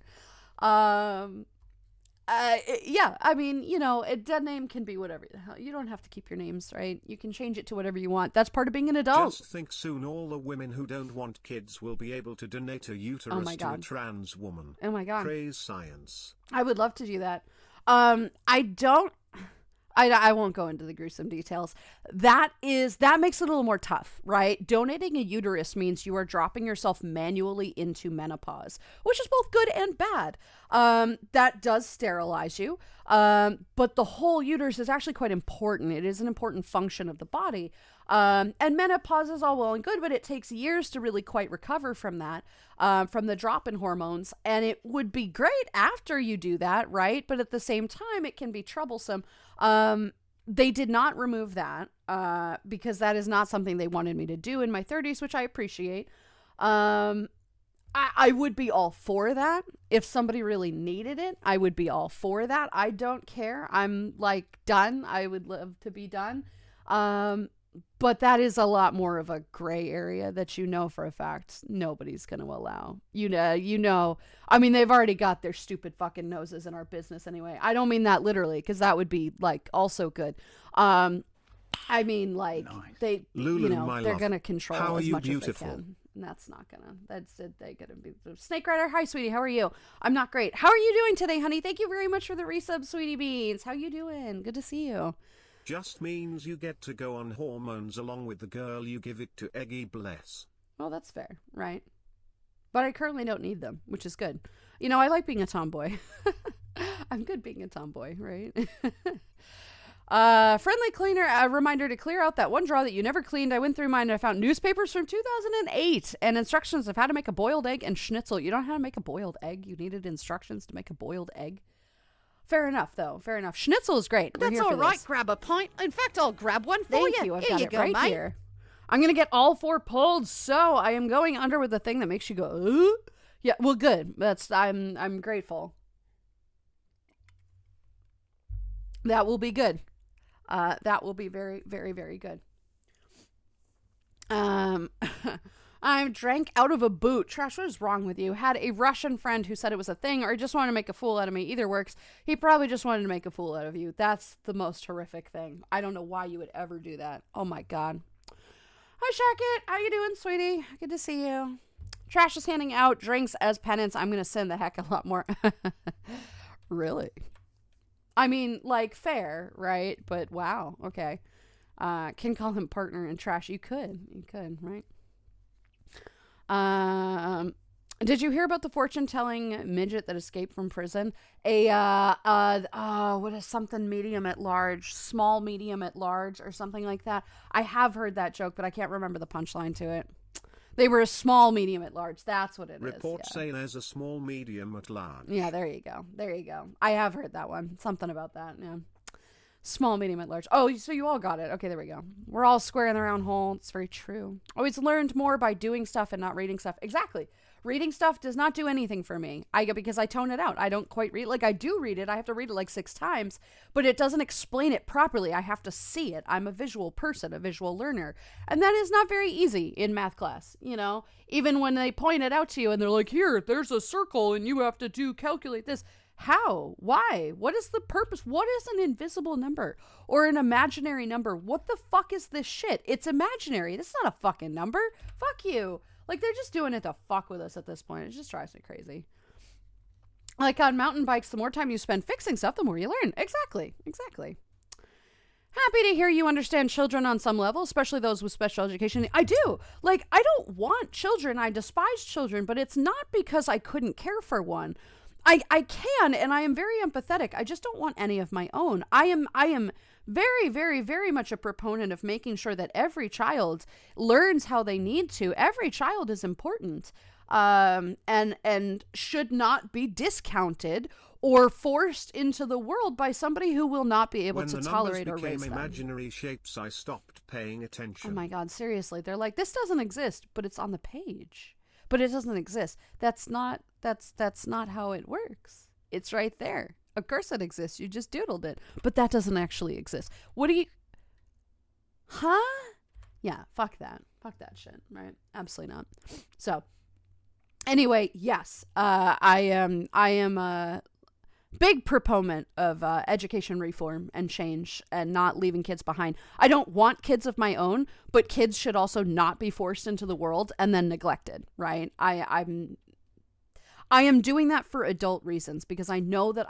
Yeah, I mean, you know, a dead name can be whatever the hell. You don't have to keep your names, right? You can change it to whatever you want. That's part of being an adult. Just think soon all the women who don't want kids will be able to donate a uterus to a trans woman. Oh my God. Praise science. I would love to do that. I won't go into the gruesome details. That makes it a little more tough, right? Donating a uterus means you are dropping yourself manually into menopause, which is both good and bad. That does sterilize you. But the whole uterus is actually quite important. It is an important function of the body. And menopause is all well and good, but it takes years to really quite recover from that, from the drop in hormones. And it would be great after you do that, right? But at the same time, it can be troublesome. They did not remove that, because that is not something they wanted me to do in my 30s, which I appreciate. I would be all for that. If somebody really needed it, I would be all for that. I don't care. I'm like done. I would love to be done. But that is a lot more of a gray area that you know for a fact nobody's going to allow. You know, I mean, they've already got their stupid fucking noses in our business anyway. I don't mean that literally, because that would be like also good. I mean, like they, Lulu, you know, they're going to control how as are much beautiful? as they can. And that's not gonna, they gonna be Snake Rider. Hi, sweetie. How are you? I'm not great. How are you doing today, honey? Thank you very much for the resub, sweetie beans. How you doing? Good to see you. Just means you get to go on hormones along with the girl you give it to, Eggy bless. Well, that's fair, right? But I currently don't need them, which is good. You know, I like being a tomboy. I'm good being a tomboy, right? Friendly cleaner, a reminder to clear out that one drawer that you never cleaned. I went through mine and I found newspapers from 2008 and instructions of how to make a boiled egg and schnitzel. You don't know how to make a boiled egg? You needed instructions to make a boiled egg? Fair enough, though. Fair enough. Schnitzel is great. That's all right. Grab a pint. In fact, I'll grab one for you. Thank you. I've Here got you it go, right mate. here. I'm going to get all four pulled, so I am going under with the thing that makes you go, ooh. Yeah, well, good. I'm grateful. That will be good. That will be very, very, very good. I drank out of a boot. Trash, what is wrong with you? Had a Russian friend who said it was a thing or just wanted to make a fool out of me. Either works. He probably just wanted to make a fool out of you. That's the most horrific thing. I don't know why you would ever do that. Oh my God. Hi, Shacket. How you doing, sweetie? Good to see you. Trash is handing out drinks as penance. I'm going to send the heck a lot more. Really? I mean, like, fair, right? But wow. Okay. Can call him partner in trash. You could, right? Did you hear about the fortune-telling midget that escaped from prison? What is something medium at large, small medium at large, or something like that? I have heard that joke, but I can't remember the punchline to it. They were a small medium at large. That's what it is. Reports say there's a small medium at large. Yeah, there you go. I have heard that one. Something about that, yeah. Small, medium, at large. Oh, so you all got it. Okay, there we go. We're all square in the round hole. It's very true. Always learned more by doing stuff and not reading stuff. Exactly. Reading stuff does not do anything for me. Because I tone it out. I don't quite read. Like, I do read it. I have to read it like 6 times. But it doesn't explain it properly. I have to see it. I'm a visual person, a visual learner. And that is not very easy in math class, you know? Even when they point it out to you and they're like, here, there's a circle and you have to calculate this. How? Why? What is the purpose? What is an invisible number or an imaginary number? What the fuck is this shit? It's imaginary. This is not a fucking number. Fuck you. Like, they're just doing it to fuck with us at this point. It just drives me crazy. Like on mountain bikes, the more time you spend fixing stuff, the more you learn. Exactly. Happy to hear you understand children on some level, especially those with special education. I do. Like, I don't want children. I despise children, but it's not because I couldn't care for one. I can, and I am very empathetic. I just don't want any of my own. I am very, very, very much a proponent of making sure that every child learns how they need to. Every child is important, and should not be discounted or forced into the world by somebody who will not be able to tolerate or raise them. When the numbers became imaginary shapes, I stopped paying attention. Oh my God, seriously. They're like, this doesn't exist, but it's on the page. but it doesn't exist. That's not how it works. It's right there. Of course it exists. You just doodled it, but that doesn't actually exist. What do you? Huh? Yeah. Fuck that shit. Right? Absolutely not. So, anyway, yes. I am a big proponent of education reform and change and not leaving kids behind. I don't want kids of my own, but kids should also not be forced into the world and then neglected, right? I am doing that for adult reasons because I know that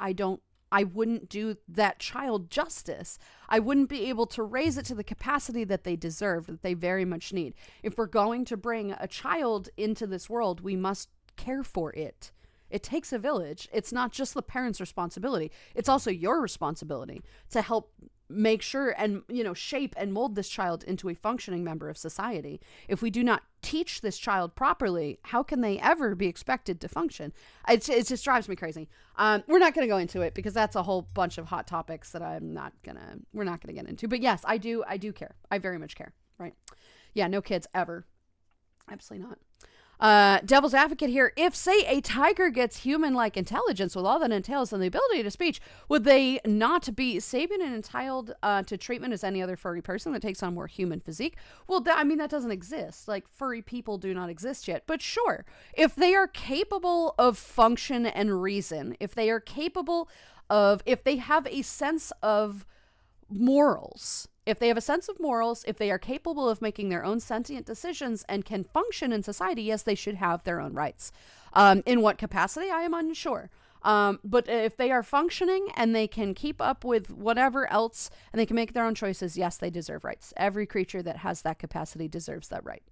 I wouldn't do that child justice. I wouldn't be able to raise it to the capacity that they deserve, that they very much need. If we're going to bring a child into this world, we must care for it. It takes a village. It's not just the parents' responsibility. It's also your responsibility to help make sure and, shape and mold this child into a functioning member of society. If we do not teach this child properly, how can they ever be expected to function? It just drives me crazy. We're not going to go into it because that's a whole bunch of hot topics that we're not going to get into. But yes, I do care. I very much care. Right. Yeah. No kids ever. Absolutely not. Devil's advocate here. If, say, a tiger gets human-like intelligence with all that entails and the ability to speech, would they not be sapient and entitled to treatment as any other furry person that takes on more human physique? Well, that doesn't exist. Like, furry people do not exist yet. But sure, if they are capable of function and reason, if they have a sense of morals, if they are capable of making their own sentient decisions and can function in society, yes, they should have their own rights. In what capacity, I am unsure. But if they are functioning and they can keep up with whatever else and they can make their own choices, yes, they deserve rights. Every creature that has that capacity deserves that right?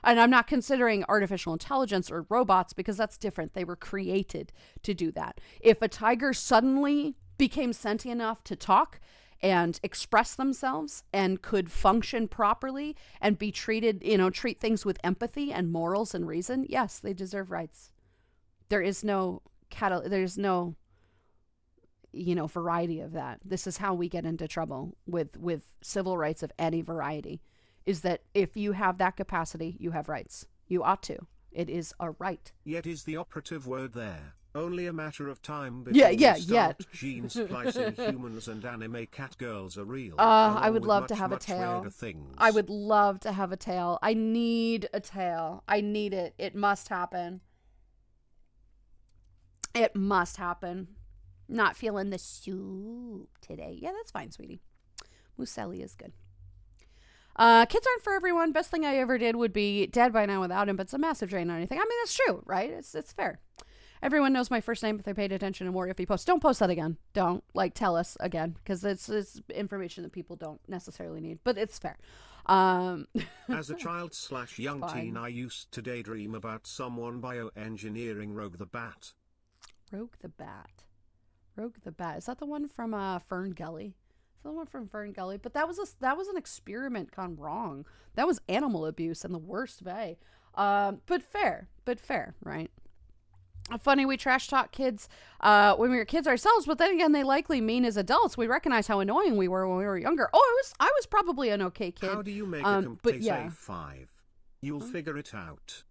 And I'm not considering artificial intelligence or robots because that's different. They were created to do that. If a tiger suddenly became sentient enough to talk and express themselves and could function properly and be treated, treat things with empathy and morals and reason, yes, they deserve rights. There's no variety of that. This is how we get into trouble with civil rights of any variety, is that if you have that capacity, you have rights. You ought to. It is a right. Yet is the operative word there. Only a matter of time before we start gene splicing humans and anime cat girls are real. I would love to have a much tail. Things. I would love to have a tail. I need a tail. I need it. It must happen. It must happen. Not feeling the soup today. Yeah, that's fine, sweetie. Muselli is good. Kids aren't for everyone. Best thing I ever did would be dead by now without him, but it's a massive drain on anything. I mean, that's true, right? It's fair. Everyone knows my first name if they paid attention and more if you post. Don't post that again. Don't, tell us again, because it's information that people don't necessarily need, but it's fair. As a child/young teen, I used to daydream about someone bioengineering Rogue the Bat. Rogue the Bat. Is that the one from Fern Gully? It's the one from Fern Gully. But that was an experiment gone wrong. That was animal abuse in the worst way. But fair, right? Funny, we trash talk kids when we were kids ourselves, but then again, they likely mean as adults. We recognize how annoying we were when we were younger. Oh, I was probably an okay kid. How do you make a complete A5? You'll figure it out.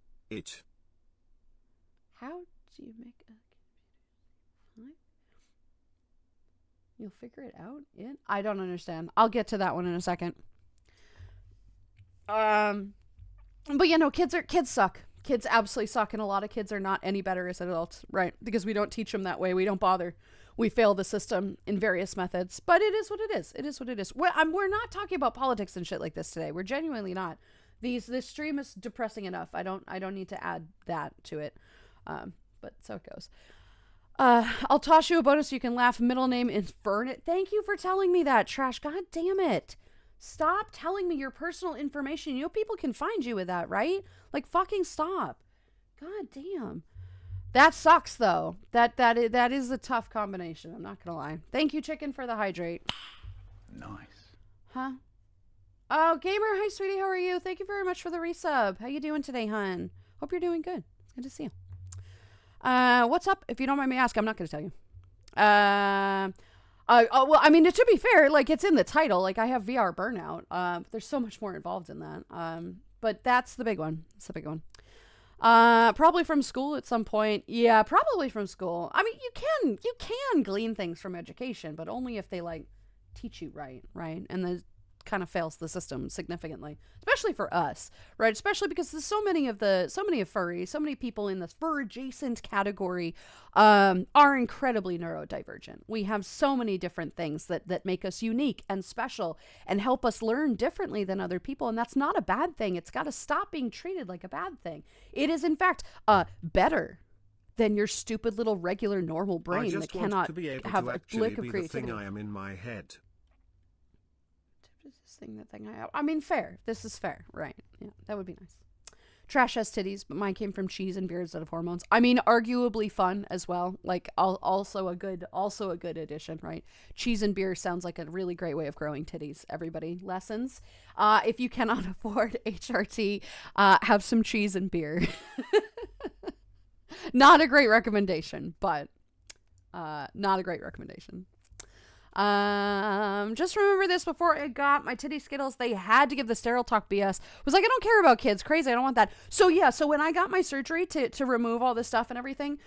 How do you make a... You'll figure it out? I don't understand. I'll get to that one in a second. But kids suck. Kids absolutely suck, and a lot of kids are not any better as adults, right? Because we don't teach them that way. We don't bother. We fail the system in various methods. But it is what it is. It is what it is. We're not talking about politics and shit like this today. We're genuinely not. This stream is depressing enough. I don't need to add that to it. But so it goes. I'll toss you a bonus so you can laugh. Middle name Infernet. Thank you for telling me that, Trash. God damn it. Stop telling me your personal information. People can find you with that, right? Fucking stop. God damn. That sucks, though. That is a tough combination. I'm not gonna lie. Thank you, Chicken, for the hydrate. Nice. Huh? Oh, Gamer. Hi, sweetie. How are you? Thank you very much for the resub. How you doing today, hun? Hope you're doing good. Good to see you. What's up? If you don't mind me asking, I'm not going to tell you. Well, I mean, to be fair, it's in the title. I have VR burnout. There's so much more involved in that. But that's the big one. It's the big one. Probably from school at some point. Yeah, probably from school. I mean, you can glean things from education, but only if they like teach you right? And then kind of fails the system significantly, especially for us, right? Especially because there's so many of furries, so many people in this fur adjacent category are incredibly neurodivergent. We have so many different things that make us unique and special and help us learn differently than other people, and that's not a bad thing. It's got to stop being treated like a bad thing. It is in fact better than your stupid little regular normal brain that cannot have a lick of creativity. The thing I am in my head. I mean, fair. This is fair, right? Yeah, that would be nice. Trash has titties, but mine came from cheese and beer instead of hormones. I mean, arguably fun as well. Like, also a good addition, right? Cheese and beer sounds like a really great way of growing titties. Everybody, lessons. If you cannot afford HRT, have some cheese and beer. Not a great recommendation, but not a great recommendation. Just remember this: before I got my titty Skittles, they had to give the sterile talk BS. Was like, I don't care about kids. Crazy. I don't want that. So yeah. So when I got my surgery to remove all this stuff and everything,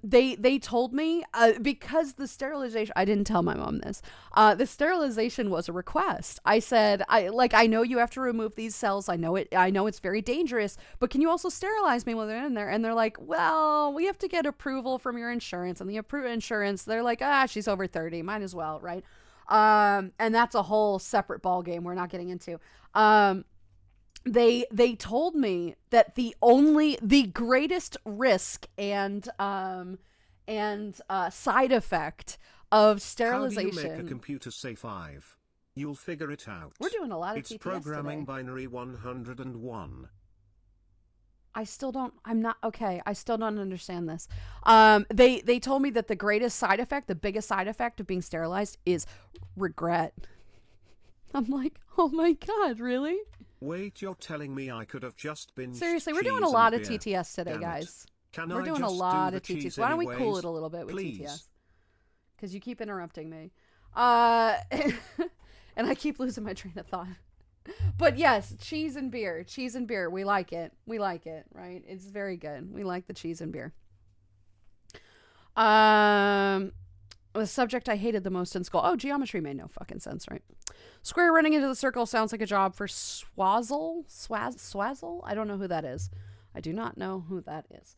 they told me, because the sterilization, I didn't tell my mom this, the sterilization was a request. I said, I know you have to remove these cells. I know it's very dangerous, but can you also sterilize me while they're in there? And they're like, well, we have to get approval from your insurance, and the approved insurance, they're like, she's over 30, might as well. Right. And that's a whole separate ball game we're not getting into. They told me that the greatest risk and side effect of sterilization. How do you make a computer say 5? You'll figure it out. We're doing a lot of It's TTS programming today. binary 101. I still don't understand this. They told me that the greatest side effect, the biggest side effect of being sterilized is regret. I'm like, oh my God, really? Wait, you're telling me I could have just been Seriously, we're doing a lot of TTS today, guys. We're doing a lot of TTS. Why don't we cool it a little bit with TTS? Because you keep interrupting me. And I keep losing my train of thought. But yes, cheese and beer. We like it, right? It's very good. We like the cheese and beer. The subject I hated the most in school. Oh, geometry made no fucking sense, right? Square running into the circle sounds like a job for Swazzle? I don't know who that is. I do not know who that is.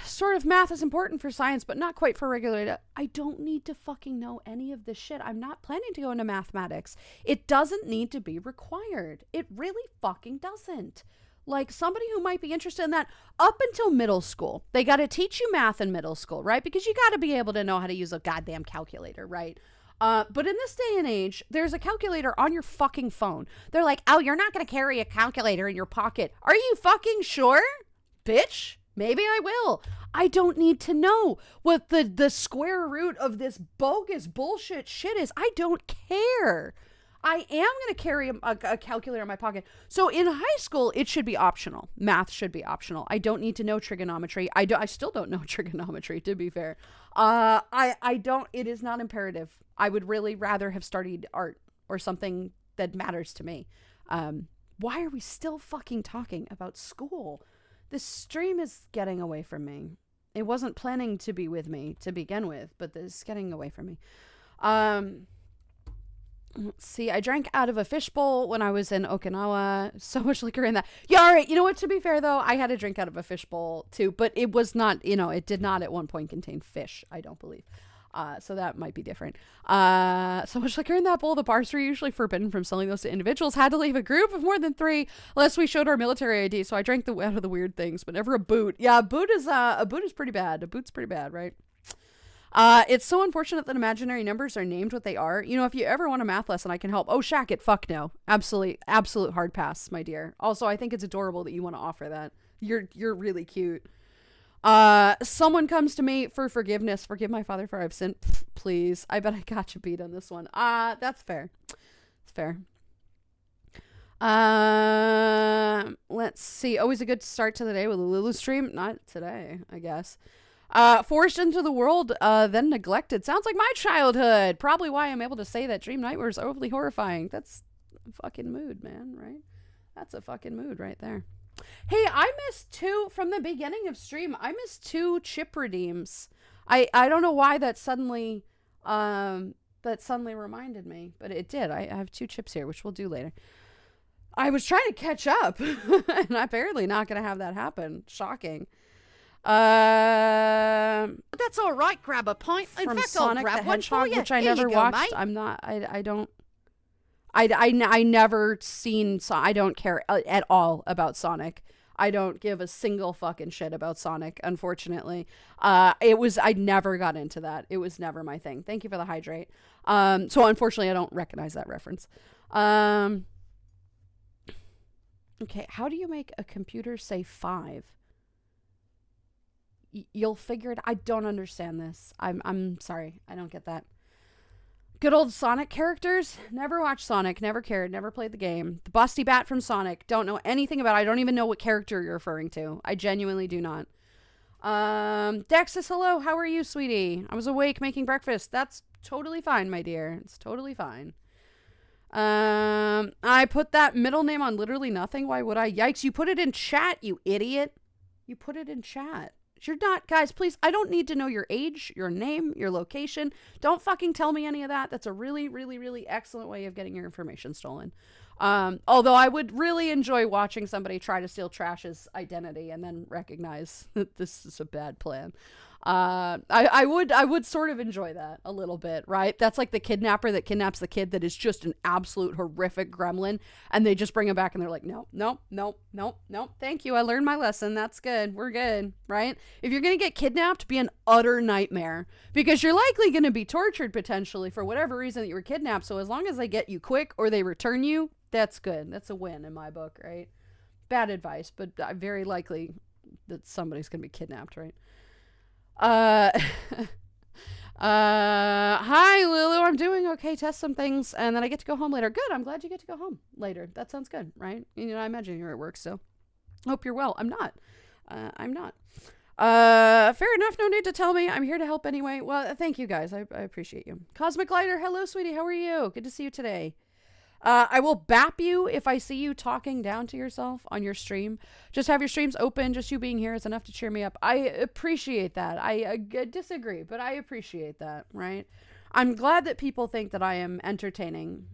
Sort of math is important for science, but not quite for regular data. I don't need to fucking know any of this shit. I'm not planning to go into mathematics. It doesn't need to be required. It really fucking doesn't. Like, somebody who might be interested in that, up until middle school, they got to teach you math in middle school, right? Because you got to be able to know how to use a goddamn calculator, right? But in this day and age, there's a calculator on your fucking phone. They're like, oh, you're not going to carry a calculator in your pocket. Are you fucking sure? Bitch, maybe I will. I don't need to know what the square root of this bogus bullshit shit is. I don't care. I am going to carry a calculator in my pocket. So in high school, it should be optional. Math should be optional. I don't need to know trigonometry. I still don't know trigonometry, to be fair. It is not imperative. I would really rather have studied art or something that matters to me. Why are we still fucking talking about school? This stream is getting away from me. It wasn't planning to be with me to begin with, but this is getting away from me. Let's see, I drank out of a fishbowl when I was in Okinawa. So much liquor in that. Yeah, all right. You know what? To be fair, though, I had a drink out of a fishbowl, too. But it was not, it did not at one point contain fish, I don't believe. So that might be different. So much liquor in that bowl. The bars were usually forbidden from selling those to individuals. Had to leave a group of more than 3 unless we showed our military ID. So I drank out of the weird things, but never a boot. Yeah, a boot is pretty bad. A boot's pretty bad, right? It's so unfortunate that imaginary numbers are named what they are. If you ever want a math lesson, I can help. Oh, Shaq it. Fuck no. Absolute hard pass, my dear. Also, I think it's adorable that you want to offer that. You're really cute. Someone comes to me for forgiveness. Forgive my father for I've sinned. Please. I bet I got you beat on this one. That's fair. It's fair. Let's see. Always a good start to the day with a Lulu stream. Not today, I guess. Forced into the world, then neglected. Sounds like my childhood. Probably why I'm able to say that dream nightmares are overly horrifying. That's a fucking mood, man, right? That's a fucking mood right there. Hey, I missed 2 from the beginning of stream. I missed 2 chip redeems. I don't know why that suddenly reminded me, but it did. I have 2 chips here, which we'll do later. I was trying to catch up, and I'm apparently not going to have that happen. Shocking. That's all right. Grab a pint. In From fact, Sonic I'll grab the one for Hedgehog, you. which I Here you never go, watched. mate. I'm not. I don't. I never seen. So I don't care at all about Sonic. I don't give a single fucking shit about Sonic, unfortunately. I never got into that. It was never my thing. Thank you for the hydrate. So unfortunately, I don't recognize that reference. Okay, how do you make a computer say 5? You'll figure it. I don't understand this. I'm sorry. I don't get that. Good old Sonic characters. Never watched Sonic. Never cared. Never played the game. The Busty Bat from Sonic. Don't know anything about it. I don't even know what character you're referring to. I genuinely do not. Dexis, hello. How are you, sweetie? I was awake making breakfast. That's totally fine, my dear. It's totally fine. I put that middle name on literally nothing. Why would I? Yikes. You put it in chat, you idiot. You put it in chat. You're not, guys, please, I don't need to know your age, your name, your location. Don't fucking tell me any of that. That's a really, really, really excellent way of getting your information stolen. Although I would really enjoy watching somebody try to steal Trash's identity and then recognize that this is a bad plan. I would sort of enjoy that a little bit, right? That's like the kidnapper that kidnaps the kid that is just an absolute horrific gremlin, and they just bring him back and they're like, no, thank you. I learned my lesson. That's good. We're good, right? If you're going to get kidnapped, be an utter nightmare, because you're likely going to be tortured potentially for whatever reason that you were kidnapped. So as long as they get you quick or they return you, that's good. That's a win in my book, right? Bad advice, but very likely that somebody's going to be kidnapped, right? Hi Lulu, I'm doing okay. Test some things and then I get to go home later. Good. I'm glad you get to go home later. That sounds good, right? You know, I imagine you're at work, so hope you're well. I'm not. Fair enough. No need to tell me. I'm here to help anyway. Well, thank you guys. I appreciate you. Cosmic Lighter. Hello, sweetie. How are you? Good to see you today. I will bap you if I see you talking down to yourself on your stream. Just have your streams open. Just you being here is enough to cheer me up. I appreciate that. I disagree, but I appreciate that, right? I'm glad that people think that I am entertaining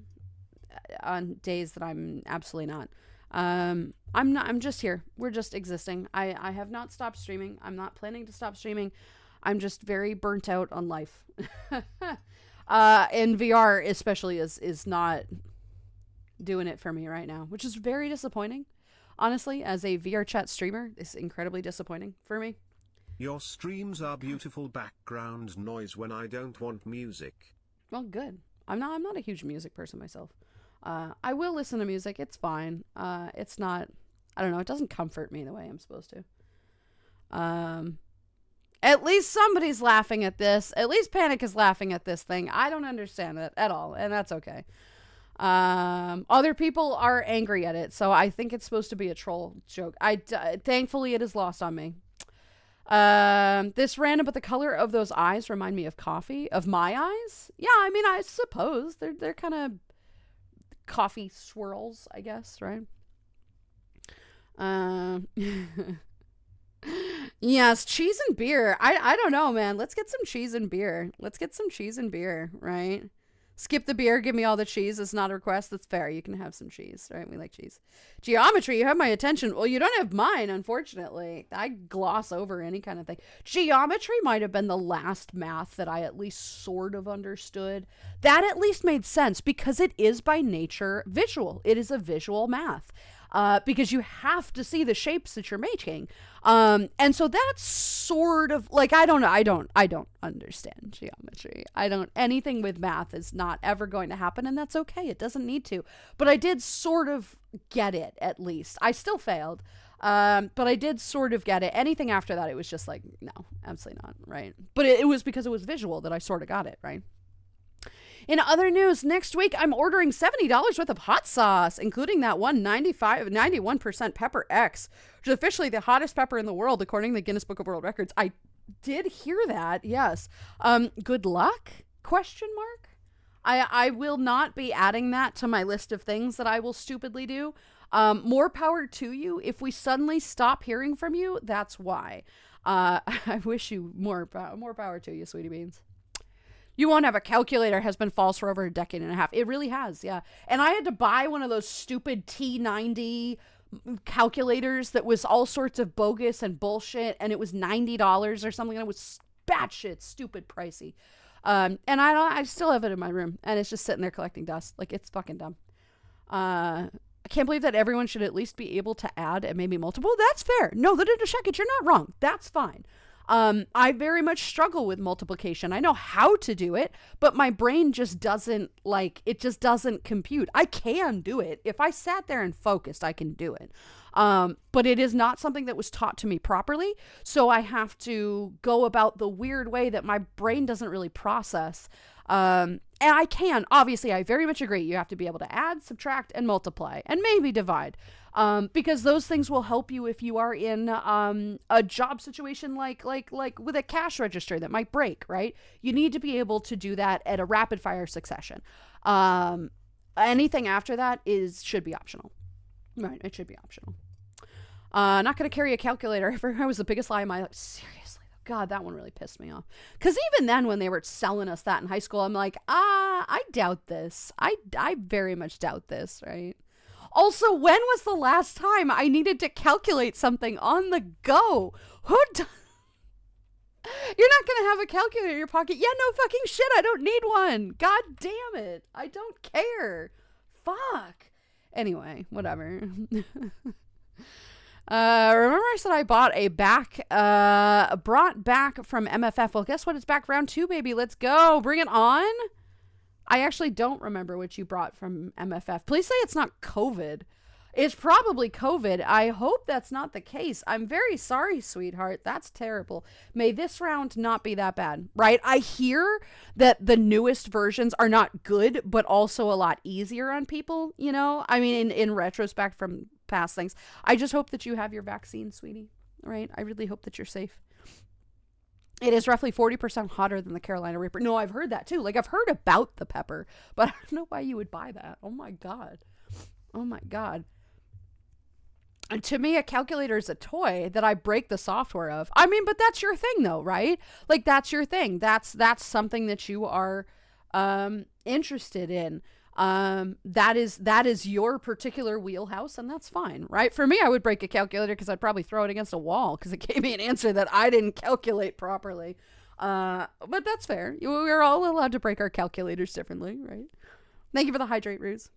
on days that I'm absolutely not. I'm not. I'm just here. We're just existing. I have not stopped streaming. I'm not planning to stop streaming. I'm just very burnt out on life. And VR especially is not doing it for me right now, which is very disappointing. Honestly, as a VR chat streamer, it's incredibly disappointing for me. Your streams are beautiful background noise when I don't want music. Well, good. I'm not a huge music person myself. I will listen to music. It's fine. It's not, I don't know. It doesn't comfort me the way I'm supposed to. At least somebody's laughing at this. At least Panic is laughing at this thing. I don't understand it at all, and that's okay. Other people are angry at it, so I think it's supposed to be a troll joke. Thankfully, it is lost on me. This random, but the color of those eyes remind me of coffee. Of my eyes? Yeah, I mean, I suppose they're kind of coffee swirls, I guess, right? Yes, cheese and beer. I don't know, man. Let's get some cheese and beer. Right? Skip the beer, give me all the cheese. It's not a request. That's fair. You can have some cheese, right? We like cheese. Geometry, you have my attention. Well, you don't have mine, unfortunately. I gloss over any kind of thing. Geometry might have been the last math that I at least sort of understood. That at least made sense because it is by nature visual. It is a visual math. Because you have to see the shapes that you're making. And so that's sort of like, I don't understand geometry. Anything with math is not ever going to happen, and that's okay. It doesn't need to. But I did sort of get it, at least. I still failed. But I did sort of get it. Anything after that, it was just like, no, absolutely not, right? But it was because it was visual that I sort of got it, right? In other news, next week, I'm ordering $70 worth of hot sauce, including that 91% Pepper X, which is officially the hottest pepper in the world, according to the Guinness Book of World Records. I did hear that, yes. Good luck? Question mark? I will not be adding that to my list of things that I will stupidly do. More power to you. If we suddenly stop hearing from you, that's why. I wish you more power to you, sweetie beans. You won't have a calculator has been false for over a decade and a half. It really has, yeah. And I had to buy one of those stupid T90 calculators that was all sorts of bogus and bullshit, and it was $90 or something, and it was batshit stupid pricey. And I still have it in my room, and it's just sitting there collecting dust. Like, it's fucking dumb. I can't believe that everyone should at least be able to add and maybe multiple. That's fair. No, you're not wrong. That's fine. I very much struggle with multiplication. I know how to do it, but my brain just doesn't compute. I can do it. If I sat there and focused, I can do it. But it is not something that was taught to me properly. So I have to go about the weird way that my brain doesn't really process. And I can, obviously, I very much agree. You have to be able to add, subtract, and multiply, and maybe divide. Because those things will help you if you are in a job situation like with a cash register that might break, right? You need to be able to do that at a rapid fire succession. Anything after that should be optional. Right, it should be optional. Not going to carry a calculator. I was the biggest lie of my life. Seriously. God, that one really pissed me off. Because even then, when they were selling us that in high school, I'm like, I doubt this. I very much doubt this, right? Also, when was the last time I needed to calculate something on the go? You're not going to have a calculator in your pocket. Yeah, no fucking shit. I don't need one. God damn it. I don't care. Fuck. Anyway, whatever. Remember I said I bought brought back from MFF. Well, guess what? It's back round 2, baby. Let's go. Bring it on. I actually don't remember what you brought from MFF. Please say it's not COVID. It's probably COVID. I hope that's not the case. I'm very sorry, sweetheart. That's terrible. May this round not be that bad, right? I hear that the newest versions are not good, but also a lot easier on people, you know? I mean, in retrospect from past things. I just hope that you have your vaccine, sweetie, right? I really hope that you're safe. It is roughly 40% hotter than the Carolina Reaper. No, I've heard that too. Like, I've heard about the pepper, but I don't know why you would buy that. Oh my God. Oh my God. And to me, a calculator is a toy that I break the software of. I mean, but that's your thing though, right? Like, that's your thing. That's something that you are interested in. That is your particular wheelhouse, and that's fine, right? For me, I would break a calculator because I'd probably throw it against a wall because it gave me an answer that I didn't calculate properly. But that's fair. We're all allowed to break our calculators differently, right? Thank you for the hydrate ruse.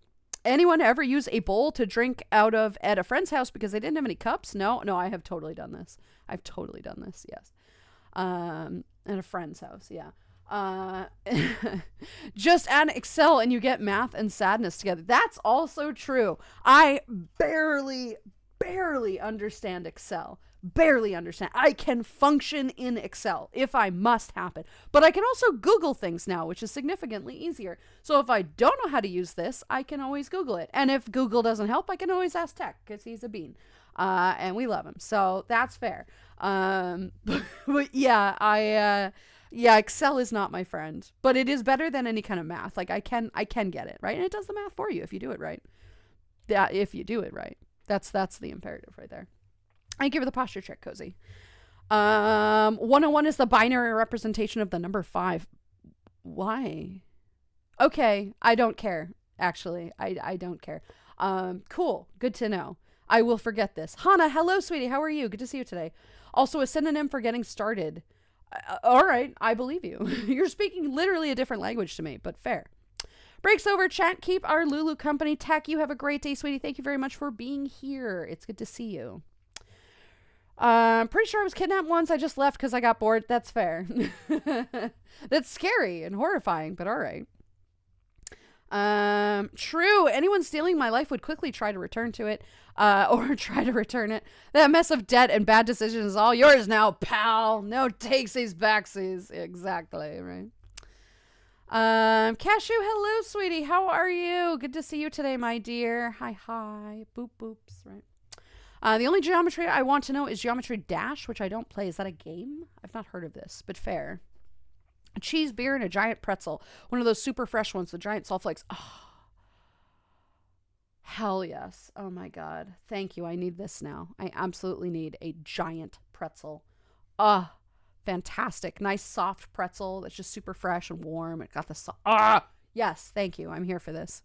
Anyone ever use a bowl to drink out of at a friend's house because they didn't have any cups? No, I have totally done this. Yes. At a friend's house, yeah. Just add Excel and you get math and sadness together. That's also true. I barely understand Excel. Barely understand. I can function in Excel if I must happen. But I can also Google things now, which is significantly easier. So if I don't know how to use this, I can always Google it. And if Google doesn't help, I can always ask Tech because he's a bean. And we love him. So that's fair. But yeah, yeah, Excel is not my friend, but it is better than any kind of math. Like, I can get it, right? And it does the math for you if you do it right. Yeah, if you do it right. That's the imperative right there. I give her the posture check, Cozy. 101 is the binary representation of the number 5. Why? Okay, I don't care, actually. I don't care. Cool. Good to know. I will forget this. Hannah, hello, sweetie. How are you? Good to see you today. Also, a synonym for getting started. All right, I believe you. You're speaking literally a different language to me, but fair. Breaks over, chat. Keep our Lulu company. Tech, you have a great day, sweetie. Thank you very much for being here. It's good to see you. I'm pretty sure I was kidnapped once. I just left because I got bored. That's fair. That's scary and horrifying, but all right. True. Anyone stealing my life would quickly try to return to it, or try to return it. That mess of debt and bad decisions is all yours now, pal. No takesies, backsies. Exactly, right. Cashew, hello, sweetie. How are you? Good to see you today, my dear. Hi. Boop, boops, right. The only geometry I want to know is Geometry Dash, which I don't play. Is that a game? I've not heard of this, but fair. A cheese beer and a giant pretzel. One of those super fresh ones, the giant salt flakes. Oh. Hell yes. Oh my God. Thank you. I need this now. I absolutely need a giant pretzel. Fantastic. Nice soft pretzel that's just super fresh and warm. It got the yes, thank you. I'm here for this.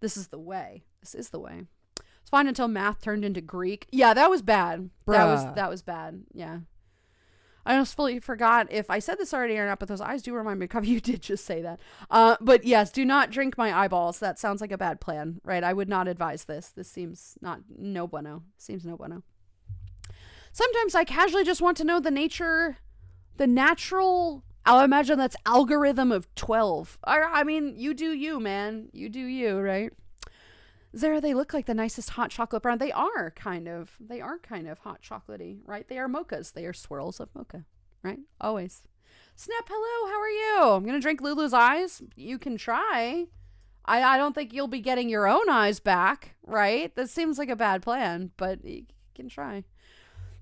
This is the way. This is the way. It's fine until math turned into Greek. Yeah, that was bad. That was bad. Yeah. I almost fully forgot if I said this already or not, but those eyes do remind me of coffee. You did just say that. But yes, do not drink my eyeballs. That sounds like a bad plan, right? I would not advise this. This seems no bueno. Seems no bueno. Sometimes I casually just want to know the natural, I'll imagine that's algorithm of 12. I mean, you do you, man. You do you, right? Zara, they look like the nicest hot chocolate brown. They are kind of hot chocolatey, right? They are mochas. They are swirls of mocha, right? Always. Snap, hello, how are you? I'm going to drink Lulu's eyes. You can try. I don't think you'll be getting your own eyes back, right? That seems like a bad plan, but you can try.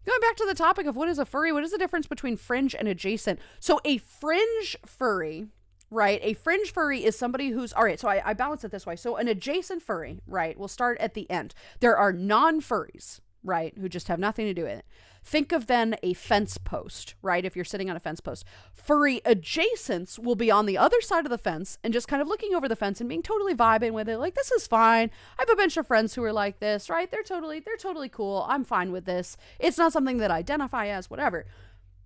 Going back to the topic of what is a furry, what is the difference between fringe and adjacent? So a fringe furry, right? A fringe furry is somebody who's, all right, so I balance it this way. So an adjacent furry, right, we'll start at the end. There are non-furries, right, who just have nothing to do with it. Think of then a fence post, right, if you're sitting on a fence post. Furry adjacents will be on the other side of the fence and just kind of looking over the fence and being totally vibing with it. Like, this is fine. I have a bunch of friends who are like this, right? They're totally cool. I'm fine with this. It's not something that I identify as, whatever.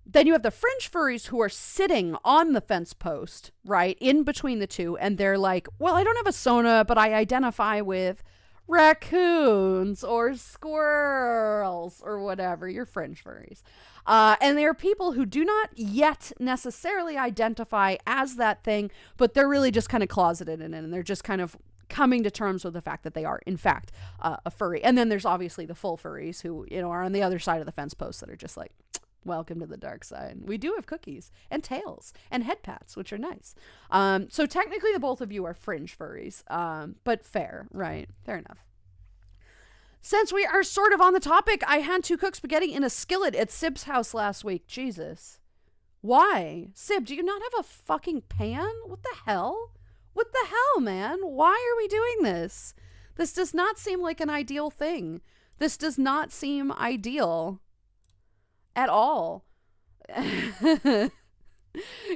Then you have the fringe furries who are sitting on the fence post, right, in between the two, and they're like, well, I don't have a sona, but I identify with raccoons or squirrels or whatever. You're fringe furries. And there are people who do not yet necessarily identify as that thing, but they're really just kind of closeted in it, and they're just kind of coming to terms with the fact that they are, in fact, a furry. And then there's obviously the full furries who, you know, are on the other side of the fence post that are just like, welcome to the dark side. We do have cookies and tails and head pats, which are nice. So technically the both of you are fringe furries, but fair, right? Fair enough. Since we are sort of on the topic, I had to cook spaghetti in a skillet at Sib's house last week. Jesus. Why? Sib, do you not have a fucking pan? What the hell? What the hell, man? Why are we doing this? This does not seem like an ideal thing. This does not seem ideal at all. The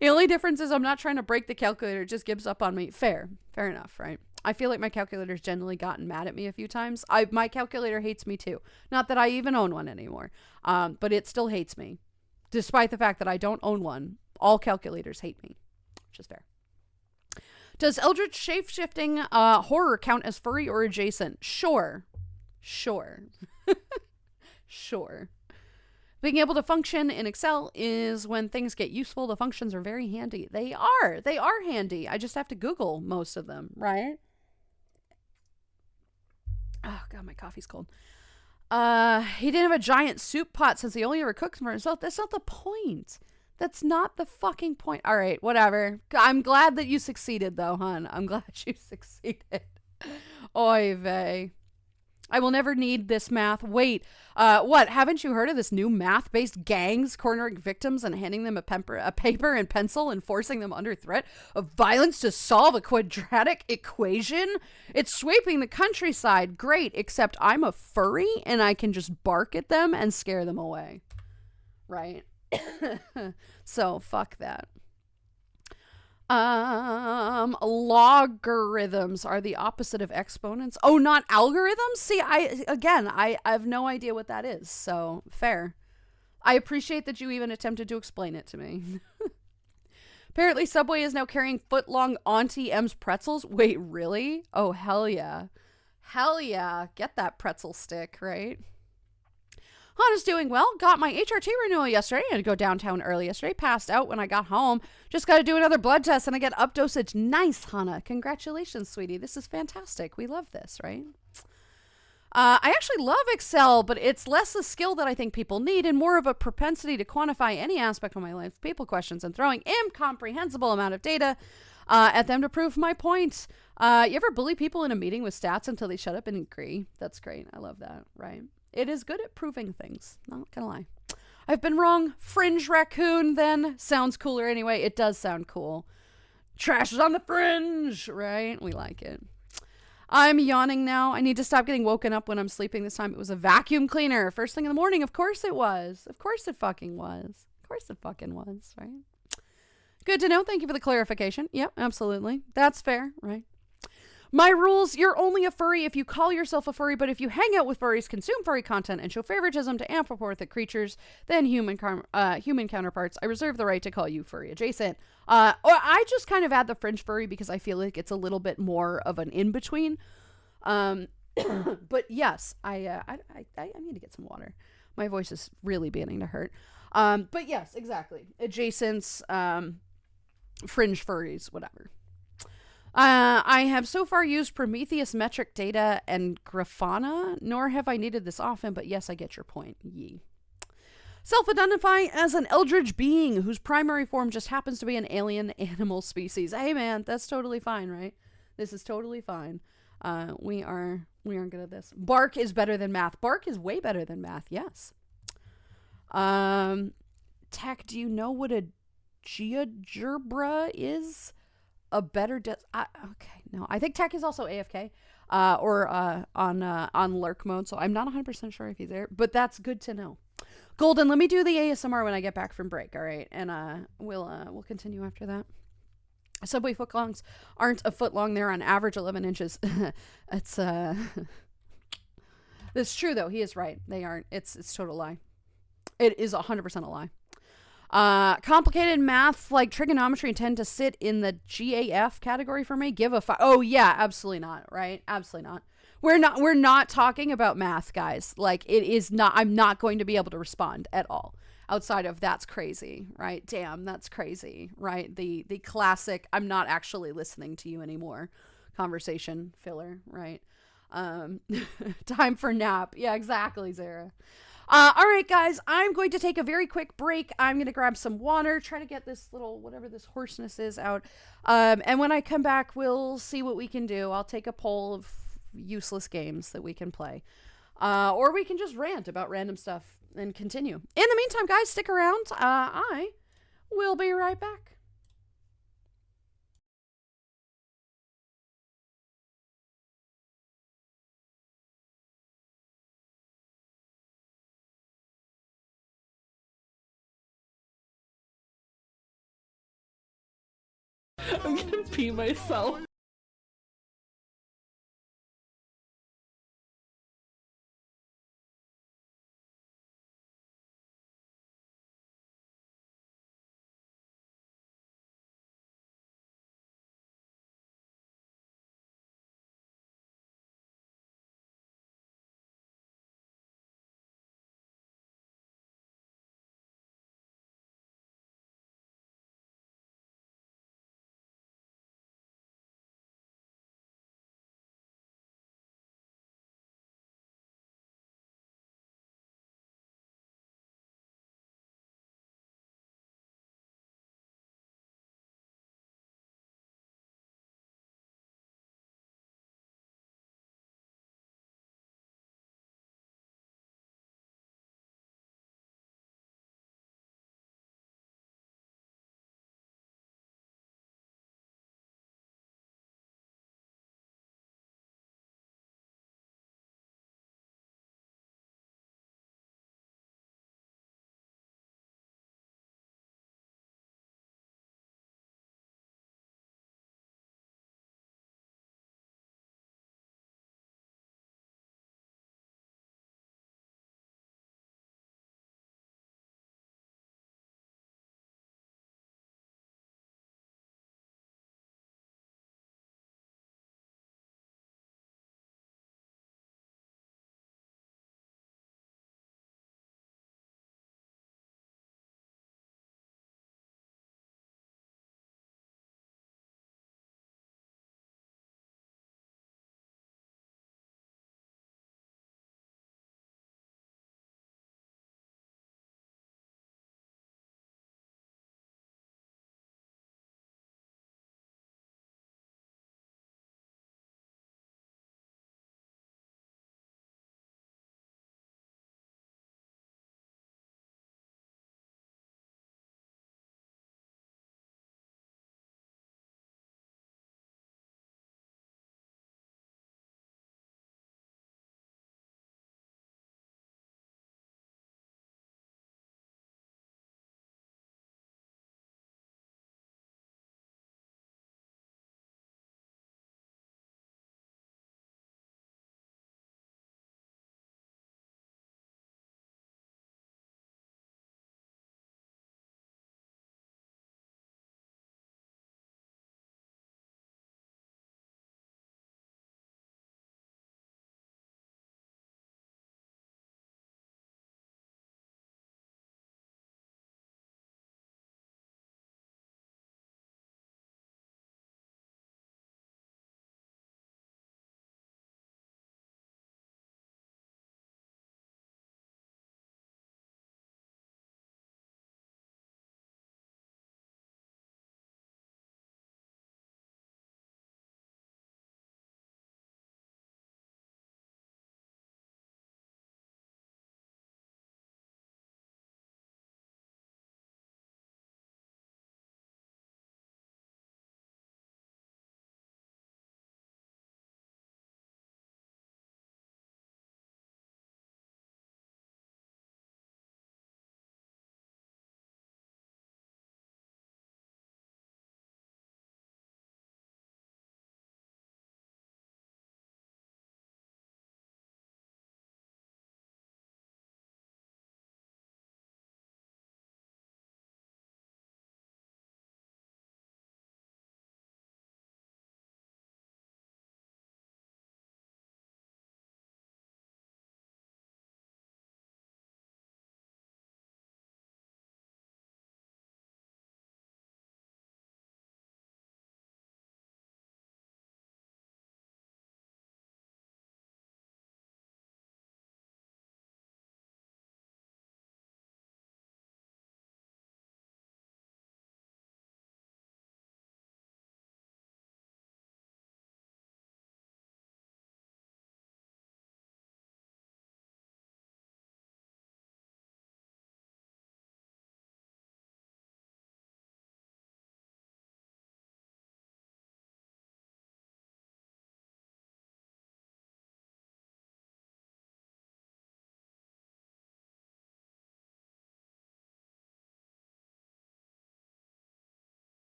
only difference is I'm not trying to break the calculator. It just gives up on me. Fair enough, right? I feel like my calculator's generally gotten mad at me a few times. My calculator hates me too. Not that I even own one anymore, but it still hates me. Despite the fact that I don't own one, all calculators hate me, which is fair. Does Eldritch shape-shifting horror count as furry or adjacent? Sure. Sure. Being able to function in Excel is when things get useful. The functions are very handy. They are handy. I just have to Google most of them, right? Oh, God, my coffee's cold. He didn't have a giant soup pot since he only ever cooks for himself. That's not the point. That's not the fucking point. All right, whatever. I'm glad that you succeeded, though, hon. I'm glad you succeeded. Oy vey. I will never need this math. Wait, what? Haven't you heard of this new math-based gangs cornering victims and handing them a paper and pencil and forcing them under threat of violence to solve a quadratic equation? It's sweeping the countryside. Great, except I'm a furry and I can just bark at them and scare them away. Right? So, fuck that. Logarithms are the opposite of exponents. Oh, not algorithms? See, I have no idea what that is. So, fair. I appreciate that you even attempted to explain it to me. Apparently, Subway is now carrying foot-long Auntie M's pretzels. Wait, really? Oh, hell yeah. Hell yeah. Get that pretzel stick, right? Hannah's doing well. Got my HRT renewal yesterday. I had to go downtown early yesterday. Passed out when I got home. Just got to do another blood test and I get up dosage. Nice, Hannah. Congratulations, sweetie. This is fantastic. We love this, right? I actually love Excel, but it's less a skill that I think people need and more of a propensity to quantify any aspect of my life, people questions, and throwing incomprehensible amount of data at them to prove my point. You ever bully people in a meeting with stats until they shut up and agree? That's great. I love that, right? It is good at proving things. Not gonna lie. I've been wrong. Fringe raccoon then. Sounds cooler anyway. It does sound cool. Trash is on the fringe, right? We like it. I'm yawning now. I need to stop getting woken up when I'm sleeping this time. It was a vacuum cleaner. First thing in the morning. Of course it was. Of course it fucking was. Of course it fucking was, right? Good to know. Thank you for the clarification. Yep, absolutely. That's fair, right? My rules, you're only a furry if you call yourself a furry, but if you hang out with furries, consume furry content, and show favoritism to anthropomorphic creatures than human counterparts, I reserve the right to call you furry adjacent. Or I just kind of add the fringe furry because I feel like it's a little bit more of an in-between. But yes, I need to get some water. My voice is really beginning to hurt. But yes, exactly. Adjacents, fringe furries, whatever. I have so far used Prometheus metric data and Grafana, nor have I needed this often, but yes, I get your point. Yee. Self-identify as an eldritch being whose primary form just happens to be an alien animal species. Hey man, that's totally fine, right? This is totally fine. We aren't good at this. Bark is better than math. Bark is way better than math, yes. Tech, do you know what a GeoGebra is? A better okay, no, I think Tech is also AFK or on lurk mode, so I'm not 100% sure if he's there, but that's good to know. Golden, let me do the ASMR when I get back from break, all right? And we'll continue after that. Subway footlongs aren't a foot long, they're on average 11 inches. It's it's true though, he is right. They aren't. It's total lie. It is 100% a lie. Complicated math like trigonometry tend to sit in the GAF category for me. Give a fuck. Oh yeah, absolutely not. Right? Absolutely not. We're not talking about math, guys. Like it is not. I'm not going to be able to respond at all outside of that's crazy, right? Damn, that's crazy, right? The classic. I'm not actually listening to you anymore. Conversation filler, right? Time for nap. Yeah, exactly, Zara. All right, guys, I'm going to take a very quick break. I'm going to grab some water, try to get this little, whatever this hoarseness is out. And when I come back, we'll see what we can do. I'll take a poll of useless games that we can play. Or we can just rant about random stuff and continue. In the meantime, guys, stick around. I will be right back. I'm gonna pee myself.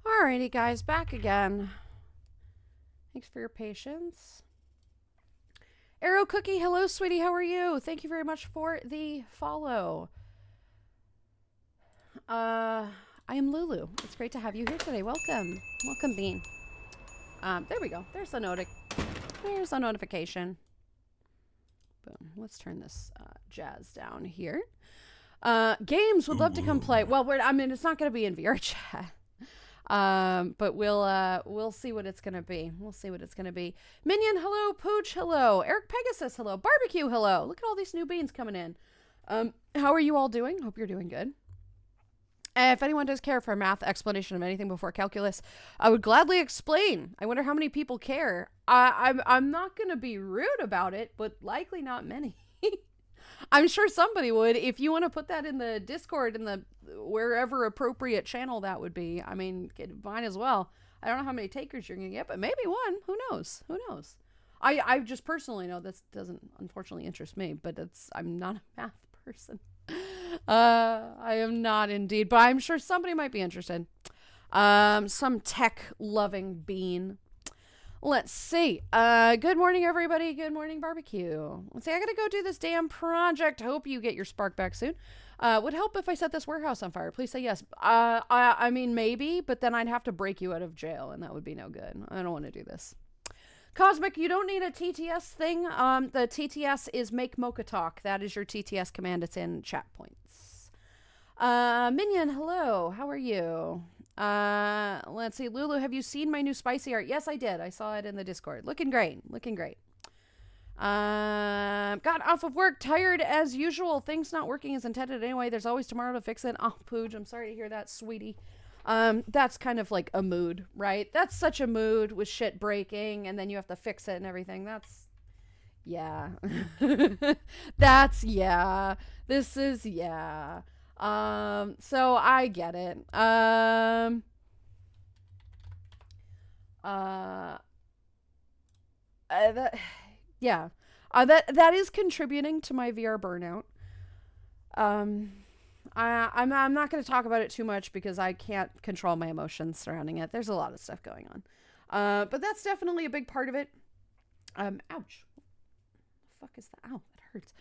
Alrighty, guys, back again. Thanks for your patience. Arrow Cookie, hello, sweetie. How are you? Thank you very much for the follow. I am Lulu. It's great to have you here today. Welcome. Welcome, Bean. There we go. There's a notification. Boom. Let's turn this jazz down here. Games would love to come play. Well, it's not going to be in VR chat. But we'll see what it's gonna be. Minion, hello. Pooch, hello. Eric Pegasus, hello. Barbecue, hello. Look at all these new beans coming in. How are you all doing? Hope you're doing good. If anyone does care for a math explanation of anything before calculus, I would gladly explain. I wonder how many people care. I'm not gonna be rude about it, but likely not many. I'm sure somebody would. If you want to put that in the Discord, in the wherever appropriate channel that would be, I mean, might as well. I don't know how many takers you're going to get, but maybe one. Who knows? I just personally know this doesn't unfortunately interest me, but I'm not a math person. I am not indeed, but I'm sure somebody might be interested. Some tech-loving bean. Let's see. Good morning, everybody. Good morning, barbecue. Let's see. I gotta go do this damn project. Hope you get your spark back soon. Would help if I set this warehouse on fire. Please say yes. I mean, maybe, but then I'd have to break you out of jail, and that would be no good. I don't want to do this. Cosmic, you don't need a TTS thing. The TTS is make Mocha talk. That is your TTS command. It's in chat points. Minion, hello. How are you? Let's see. Lulu, have you seen my new spicy art? Yes, I did. I saw it in the Discord. Looking great. Got off of work, tired as usual. Things not working as intended anyway. There's always tomorrow to fix it. Oh, Pooj, I'm sorry to hear that, sweetie. That's kind of like a mood, right? That's such a mood with shit breaking and then you have to fix it and everything. Yeah. This is, yeah. So I get it. That is contributing to my VR burnout. I'm not going to talk about it too much because I can't control my emotions surrounding it. There's a lot of stuff going on. But that's definitely a big part of it. Ouch. The fuck is that? Ow, that hurts.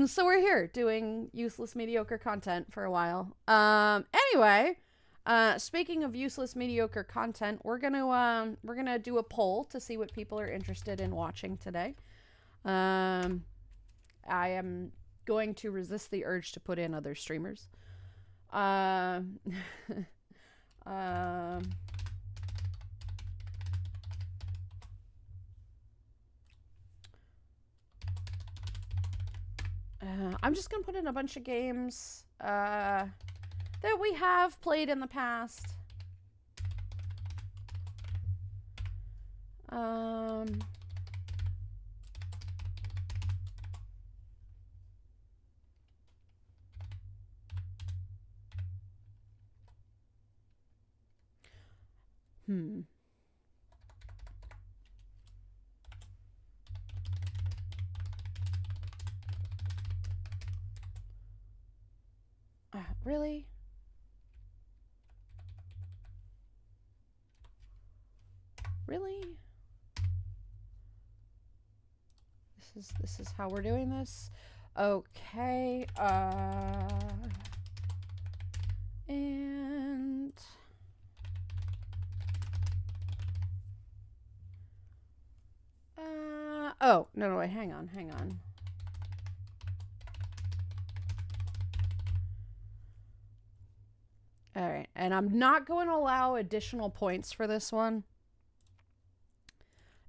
So we're here doing useless, mediocre content for a while. Anyway, speaking of useless, mediocre content, we're gonna do a poll to see what people are interested in watching today. I am going to resist the urge to put in other streamers. I'm just going to put in a bunch of games that we have played in the past. Really? Really? This is how we're doing this? Okay, and oh, no, wait, hang on. All right, and I'm not going to allow additional points for this one.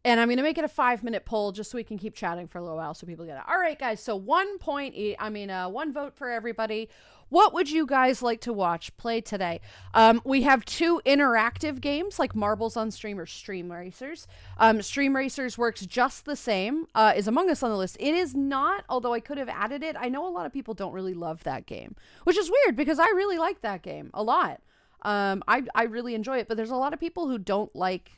And I'm going to make it a 5-minute poll just so we can keep chatting for a little while so people get it. All right, guys, so 1 point, one vote for everybody. What would you guys like to play today? We have 2 interactive games like Marbles on Stream or Stream Racers. Stream Racers works just the same, is Among Us on the list. It is not, although I could have added it. I know a lot of people don't really love that game, which is weird because I really like that game a lot. I really enjoy it, but there's a lot of people who don't like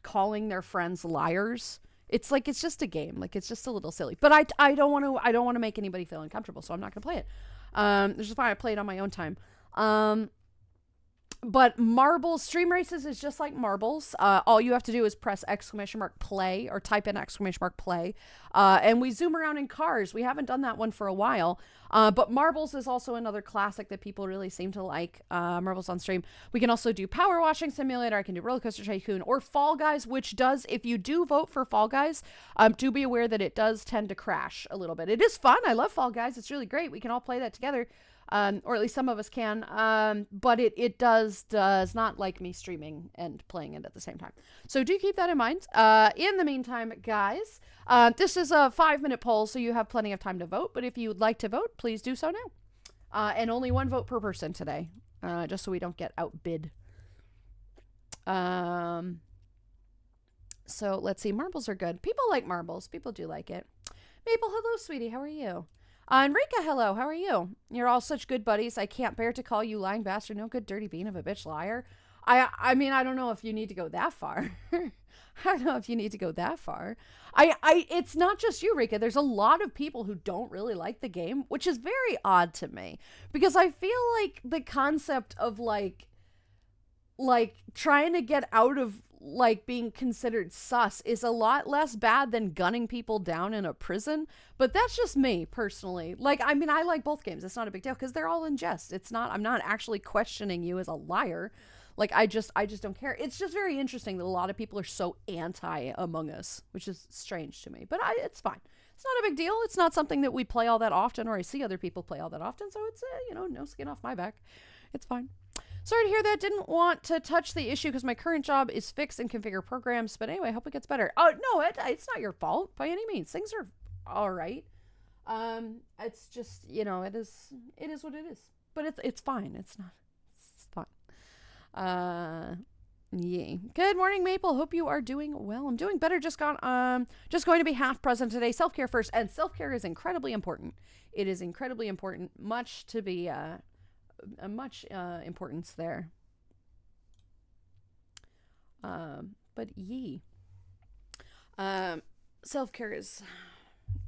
calling their friends liars. It's like, it's just a game. Like, it's just a little silly, but I don't want to make anybody feel uncomfortable. So I'm not going to play it. This is why I play it on my own time. But marbles, stream races is just like marbles. All you have to do is press !play or type in !play. And we zoom around in cars. We haven't done that one for a while. But marbles is also another classic that people really seem to like. Marbles on stream. We can also do Power Washing Simulator. I can do Roller Coaster Tycoon or Fall Guys, which does, if you do vote for Fall Guys, do be aware that it does tend to crash a little bit. It is fun. I love Fall Guys. It's really great. We can all play that together. Or at least some of us can, but it does not like me streaming and playing it at the same time. So do keep that in mind. In the meantime, guys, this is a 5-minute poll, so you have plenty of time to vote. But if you'd like to vote, please do so now. And only 1 vote per person today, just so we don't get outbid. So let's see. Marbles are good. People like marbles. People do like it. Maple, hello, sweetie. How are you? Enrica, hello. How are you? You're all such good buddies. I can't bear to call you lying bastard. No good dirty bean of a bitch liar. I mean, I don't know if you need to go that far. I don't know if you need to go that far. It's not just you, Rika. There's a lot of people who don't really like the game, which is very odd to me because I feel like the concept of like trying to get out of like being considered sus is a lot less bad than gunning people down in a prison, but that's just me personally. Like, I mean, I like both games. It's not a big deal because they're all in jest. I'm not actually questioning you as a liar. Like, I just don't care. It's just very interesting that a lot of people are so anti Among Us, which is strange to me, but it's fine. It's not a big deal. It's not something that we play all that often, or I see other people play all that often. So it's, no skin off my back. It's fine. Sorry to hear that. Didn't want to touch the issue because my current job is fix and configure programs. But anyway, hope it gets better. Oh, no, it's not your fault by any means. Things are all right. It's just, it is what it is. But it's fine. It's fine. Yay. Good morning, Maple. Hope you are doing well. I'm doing better. Just going to be half present today. Self-care first. And self-care is incredibly important. It is incredibly important. Much to be, much importance there. But self-care is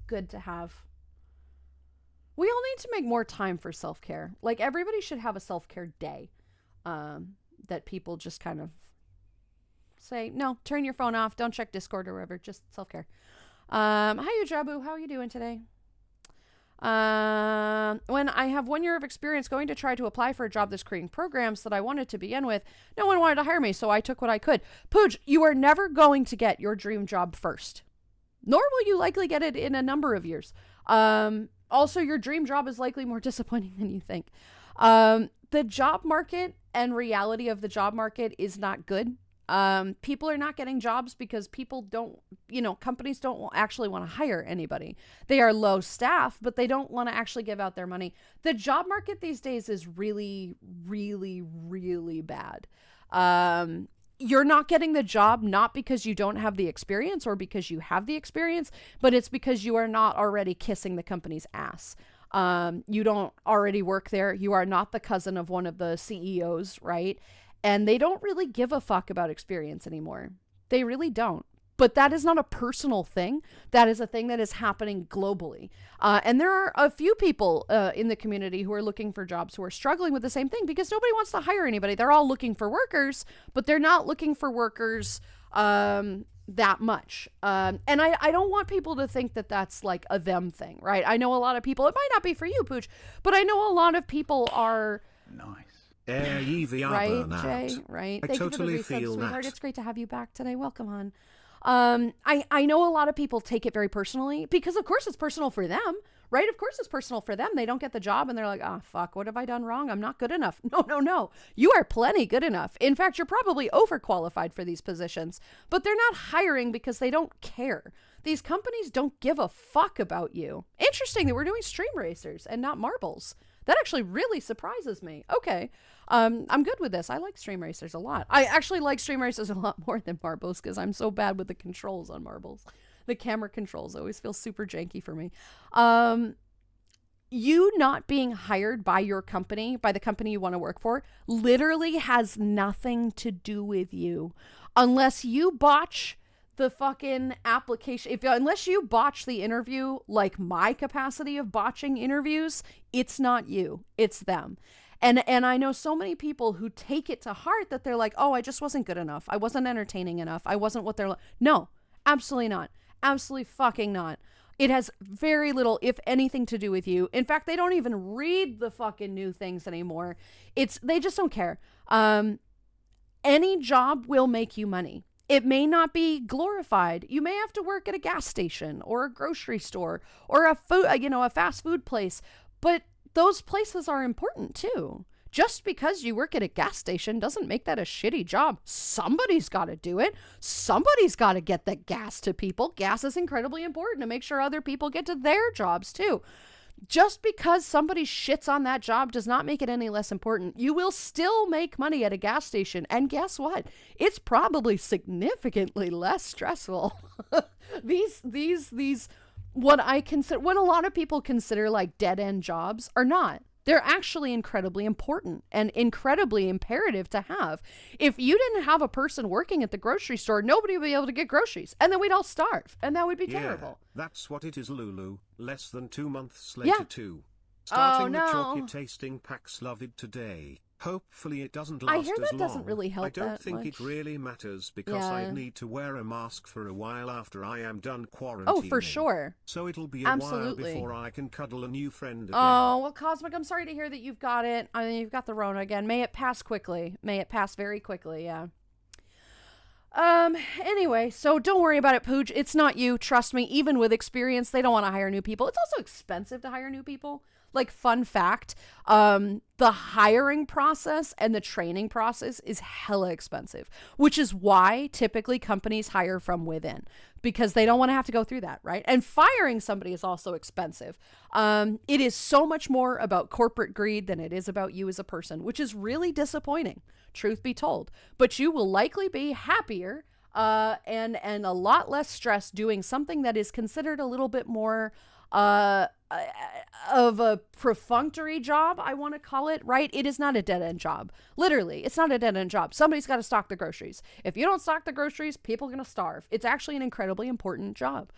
good to have. We all need to make more time for self-care. Like, everybody should have a self-care day that people just kind of say, no, turn your phone off, don't check Discord or whatever, just self-care. Hi, Ujabu, how are you doing today? When I have 1 year of experience going to try to apply for a job that's creating programs that I wanted to begin with, no one wanted to hire me, so I took what I could. Pooj, you are never going to get your dream job first, nor will you likely get it in a number of years. Also, your dream job is likely more disappointing than you think. The job market and reality of the job market is not good. People are not getting jobs because people don't, companies don't actually want to hire anybody. They are low staff, but they don't want to actually give out their money. The job market these days is really, really, really bad. You're not getting the job, not because you don't have the experience or because you have the experience, but it's because you are not already kissing the company's ass. You don't already work there. You are not the cousin of one of the CEOs, right? And they don't really give a fuck about experience anymore. They really don't. But that is not a personal thing. That is a thing that is happening globally. And there are a few people in the community who are looking for jobs who are struggling with the same thing because nobody wants to hire anybody. They're all looking for workers, but they're not looking for workers that much. And I don't want people to think that that's like a them thing, right? I know a lot of people, it might not be for you, Pooch, but I know a lot of people are... Nice. EVR right, burnout. Jay, right. Thank totally you for the resub, feel sweetheart. that. It's great to have you back today. Welcome on. I know a lot of people take it very personally because of course it's personal for them, right? Of course it's personal for them. They don't get the job and they're like, oh, fuck, what have I done wrong? I'm not good enough. No. You are plenty good enough. In fact, you're probably overqualified for these positions, but they're not hiring because they don't care. These companies don't give a fuck about you. Interesting that we're doing stream racers and not marbles. That actually really surprises me. Okay. I'm good with this. I like stream racers a lot. I actually like stream racers a lot more than marbles because I'm so bad with the controls on marbles. The camera controls always feel super janky for me. You not being hired by your company, by the company you want to work for, literally has nothing to do with you. Unless you botch the fucking application, unless you botch the interview like my capacity of botching interviews, it's not you, it's them. And I know so many people who take it to heart that they're like, oh, I just wasn't good enough. I wasn't entertaining enough. I wasn't what they're no, absolutely not. Absolutely fucking not. It has very little, if anything, to do with you. In fact, they don't even read the fucking new things anymore. They just don't care. Any job will make you money. It may not be glorified. You may have to work at a gas station or a grocery store or a fast food place, but those places are important too. Just because you work at a gas station doesn't make that a shitty job. Somebody's got to do it. Somebody's got to get the gas to people. Gas is incredibly important to make sure other people get to their jobs too. Just because somebody shits on that job does not make it any less important. You will still make money at a gas station. And guess what? It's probably significantly less stressful. These what a lot of people consider like dead end jobs are not. They're actually incredibly important and incredibly imperative to have. If you didn't have a person working at the grocery store, nobody would be able to get groceries. And then we'd all starve. And that would be terrible. That's what it is, Lulu. Less than 2 months later too. Starting the chalky tasting packs loved today. Hopefully it doesn't last as long. I hear that doesn't really help. I don't think it really matters because I need to wear a mask for a while after I am done quarantining. Oh, for sure. So it'll be a while before I can cuddle a new friend again. Oh, well, Cosmic, I'm sorry to hear that you've got it. I mean, you've got the Rona again. May it pass quickly. May it pass very quickly, yeah. Anyway, so don't worry about it, Pooch. It's not you. Trust me, even with experience, they don't want to hire new people. It's also expensive to hire new people. Like, fun fact, the hiring process and the training process is hella expensive, which is why typically companies hire from within, because they don't want to have to go through that, right? And firing somebody is also expensive. It is so much more about corporate greed than it is about you as a person, which is really disappointing, truth be told. But you will likely be happier and a lot less stressed doing something that is considered a little bit more of a perfunctory job, I want to call it, right? It is not a dead-end job. Literally, it's not a dead-end job. Somebody's got to stock the groceries. If you don't stock the groceries, people are going to starve. It's actually an incredibly important job.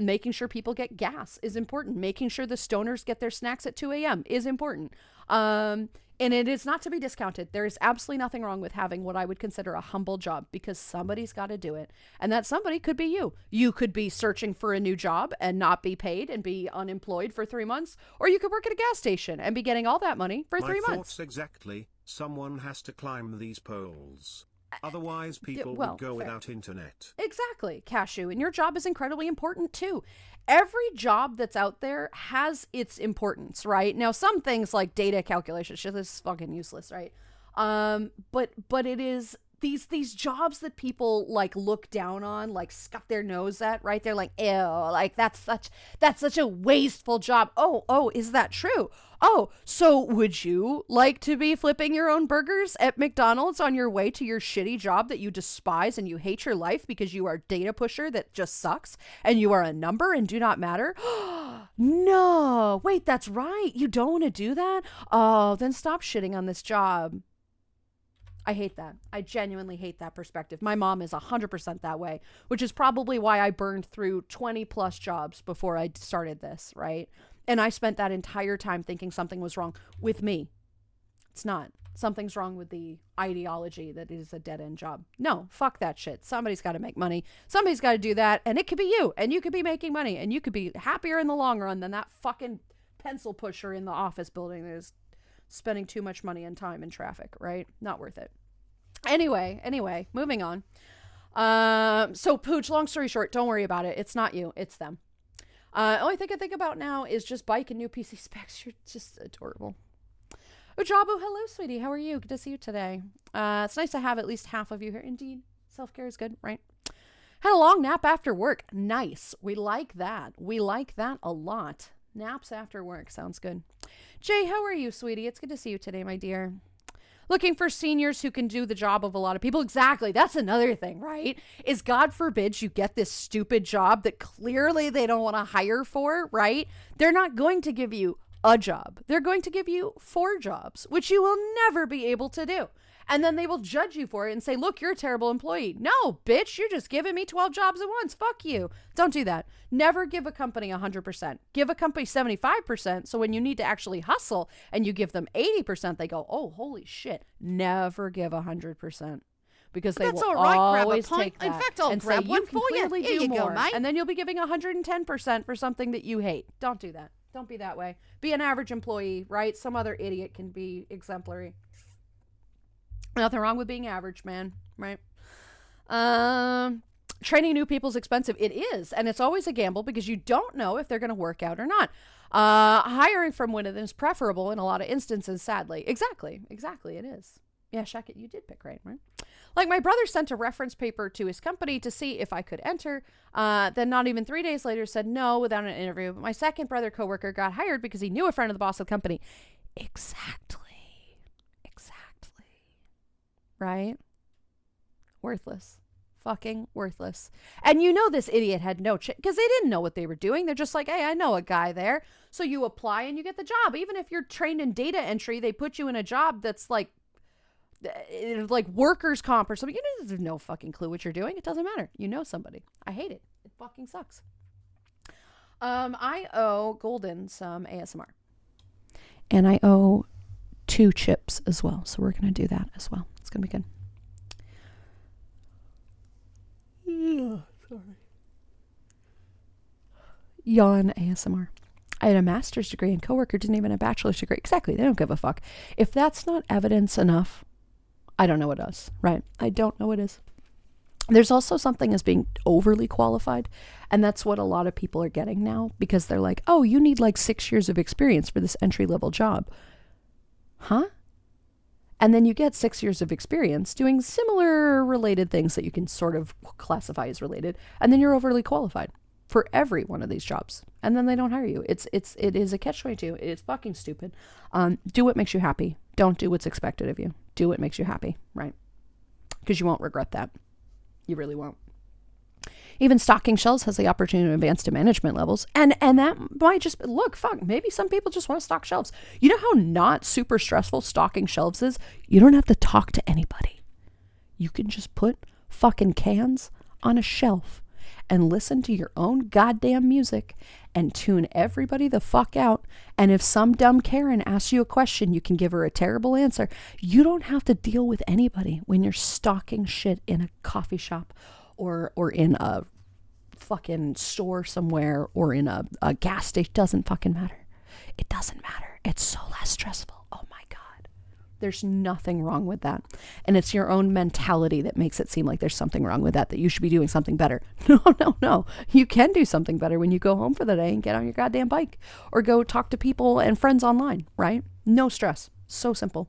Making sure people get gas is important. Making sure the stoners get their snacks at 2 a.m. is important. And it is not to be discounted. There is absolutely nothing wrong with having what I would consider a humble job, because somebody's got to do it. And that somebody could be you. You could be searching for a new job and not be paid and be unemployed for 3 months. Or you could work at a gas station and be getting all that money for 3 months. My thoughts exactly. Someone has to climb these poles. Otherwise, people would go without internet. Exactly, Cashew. And your job is incredibly important too. Every job that's out there has its importance, right? Now, some things like data calculation, shit, this is fucking useless, right? But it is these jobs that people like look down on, like scuff their nose at, right? They're like, ew, like that's such a wasteful job. Oh, is that true? Oh, so would you like to be flipping your own burgers at McDonald's on your way to your shitty job that you despise and you hate your life because you are a data pusher that just sucks and you are a number and do not matter? No, wait, that's right. You don't want to do that? Oh, then stop shitting on this job. I hate that. I genuinely hate that perspective. My mom is 100% that way, which is probably why I burned through 20 plus jobs before I started this, right? And I spent that entire time thinking something was wrong with me. It's not. Something's wrong with the ideology that it is a dead-end job. No, fuck that shit. Somebody's got to make money. Somebody's got to do that, and it could be you, and you could be making money, and you could be happier in the long run than that fucking pencil pusher in the office building that is spending too much money and time in traffic, right? Not worth it. Anyway, moving on. So Pooch, long story short, don't worry about it. It's not you, it's them. Only thing I think about now is just bike and new PC specs. You're just adorable. Ujabu, hello, sweetie. How are you? Good to see you today. It's nice to have at least half of you here. Indeed. Self-care is good, right? Had a long nap after work. Nice. We like that. We like that a lot. Naps after work. Sounds good. Jay, how are you, sweetie? It's good to see you today, my dear. Looking for seniors who can do the job of a lot of people. Exactly. That's another thing, right? Is God forbid you get this stupid job that clearly they don't want to hire for, right? They're not going to give you a job. They're going to give you 4 jobs, which you will never be able to do. And then they will judge you for it and say, look, you're a terrible employee. No, bitch, you're just giving me 12 jobs at once. Fuck you. Don't do that. Never give a company 100%. Give a company 75%. So when you need to actually hustle and you give them 80%, they go, oh, holy shit. Never give 100%. Because they That's will all right, grab a always pint. take that In fact, I'll and grab say, one you can for you. clearly Here do you go, more. mate. And then you'll be giving 110% for something that you hate. Don't do that. Don't be that way. Be an average employee, right? Some other idiot can be exemplary. Nothing wrong with being average, man, right? Training new people is expensive. It is, and it's always a gamble because you don't know if they're going to work out or not. Hiring from within is preferable in a lot of instances, sadly. Exactly, it is. Yeah, Shacket, you did pick right? Like my brother sent a reference paper to his company to see if I could enter. Then not even 3 days later said no without an interview. But my second brother coworker got hired because he knew a friend of the boss of the company. Exactly. Right? Worthless. Fucking worthless. And you know this idiot had no because they didn't know what they were doing. They're just like, hey, I know a guy there. So you apply and you get the job. Even if you're trained in data entry, they put you in a job that's like workers' comp or something. You have no fucking clue what you're doing. It doesn't matter. You know somebody. I hate it. It fucking sucks. I owe Golden some ASMR. And I owe 2 chips as well. So we're going to do that as well. It's going to be good. Sorry. Yawn ASMR. I had a master's degree and coworker didn't even have a bachelor's degree. Exactly. They don't give a fuck. If that's not evidence enough, I don't know what does, right? I don't know what is. There's also something as being overly qualified. And that's what a lot of people are getting now because they're like, oh, you need like 6 years of experience for this entry-level job. Huh? And then you get 6 years of experience doing similar related things that you can sort of classify as related. And then you're overly qualified for every one of these jobs. And then they don't hire you. It is a catch-22. It's fucking stupid. Do what makes you happy. Don't do what's expected of you. Do what makes you happy, right? Because you won't regret that. You really won't. Even stocking shelves has the opportunity to advance to management levels. And that might just, look, fuck, maybe some people just want to stock shelves. You know how not super stressful stocking shelves is? You don't have to talk to anybody. You can just put fucking cans on a shelf and listen to your own goddamn music and tune everybody the fuck out. And if some dumb Karen asks you a question, you can give her a terrible answer. You don't have to deal with anybody when you're stocking shit in a coffee shop or in a fucking store somewhere or in a gas station. Doesn't fucking matter. It doesn't matter. It's so less stressful. Oh my God. There's nothing wrong with that. And it's your own mentality that makes it seem like there's something wrong with that you should be doing something better. No. You can do something better when you go home for the day and get on your goddamn bike or go talk to people and friends online, right? No stress. So simple.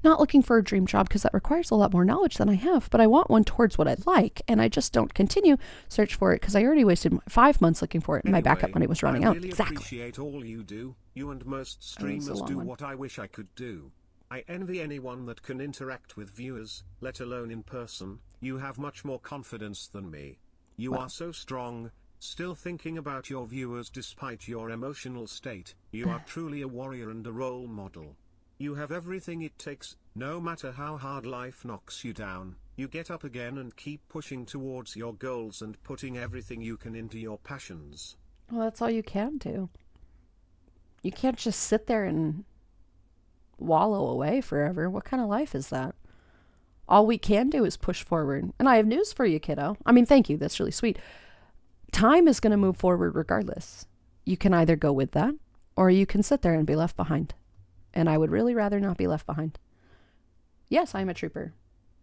Not looking for a dream job because that requires a lot more knowledge than I have, but I want one towards what I like, and I just don't continue search for it because I already wasted 5 months looking for it in my backup when it was running out. Really Exactly. Appreciate all you do. You and most streamers do what I wish I could do. I envy anyone that can interact with viewers, let alone in person. You have much more confidence than me. You are so strong, still thinking about your viewers despite your emotional state. You are truly a warrior and a role model. You have everything it takes, no matter how hard life knocks you down. You get up again and keep pushing towards your goals and putting everything you can into your passions. Well, that's all you can do. You can't just sit there and wallow away forever. What kind of life is that? All we can do is push forward. And I have news for you, kiddo. I mean, thank you. That's really sweet. Time is going to move forward regardless. You can either go with that or you can sit there and be left behind. And I would really rather not be left behind. Yes, I'm a trooper.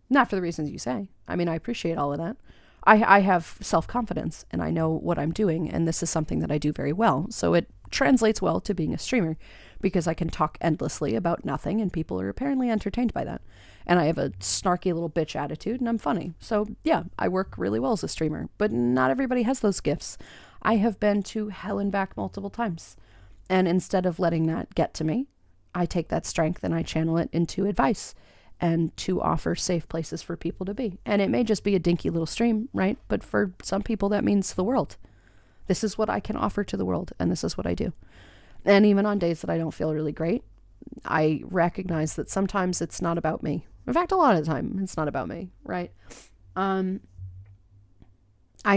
Not for the reasons you say. I mean, I appreciate all of that. I have self-confidence and I know what I'm doing. And this is something that I do very well. So it translates well to being a streamer because I can talk endlessly about nothing and people are apparently entertained by that. And I have a snarky little bitch attitude and I'm funny. So yeah, I work really well as a streamer, but not everybody has those gifts. I have been to hell and back multiple times. And instead of letting that get to me, I take that strength and I channel it into advice and to offer safe places for people to be. And it may just be a dinky little stream, right? But for some people that means the world. This is what I can offer to the world and this is what I do. And even on days that I don't feel really great, I recognize that sometimes it's not about me. In fact, a lot of the time, it's not about me, right? I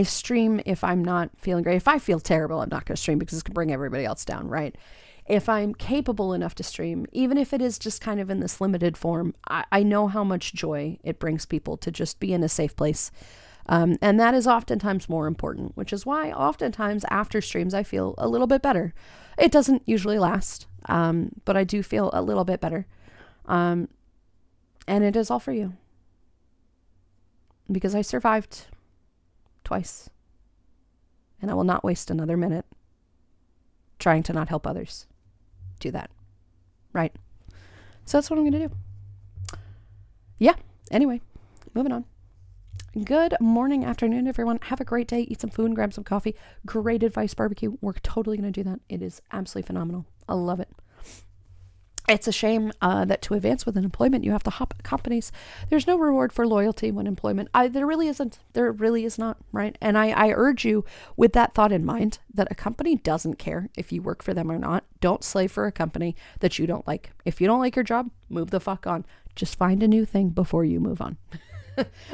stream if I'm not feeling great. If I feel terrible, I'm not going to stream because it's going to bring everybody else down, right? If I'm capable enough to stream, even if it is just kind of in this limited form, I know how much joy it brings people to just be in a safe place. And that is oftentimes more important, which is why oftentimes after streams, I feel a little bit better. It doesn't usually last, but I do feel a little bit better. And it is all for you. Because I survived twice. And I will not waste another minute trying to not help others do that. Right? So that's what I'm going to do. Yeah. Anyway, moving on. Good morning, afternoon, everyone. Have a great day. Eat some food and grab some coffee. Great advice, barbecue. We're totally going to do that. It is absolutely phenomenal. I love it. It's a shame that to advance within employment, you have to hop at companies. There's no reward for loyalty when employment. There really isn't. There really is not, right? And I urge you with that thought in mind that a company doesn't care if you work for them or not. Don't slave for a company that you don't like. If you don't like your job, move the fuck on. Just find a new thing before you move on.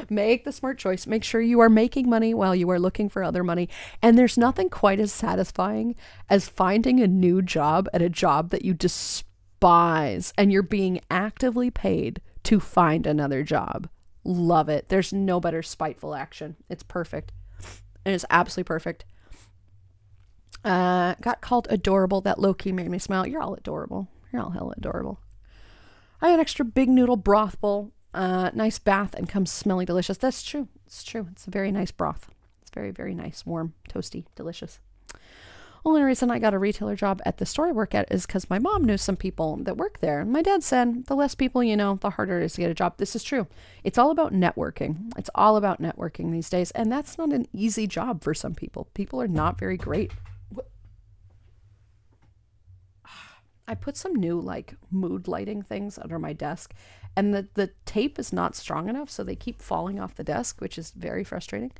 Make the smart choice. Make sure you are making money while you are looking for other money. And there's nothing quite as satisfying as finding a new job at a job that you despise and you're being actively paid to find another job. Love it. There's no better spiteful action. It's perfect. It is absolutely perfect. Got called adorable. That low-key made me smile. You're all adorable. You're all hella adorable. I had an extra big noodle broth bowl. Nice bath and comes smelling delicious. That's true. It's true. It's a very nice broth. It's very, very nice, warm, toasty, delicious. Only reason I got a retailer job at the store I work at is because my mom knew some people that work there. My dad said, the less people you know, the harder it is to get a job. This is true. It's all about networking. It's all about networking these days. And that's not an easy job for some people. People are not very great. I put some new like mood lighting things under my desk and the tape is not strong enough. So they keep falling off the desk, which is very frustrating.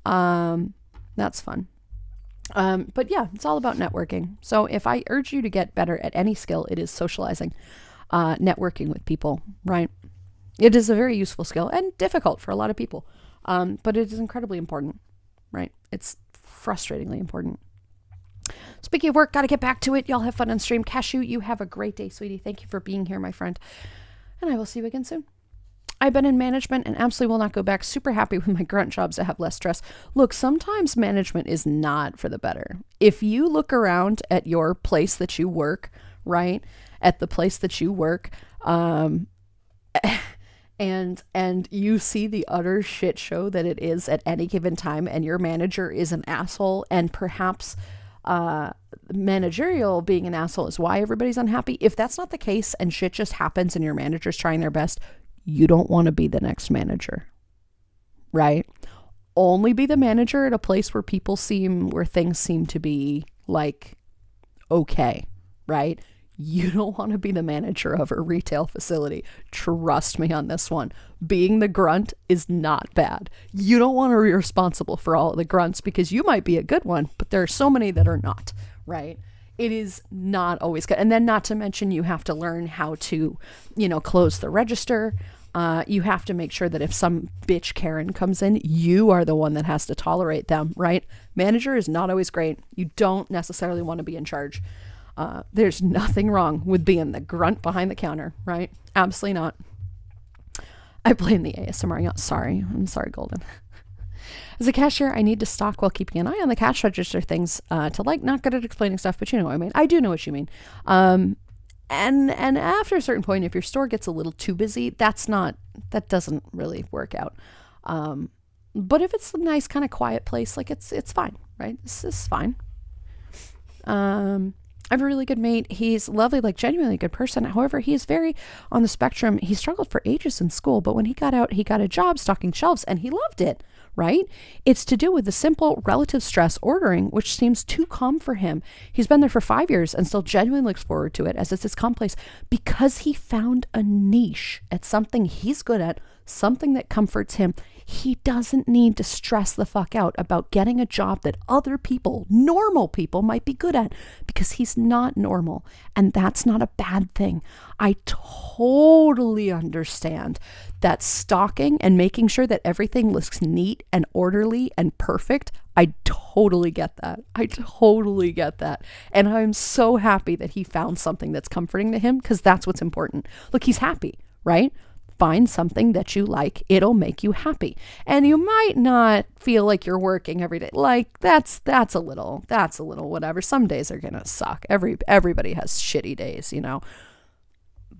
That's fun. But yeah, it's all about networking. So if I urge you to get better at any skill, it is socializing, networking with people, right? It is a very useful skill and difficult for a lot of people. But it is incredibly important, right? It's frustratingly important. Speaking of work, got to get back to it. Y'all have fun on stream. Cashew, you have a great day, sweetie. Thank you for being here, my friend. And I will see you again soon. I've been in management and absolutely will not go back. Super happy with my grunt jobs to have less stress. Look, sometimes management is not for the better. If you look around at your place that you work, right? At the place that you work, and you see the utter shit show that it is at any given time, and your manager is an asshole, and perhaps managerial being an asshole is why everybody's unhappy. If that's not the case and shit just happens and your manager's trying their best, you don't want to be the next manager, right? Only be the manager at a place where where things seem to be like, okay, right? You don't want to be the manager of a retail facility. Trust me on this one. Being the grunt is not bad. You don't want to be responsible for all of the grunts because you might be a good one, but there are so many that are not, right? It is not always good. And then not to mention you have to learn how to, close the register. You have to make sure that if some bitch Karen comes in, you are the one that has to tolerate them, right? Manager is not always great. You don't necessarily want to be in charge. There's nothing wrong with being the grunt behind the counter, right? Absolutely not. I blame the ASMR. I'm sorry, Golden. As a cashier, I need to stock while keeping an eye on the cash register things not good at explaining stuff, but you know what I mean. I do know what you mean. And after a certain point, if your store gets a little too busy, that doesn't really work out. But if it's a nice kind of quiet place, like it's fine, right? This is fine. I have a really good mate. He's lovely, like genuinely a good person. However, he is very on the spectrum. He struggled for ages in school, but when he got out, he got a job stocking shelves and he loved it, right? It's to do with the simple relative stress ordering, which seems too calm for him. He's been there for 5 years and still genuinely looks forward to it as it's his complex because he found a niche at something he's good at, something that comforts him. He doesn't need to stress the fuck out about getting a job that other people, normal people, might be good at, because he's not normal. And that's not a bad thing. I totally understand that stalking and making sure that everything looks neat and orderly and perfect. I totally get that. I totally get that. And I'm so happy that he found something that's comforting to him, because that's what's important. Look, he's happy, right? Find something that you like. It'll make you happy. And you might not feel like you're working every day. Like that's a little whatever. Some days are going to suck. Everybody has shitty days, you know.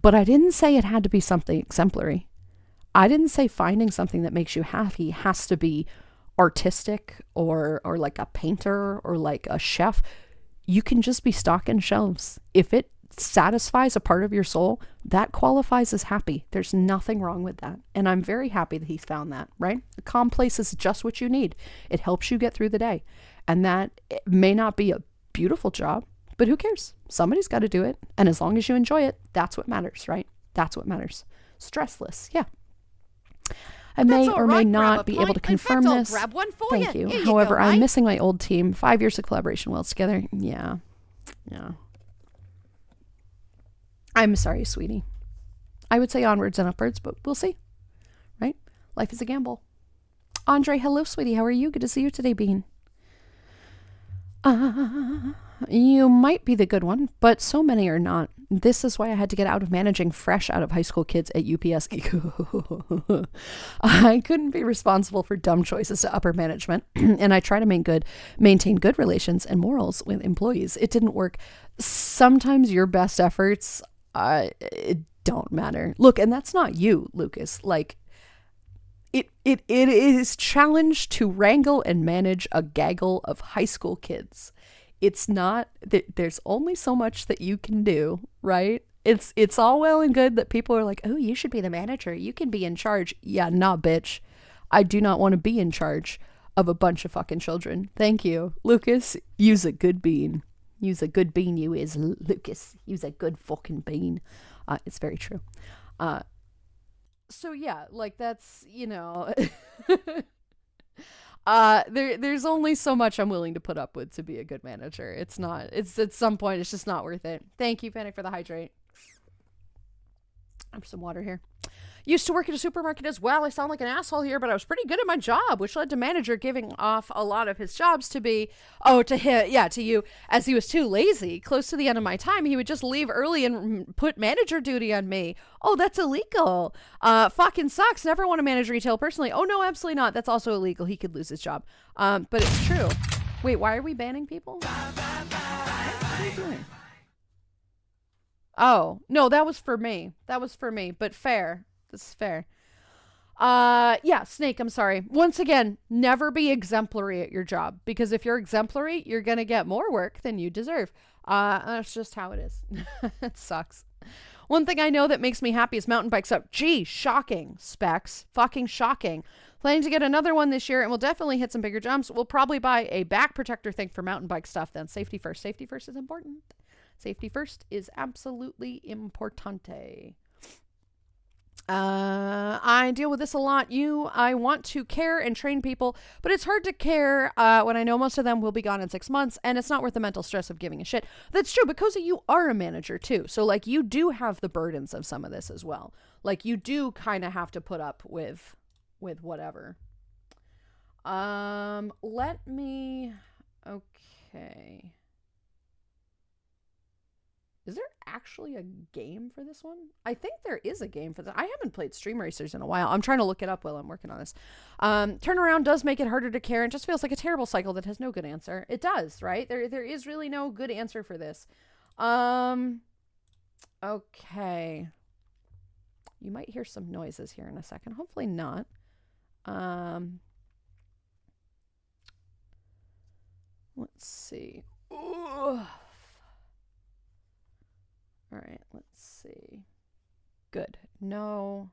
But I didn't say it had to be something exemplary. I didn't say finding something that makes you happy has to be artistic or like a painter or like a chef. You can just be stocking shelves. If it satisfies a part of your soul, that qualifies as happy. There's nothing wrong with that. And I'm very happy that he's found that, right? A calm place is just what you need. It helps you get through the day. And that it may not be a beautiful job, but who cares? Somebody's got to do it. And as long as you enjoy it, that's what matters, right? That's what matters. Stressless. Yeah. I may or may not be able to confirm this. Grab one for Thank you. Here However, go, I'm right? missing my old team. 5 years of collaboration well together. Yeah. I'm sorry, sweetie. I would say onwards and upwards, but we'll see. Right? Life is a gamble. Andre, hello, sweetie. How are you? Good to see you today, Bean. You might be the good one, but so many are not. This is why I had to get out of managing fresh out of high school kids at UPS. I couldn't be responsible for dumb choices to upper management, and I try to maintain good relations and morals with employees. It didn't work. Sometimes your best efforts it don't matter. Look, and that's not you, Lucas. Like, it is challenged to wrangle and manage a gaggle of high school kids. It's not that there's only so much that you can do, right? It's all well and good that people are like, oh, you should be the manager. You can be in charge. Yeah, nah, bitch. I do not want to be in charge of a bunch of fucking children. Thank you. Lucas, use a good bean. Use a good bean, you is, Lucas. Use a good fucking bean. It's very true. So yeah, like that's, you know, there's only so much I'm willing to put up with to be a good manager. It's at some point, it's just not worth it. Thank you, Panic, for the hydrate. I have some water here. Used to work at a supermarket as well. I sound like an asshole here, but I was pretty good at my job, which led to manager giving off a lot of his jobs to you, as he was too lazy. Close to the end of my time, he would just leave early and put manager duty on me. Oh, that's illegal. Fucking sucks. Never want to manage retail personally. Oh, no, absolutely not. That's also illegal. He could lose his job. But it's true. Wait, why are we banning people? What are you doing? Oh, no, that was for me. But fair. This is fair. Yeah, Snake, I'm sorry. Once again, never be exemplary at your job, because if you're exemplary, you're going to get more work than you deserve. That's just how it is. It sucks. One thing I know that makes me happy is mountain bikes up. Gee, shocking, Specs. Fucking shocking. Planning to get another one this year, and we'll definitely hit some bigger jumps. We'll probably buy a back protector thing for mountain bike stuff then. Safety first. Safety first is important. Safety first is absolutely importante. I deal with this a lot. I want to care and train people, but it's hard to care when I know most of them will be gone in 6 months, and it's not worth the mental stress of giving a shit. That's true, because you are a manager too. So like you do have the burdens of some of this as well. Like you do kind of have to put up with whatever. Okay. Is there actually a game for this one? I think there is a game for this. I haven't played Stream Racers in a while. I'm trying to look it up while I'm working on this. Turnaround does make it harder to care and just feels like a terrible cycle that has no good answer. It does, right? There is really no good answer for this. Okay. You might hear some noises here in a second. Hopefully not. Let's see. Ugh. All right, let's see. Good. No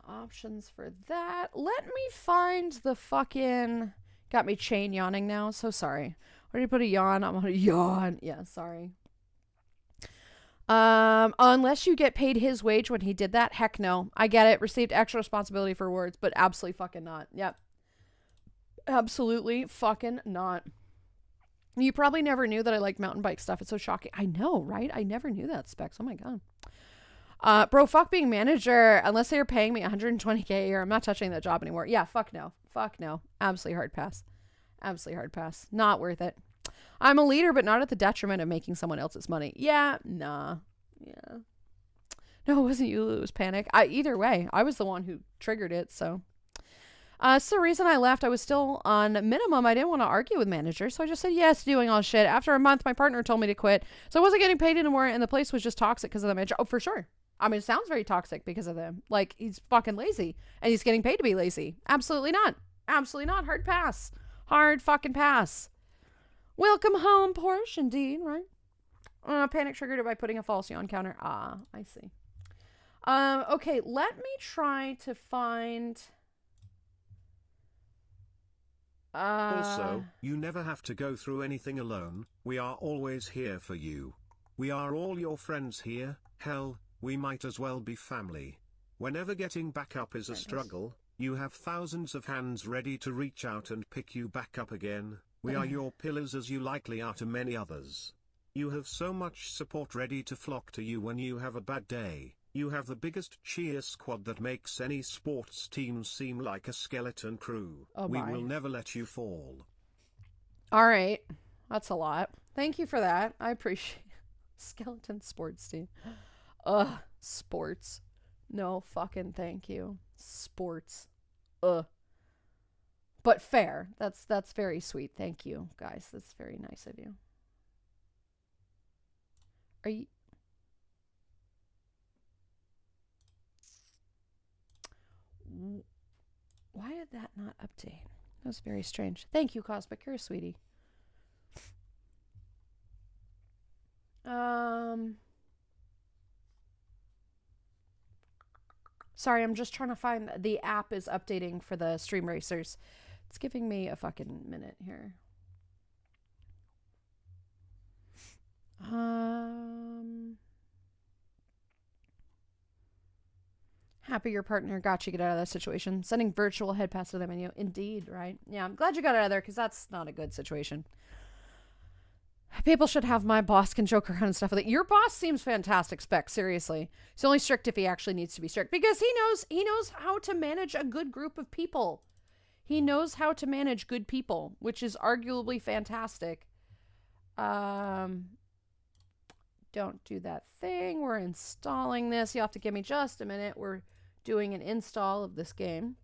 options for that. Let me find the fucking... Got me chain yawning now. So sorry. Where did you put a yawn? I'm gonna yawn. Yeah, sorry. Unless you get paid his wage when he did that, heck no. I get it. Received extra responsibility for rewards, but absolutely fucking not. Yep. Absolutely fucking not. You probably never knew that I like mountain bike stuff. It's so shocking. I know, right? I never knew that, Specs. Oh my God. Bro, fuck being manager. Unless they are paying me $120K a year, I'm not touching that job anymore. Yeah, fuck no. Fuck no. Absolutely hard pass. Absolutely hard pass. Not worth it. I'm a leader, but not at the detriment of making someone else's money. Yeah, nah. Yeah. No, it wasn't you, Lulu. It was panic. Either way, I was the one who triggered it, so. It's the reason I left. I was still on minimum. I didn't want to argue with managers, so I just said yes, doing all shit. After a month, my partner told me to quit, so I wasn't getting paid anymore, and the place was just toxic because of the manager. Oh, for sure. I mean, it sounds very toxic because of them. Like, he's fucking lazy, and he's getting paid to be lazy. Absolutely not. Absolutely not. Hard pass. Hard fucking pass. Welcome home, Porsche, indeed, right? Panic triggered it by putting a false yawn counter. Ah, I see. Okay, let me try to find... Also, you never have to go through anything alone. We are always here for you. We are all your friends here. Hell, we might as well be family. Whenever getting back up is a struggle, you have thousands of hands ready to reach out and pick you back up again. We are your pillars, as you likely are to many others. You have so much support ready to flock to you when you have a bad day. You have the biggest cheer squad that makes any sports team seem like a skeleton crew. Oh, we my. will never let you fall. All right. That's a lot. Thank you for that. I appreciate skeleton sports team. Ugh. Sports. No fucking thank you. Sports. Ugh. But fair. That's very sweet. Thank you, guys. That's very nice of you. Are you... Why did that not update? That was very strange. Thank you, Cosmic. You're a sweetie. Sorry, I'm just trying to find... The app is updating for the stream racers. It's giving me a fucking minute here. Happy your partner got you get out of that situation. Sending virtual head pass to the menu. Indeed, right? Yeah, I'm glad you got out of there because that's not a good situation. People should have my boss can joke around and stuff with it. Your boss seems fantastic, Spec. Seriously. He's only strict if he actually needs to be strict because he knows how to manage a good group of people. He knows how to manage good people, which is arguably fantastic. Don't do that thing. We're installing this. You have to give me just a minute. We're doing an install of this game.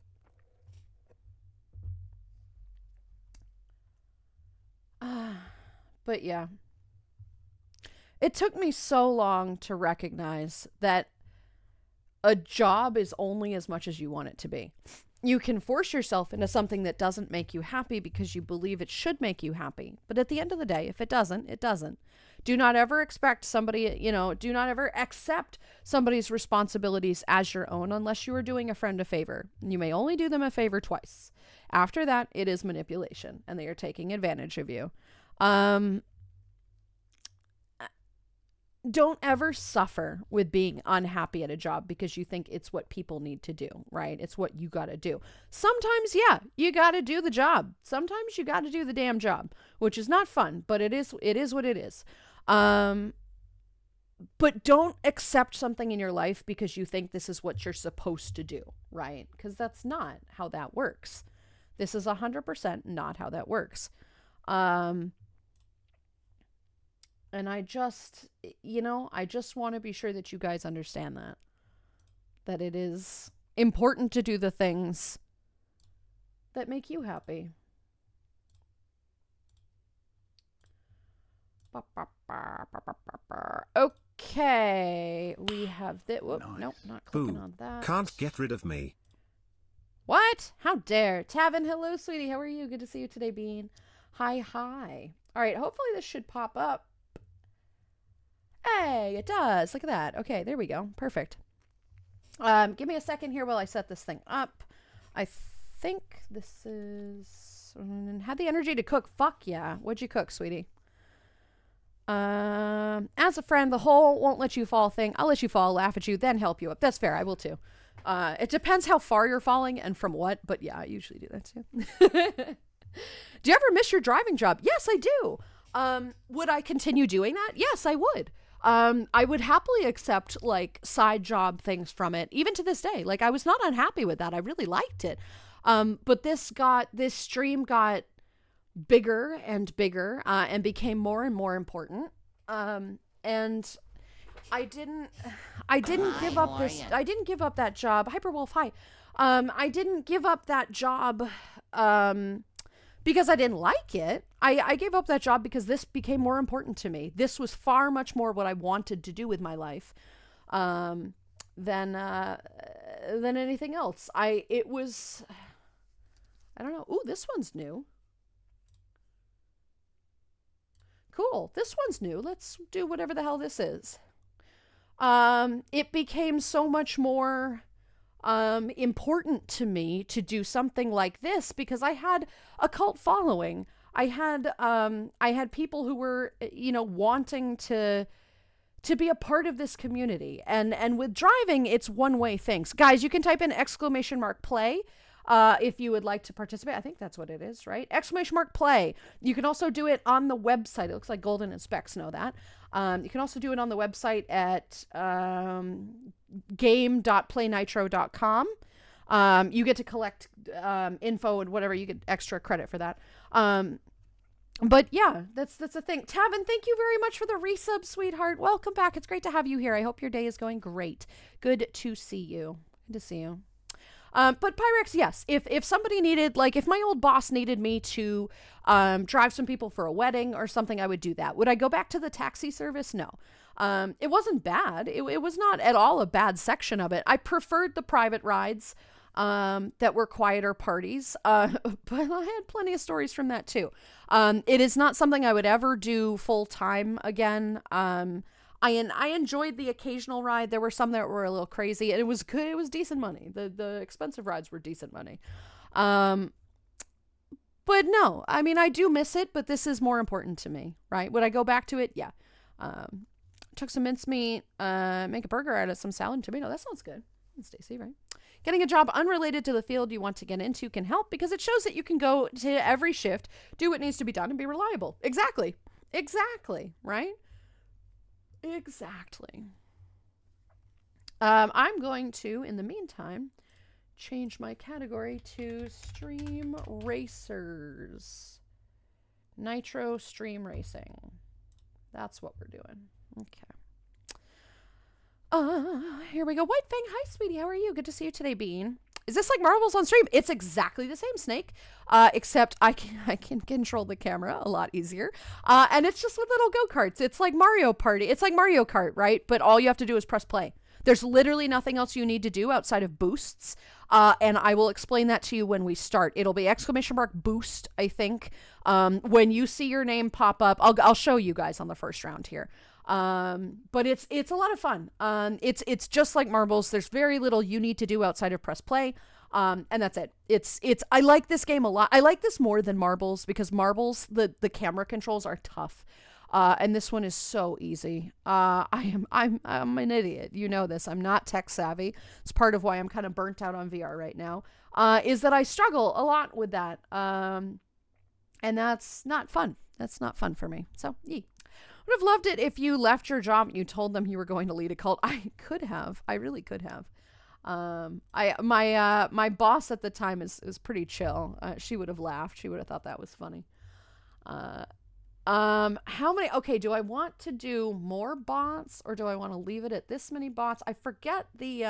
But yeah. It took me so long to recognize that a job is only as much as you want it to be. You can force yourself into something that doesn't make you happy because you believe it should make you happy. But at the end of the day, if it doesn't, it doesn't. Do not ever expect somebody, do not ever accept somebody's responsibilities as your own unless you are doing a friend a favor. You may only do them a favor twice. After that, it is manipulation and they are taking advantage of you. Don't ever suffer with being unhappy at a job because you think it's what people need to do, right? It's what you got to do. Sometimes, yeah, you got to do the job. Sometimes you got to do the damn job, which is not fun, but it is what it is. But don't accept something in your life because you think this is what you're supposed to do, right? Because that's not how that works. This is 100% not how that works. And I just want to be sure that you guys understand that it is important to do the things that make you happy. Okay, we have this. Whoop, Nice. Nope, not clicking Boo. on that. Can't get rid of me. What? How dare? Tavin, hello, sweetie. How are you? Good to see you today, Bean. Hi. All right, hopefully this should pop up. Hey, it does. Look at that. Okay, there we go. Perfect. Give me a second here while I set this thing up. I think this is... Had the energy to cook. Fuck yeah. What'd you cook, sweetie? As a friend, the whole won't let you fall thing. I'll let you fall, laugh at you, then help you up. That's fair. I will too. It depends how far you're falling and from what, but yeah, I usually do that too. Do you ever miss your driving job? Yes, I do. Would I continue doing that? Yes, I would. I would happily accept like side job things from it, even to this day. Like I was not unhappy with that. I really liked it. But this stream got bigger and bigger, and became more and more important. And I didn't give up I didn't give up that job. Hyperwolf, hi. I didn't give up that job, because I didn't like it. I gave up that job because this became more important to me. This was far much more what I wanted to do with my life, than anything else. I don't know. Ooh, this one's new. Cool. This one's new. Let's do whatever the hell this is. It became so much more important to me to do something like this because I had a cult following. I had people who were, wanting to be a part of this community. And with driving, it's one-way things. Guys, you can type in !play if you would like to participate. I think that's what it is, right? !play. You can also do it on the website. It looks like Golden and Specs know that. You can also do it on the website at game.playnitro.com. You get to collect info and whatever. You get extra credit for that. But yeah, that's a thing. Tavin, thank you very much for the resub, sweetheart. Welcome back. It's great to have you here. I hope your day is going great. Good to see you. Good to see you. But Pyrex, yes, if somebody needed, like if my old boss needed me to drive some people for a wedding or something, I would do that. Would I go back to the taxi service? No. It wasn't bad. It was not at all a bad section of it. I preferred the private rides that were quieter parties, but I had plenty of stories from that too. It is not something I would ever do full time again. I enjoyed the occasional ride. There were some that were a little crazy, and it was good. It was decent money. The expensive rides were decent money. But no, I mean, I do miss it, but this is more important to me, right? Would I go back to it? Yeah. Took some mincemeat, make a burger out of some salad and tomato. That sounds good. Stacy, right? Getting a job unrelated to the field you want to get into can help because it shows that you can go to every shift, do what needs to be done, and be reliable. Exactly. Right? Exactly. I'm going to, in the meantime, change my category to Stream Racers. Nitro Stream Racing. That's what we're doing. Okay. Here we go. White Fang, hi, sweetie. How are you? Good to see you today, Bean. Is this like Marbles on stream? It's exactly the same, Snake, except I can control the camera a lot easier. And it's just with little go-karts. It's like Mario Party. It's like Mario Kart, right? But all you have to do is press play. There's literally nothing else you need to do outside of boosts. And I will explain that to you when we start. It'll be !boost, I think. When you see your name pop up, I'll show you guys on the first round here. But it's a lot of fun. It's just like Marbles. There's very little you need to do outside of press play. And that's it. I like this game a lot. I like this more than Marbles because Marbles, the camera controls are tough. And this one is so easy. I'm an idiot. You know this. I'm not tech savvy. It's part of why I'm kind of burnt out on VR right now. Is that I struggle a lot with that. And that's not fun. That's not fun for me. So, yee. Would have loved it if you left your job and you told them you were going to lead a cult. I could have. I really could have. My boss at the time is pretty chill. She would have laughed. She would have thought that was funny. How many? Okay, do I want to do more bots or do I want to leave it at this many bots? I forget the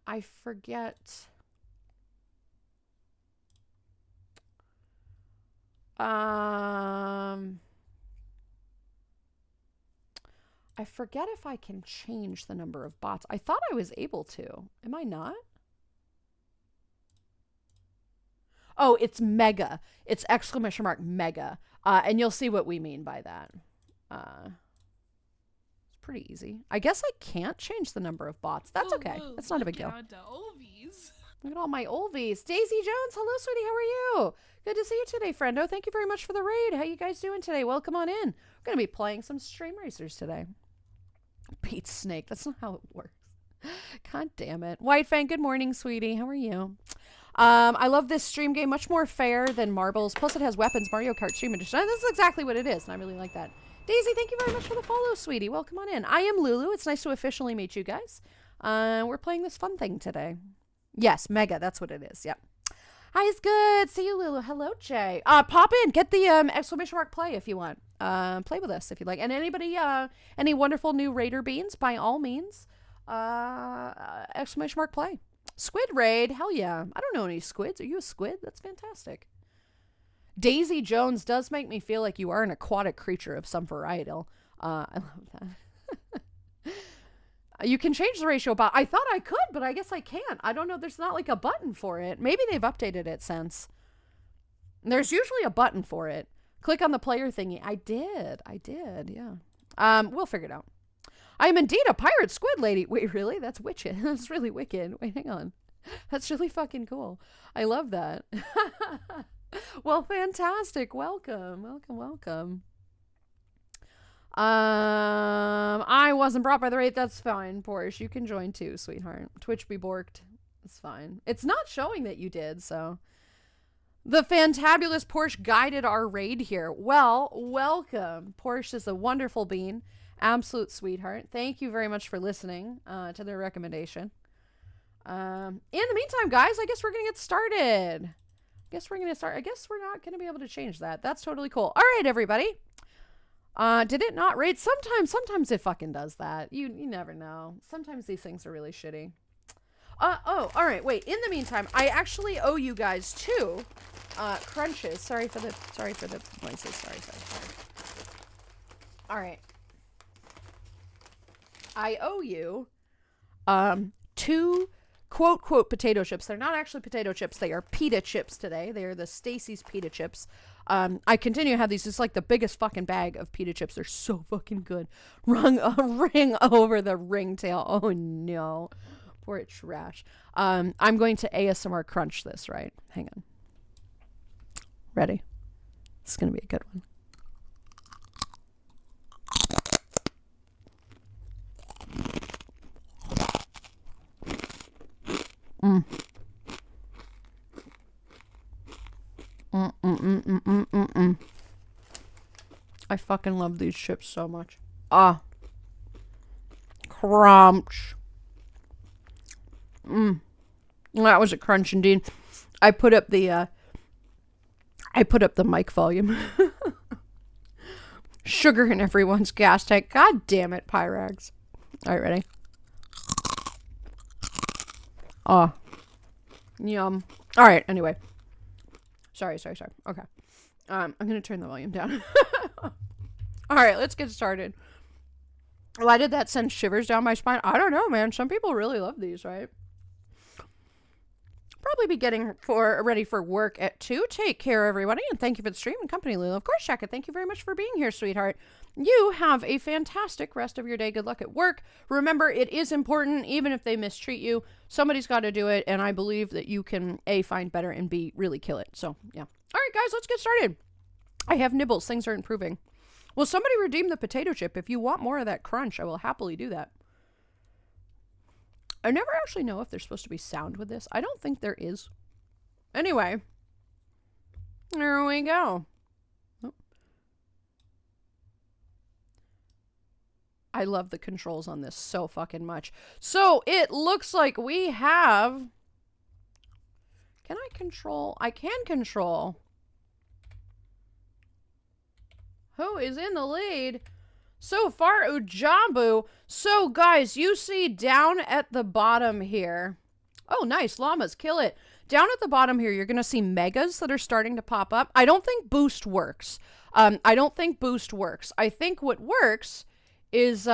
I forget. I forget if I can change the number of bots. I thought I was able to. Am I not? Oh, it's mega. It's !mega. And you'll see what we mean by that. It's pretty easy. I guess I can't change the number of bots. That's okay. That's not a big deal. Look at all my oldies. Daisy Jones, hello, sweetie. How are you? Good to see you today, friendo. Thank you very much for the raid. How you guys doing today? Welcome on in. We're going to be playing some Stream Racers today. Beat Snake. That's not how it works. God damn it. White Fang, good morning, sweetie. How are you? I love this stream game. Much more fair than Marbles. Plus, it has weapons. Mario Kart Stream Edition. And this is exactly what it is, and I really like that. Daisy, thank you very much for the follow, sweetie. Welcome on in. I am Lulu. It's nice to officially meet you guys. We're playing this fun thing today. Yes, Mega. That's what it is. Yep. Hi, it's good. See you, Lulu. Hello, Jay. Pop in. Get the exclamation mark play if you want. Play with us if you'd like. And anybody, any wonderful new Raider beans, by all means, exclamation mark play. Squid raid. Hell yeah. I don't know any squids. Are you a squid? That's fantastic. Daisy Jones does make me feel like you are an aquatic creature of some varietal. I love that. You can change the ratio, but I thought I could, but I guess I can't. I don't know. There's not like a button for it. Maybe they've updated it since. There's usually a button for it. Click on the player thingy. I did, yeah. We'll figure it out. I am indeed a pirate squid lady. Wait, really? That's wicked. That's really wicked. Wait, hang on. That's really fucking cool. I love that. Well, fantastic. Welcome. I wasn't brought by the rate. That's fine, Porsche. You can join too, sweetheart. Twitch be borked. It's fine. It's not showing that you did, so. The fantabulous Porsche guided our raid here. Well, welcome. Porsche is a wonderful bean. Absolute sweetheart. Thank you very much for listening to their recommendation. In the meantime, guys, I guess we're going to get started. I guess we're not going to be able to change that. That's totally cool. All right, everybody. Did it not raid? Sometimes it fucking does that. You never know. Sometimes these things are really shitty. All right, wait. In the meantime, I actually owe you guys 2 crunches. Sorry for the noises. Sorry. All right. I owe you 2 quote potato chips. They're not actually potato chips. They are pita chips today. They are the Stacy's pita chips. I continue to have these. It's like the biggest fucking bag of pita chips. They're so fucking good. Ring over the ringtail. Oh no. Poor trash. I'm going to ASMR crunch this, right? Hang on. Ready? This is going to be a good one. I fucking love these chips so much. Crunch. That was a crunch indeed. I put up the mic volume. Sugar in everyone's gas tank. God damn it, Pyrax. All right, ready? Yum. All right, anyway. Sorry. Okay. I'm going to turn the volume down. All right, let's get started. Why did that send shivers down my spine? I don't know, man. Some people really love these, right? Probably be getting ready for work at 2. Take care, everybody, and thank you for the stream and company, Lulu. Of course, Shaka, thank you very much for being here, sweetheart. You have a fantastic rest of your day. Good luck at work. Remember, it is important, even if they mistreat you. Somebody's got to do it, and I believe that you can, A, find better, and B, really kill it. So, yeah. All right, guys, let's get started. I have nibbles. Things are improving. Will somebody redeem the potato chip? If you want more of that crunch, I will happily do that. I never actually know if there's supposed to be sound with this. I don't think there is. Anyway. There we go. Oh. I love the controls on this so fucking much. So, it looks like we have... Can I control? I can control. Who is in the lead? So far, Ujambu. So, guys, you see down at the bottom here. Oh, nice. Llamas, kill it. Down at the bottom here, you're going to see megas that are starting to pop up. I don't think boost works. I think what works is,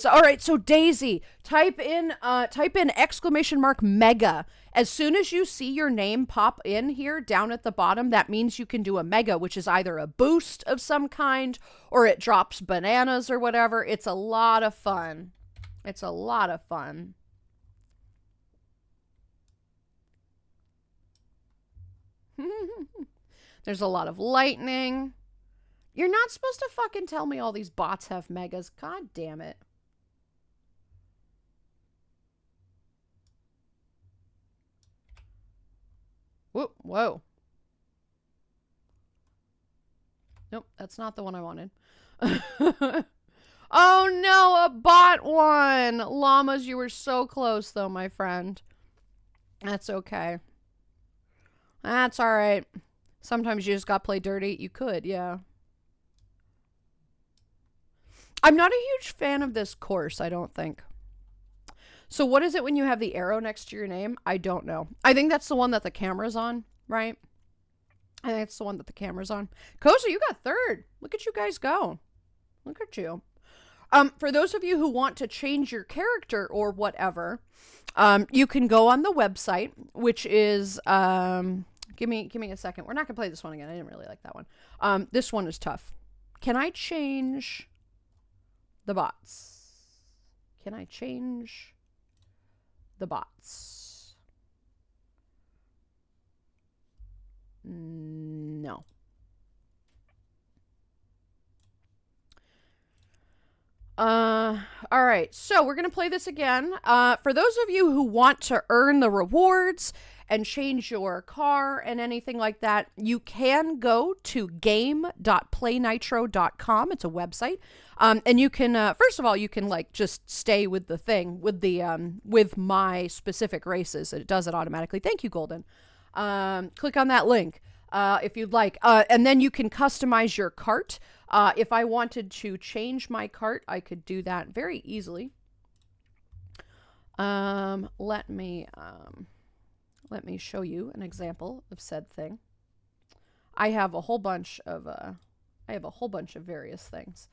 all right, so Daisy, type in exclamation mark mega. As soon as you see your name pop in here down at the bottom, that means you can do a mega, which is either a boost of some kind or it drops bananas or whatever. It's a lot of fun. There's a lot of lightning. You're not supposed to fucking tell me all these bots have megas. God damn it. Whoa, whoa. Nope, that's not the one I wanted. Oh no, a bot one! Llamas, you were so close though, my friend. That's okay. That's alright. Sometimes you just gotta play dirty. You could, yeah. I'm not a huge fan of this course, I don't think. So what is it when you have the arrow next to your name? I don't know. I think that's the one that the camera's on, right? I think it's the one that the camera's on. Koza, you got third. Look at you guys go. Look at you. For those of you who want to change your character or whatever, you can go on the website, which is, give me a second. We're not gonna play this one again. I didn't really like that one. This one is tough. Can I change the bots? Can I change the bots? No. All right. So we're going to play this again. For those of you who want to earn the rewards and change your car and anything like that, you can go to game.playnitro.com. It's a website. And you can, first of all, you can like just stay with the thing with the, with my specific races. It does it automatically. Thank you, Golden. Click on that link, if you'd like. And then you can customize your cart. If I wanted to change my cart, I could do that very easily. Let me show you an example of said thing. I have a whole bunch of various things.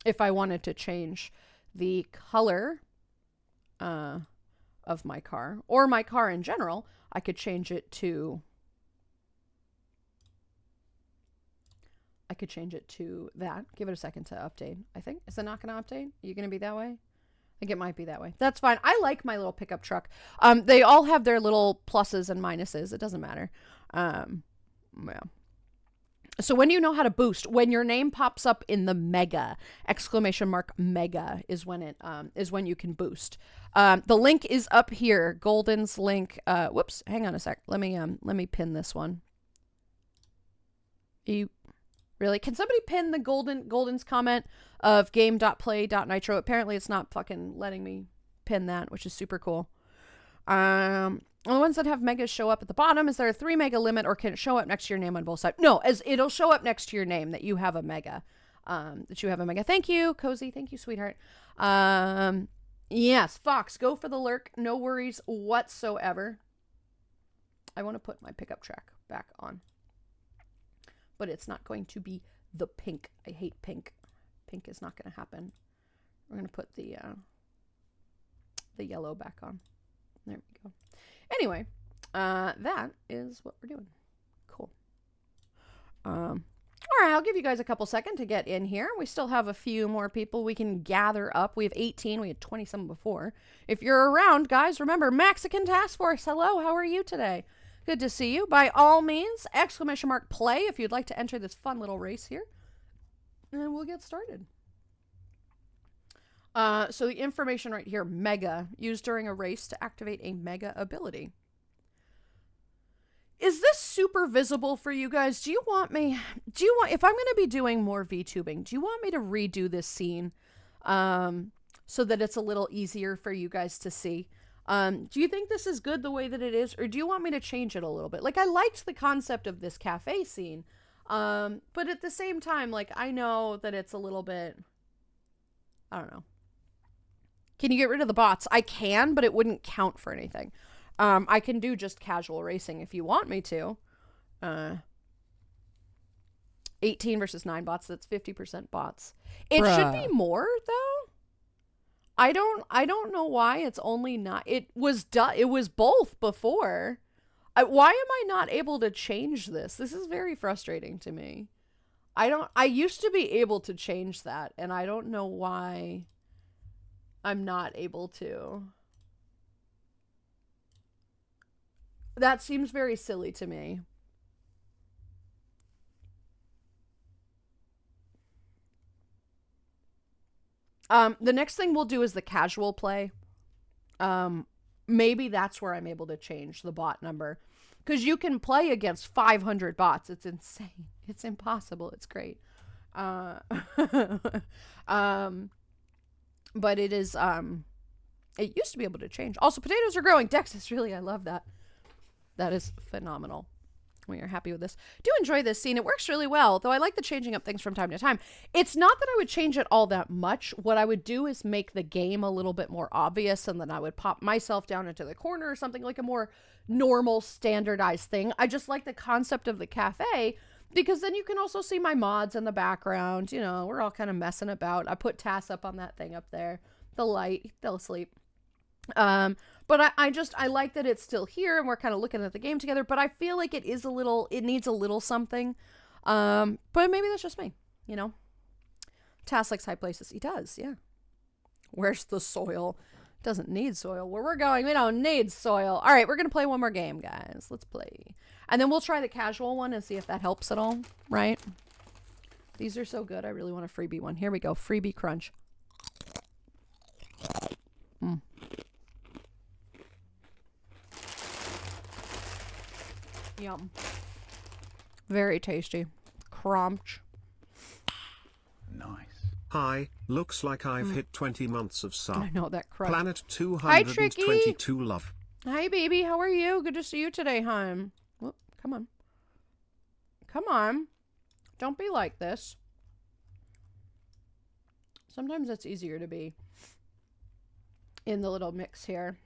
If I wanted to change the color of my car, or my car in general, I could change it to that. Give it a second to update, I think. Is it not going to update? Are you going to be that way? I think it might be that way. That's fine. I like my little pickup truck. They all have their little pluses and minuses. It doesn't matter. Yeah. So when you know how to boost, when your name pops up in the mega, !mega is when it is when you can boost. The link is up here. Golden's link. Whoops, hang on a sec. Let me pin this one. Really? Can somebody pin the Golden's comment of game.play.nitro? Apparently it's not fucking letting me pin that, which is super cool. The ones that have megas show up at the bottom. Is there a 3 mega limit, or can it show up next to your name on both sides? No, as it'll show up next to your name that you have a mega. Thank you, Cozy. Thank you, sweetheart. Yes, Fox, go for the lurk. No worries whatsoever. I want to put my pickup track back on. But it's not going to be the pink. I hate pink. Pink is not going to happen. We're going to put the yellow back on. There we go. Anyway, that is what we're doing. Cool. All right, I'll give you guys a couple seconds to get in here. We still have a few more people we can gather up. We have 18. We had 20-some before. If you're around, guys, remember, Mexican Task Force, hello, how are you today? Good to see you. By all means, !play if you'd like to enter this fun little race here. And we'll get started. So the information right here, mega, used during a race to activate a mega ability. Is this super visible for you guys? If I'm going to be doing more VTubing, do you want me to redo this scene so that it's a little easier for you guys to see? Do you think this is good the way that it is, or do you want me to change it a little bit? Like, I liked the concept of this cafe scene, but at the same time, like, I know that it's a little bit, I don't know. Can you get rid of the bots? I can, but it wouldn't count for anything. I can do just casual racing if you want me to. 18 versus 9 bots, that's 50% bots. It should be more, though. I don't know why it's only not. It was both before. Why am I not able to change this? This is very frustrating to me. I used to be able to change that, and I don't know why I'm not able to. That seems very silly to me. The next thing we'll do is the casual play. Maybe that's where I'm able to change the bot number. Because you can play against 500 bots. It's insane. It's impossible. It's great. But it is, it used to be able to change. Also, potatoes are growing. Dexis, really, I love that. That is phenomenal. We are happy with this. Do enjoy this scene. It works really well, though I like the changing up things from time to time. It's not that I would change it all that much. What I would do is make the game a little bit more obvious, and then I would pop myself down into the corner or something, like a more normal, standardized thing. I just like the concept of the cafe, because then you can also see my mods in the background. You know, we're all kind of messing about. I put Tass up on that thing up there. The light, they'll asleep. But I like that it's still here and we're kind of looking at the game together, but I feel like it needs a little something. But maybe that's just me, you know? Tass likes high places. He does, yeah. Where's the soil? Doesn't need soil. Where we're going, we don't need soil. All right, we're going to play one more game, guys. Let's play. And then we'll try the casual one and see if that helps at all, right? These are so good. I really want a freebie one. Here we go. Freebie crunch. Yum. Very tasty. Crunch. Nice. Hi, looks like I've hit 20 months of sub. I know that crunch. Planet Hi, Tricky. 222 love. Hi, baby. How are you? Good to see you today, hon. Whoop, come on. Come on. Don't be like this. Sometimes it's easier to be in the little mix here.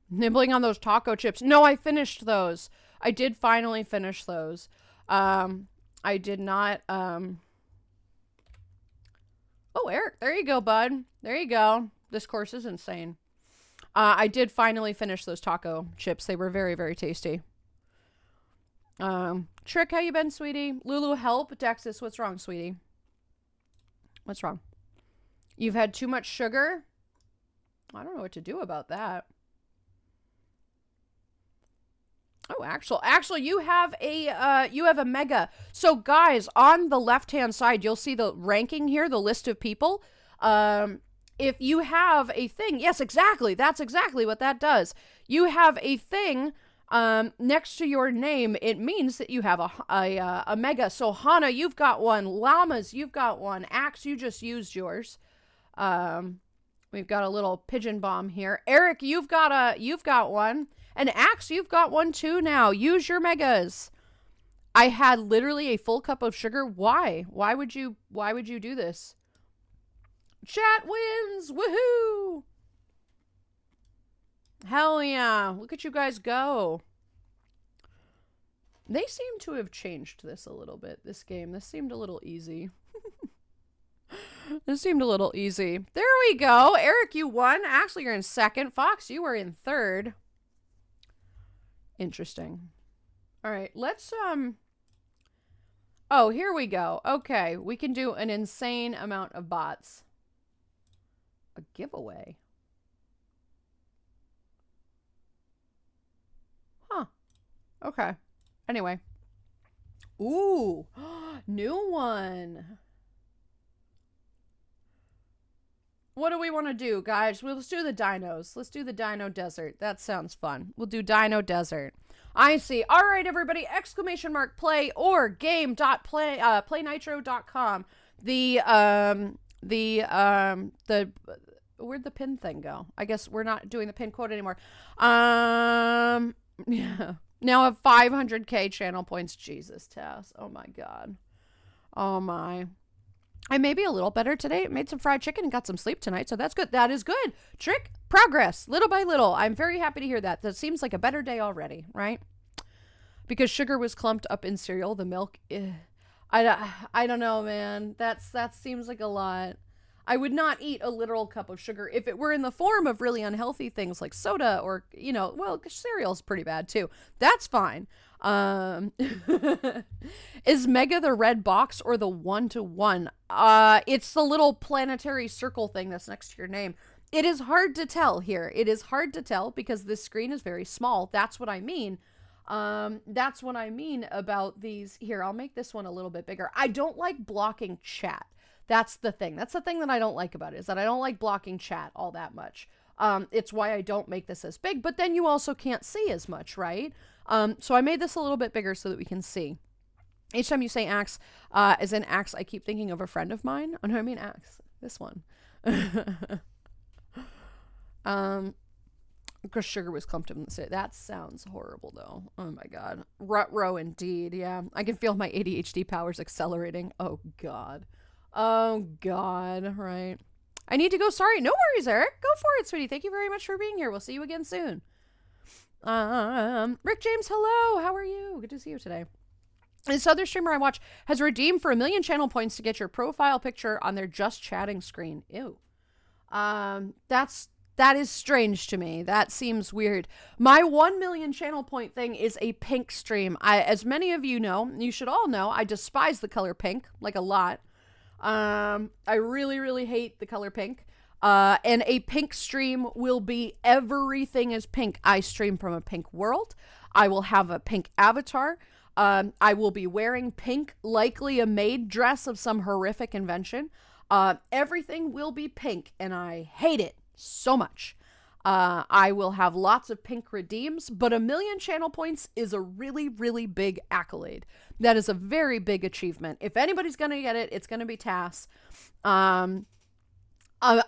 Nibbling on those taco chips. No, I finished those. I did finally finish those. I did not, Oh, Eric, there you go, bud. There you go. This course is insane. I did finally finish those taco chips. They were very, very tasty. Trick, how you been, sweetie? Lulu, help. Dexis, what's wrong, sweetie? What's wrong? You've had too much sugar? I don't know what to do about that. Oh, actually, you have a mega. So, guys, on the left-hand side, you'll see the ranking here, the list of people. If you have a thing, yes, exactly. That's exactly what that does. You have a thing next to your name. It means that you have a mega. So, Hana, you've got one. Llamas, you've got one. Axe, you just used yours. We've got a little pigeon bomb here. Eric, you've got one. And Axe, you've got one too now. Use your megas. I had literally a full cup of sugar. Why? Why would you do this? Chat wins. Woohoo! Hell yeah. Look at you guys go. They seem to have changed this a little bit, this game. This seemed a little easy. This seemed a little easy. There we go. Eric, you won. Actually, you're in second. Fox, you were in third. Interesting. All right, let's, oh, here we go. Okay, we can do an insane amount of bots. A giveaway. Huh. Okay. Anyway. Ooh, new one. What do we want to do, guys? Well, let's do the dinos. Let's do the Dino Desert. That sounds fun. We'll do Dino Desert. I see. All right, everybody. Exclamation mark play or game.playnitro.com. Where'd the pin thing go? I guess we're not doing the pin quote anymore. Yeah. Now I have 500k channel points. Jesus, Tess. Oh my God. Oh my. I may be a little better today. Made some fried chicken and got some sleep tonight, so that's good. That is good. Trick, progress, little by little. I'm very happy to hear that. That seems like a better day already, right? Because sugar was clumped up in cereal. The milk, I don't know, man. That seems like a lot. I would not eat a literal cup of sugar if it were in the form of really unhealthy things like soda or, you know, well, cereal's pretty bad too. That's fine. Is Mega the red box or the 1-to-1? It's the little planetary circle thing that's next to your name. It is hard to tell here. It is hard to tell because this screen is very small. That's what I mean. That's what I mean about these. Here, I'll make this one a little bit bigger. I don't like blocking chat. That's the thing. That's the thing that I don't like about it, is that I don't like blocking chat all that much. It's why I don't make this as big, but then you also can't see as much, right? So I made this a little bit bigger so that we can see. Each time you say axe, as in axe, I keep thinking of a friend of mine. Oh, no, I mean axe. This one. Because sugar was clumped in the city. That sounds horrible, though. Oh, my God. Rut-row, indeed. Yeah. I can feel my ADHD powers accelerating. Oh, God. Oh, God. Right. I need to go. Sorry. No worries, Eric. Go for it, sweetie. Thank you very much for being here. We'll see you again soon. Rick James, hello. How are you? Good to see you today. This other streamer I watch has redeemed for 1 million channel points to get your profile picture on their just chatting screen. Ew. That is strange to me. That seems weird. My 1 million channel point thing is a pink stream. As many of you know, you should all know, I despise the color pink, like a lot. I really, really hate the color pink. And a pink stream will be everything is pink. I stream from a pink world. I will have a pink avatar. I will be wearing pink, likely a maid dress of some horrific invention. Everything will be pink, and I hate it so much. I will have lots of pink redeems, but 1 million channel points is a really, really big accolade. That is a very big achievement. If anybody's going to get it, it's going to be Tass. 1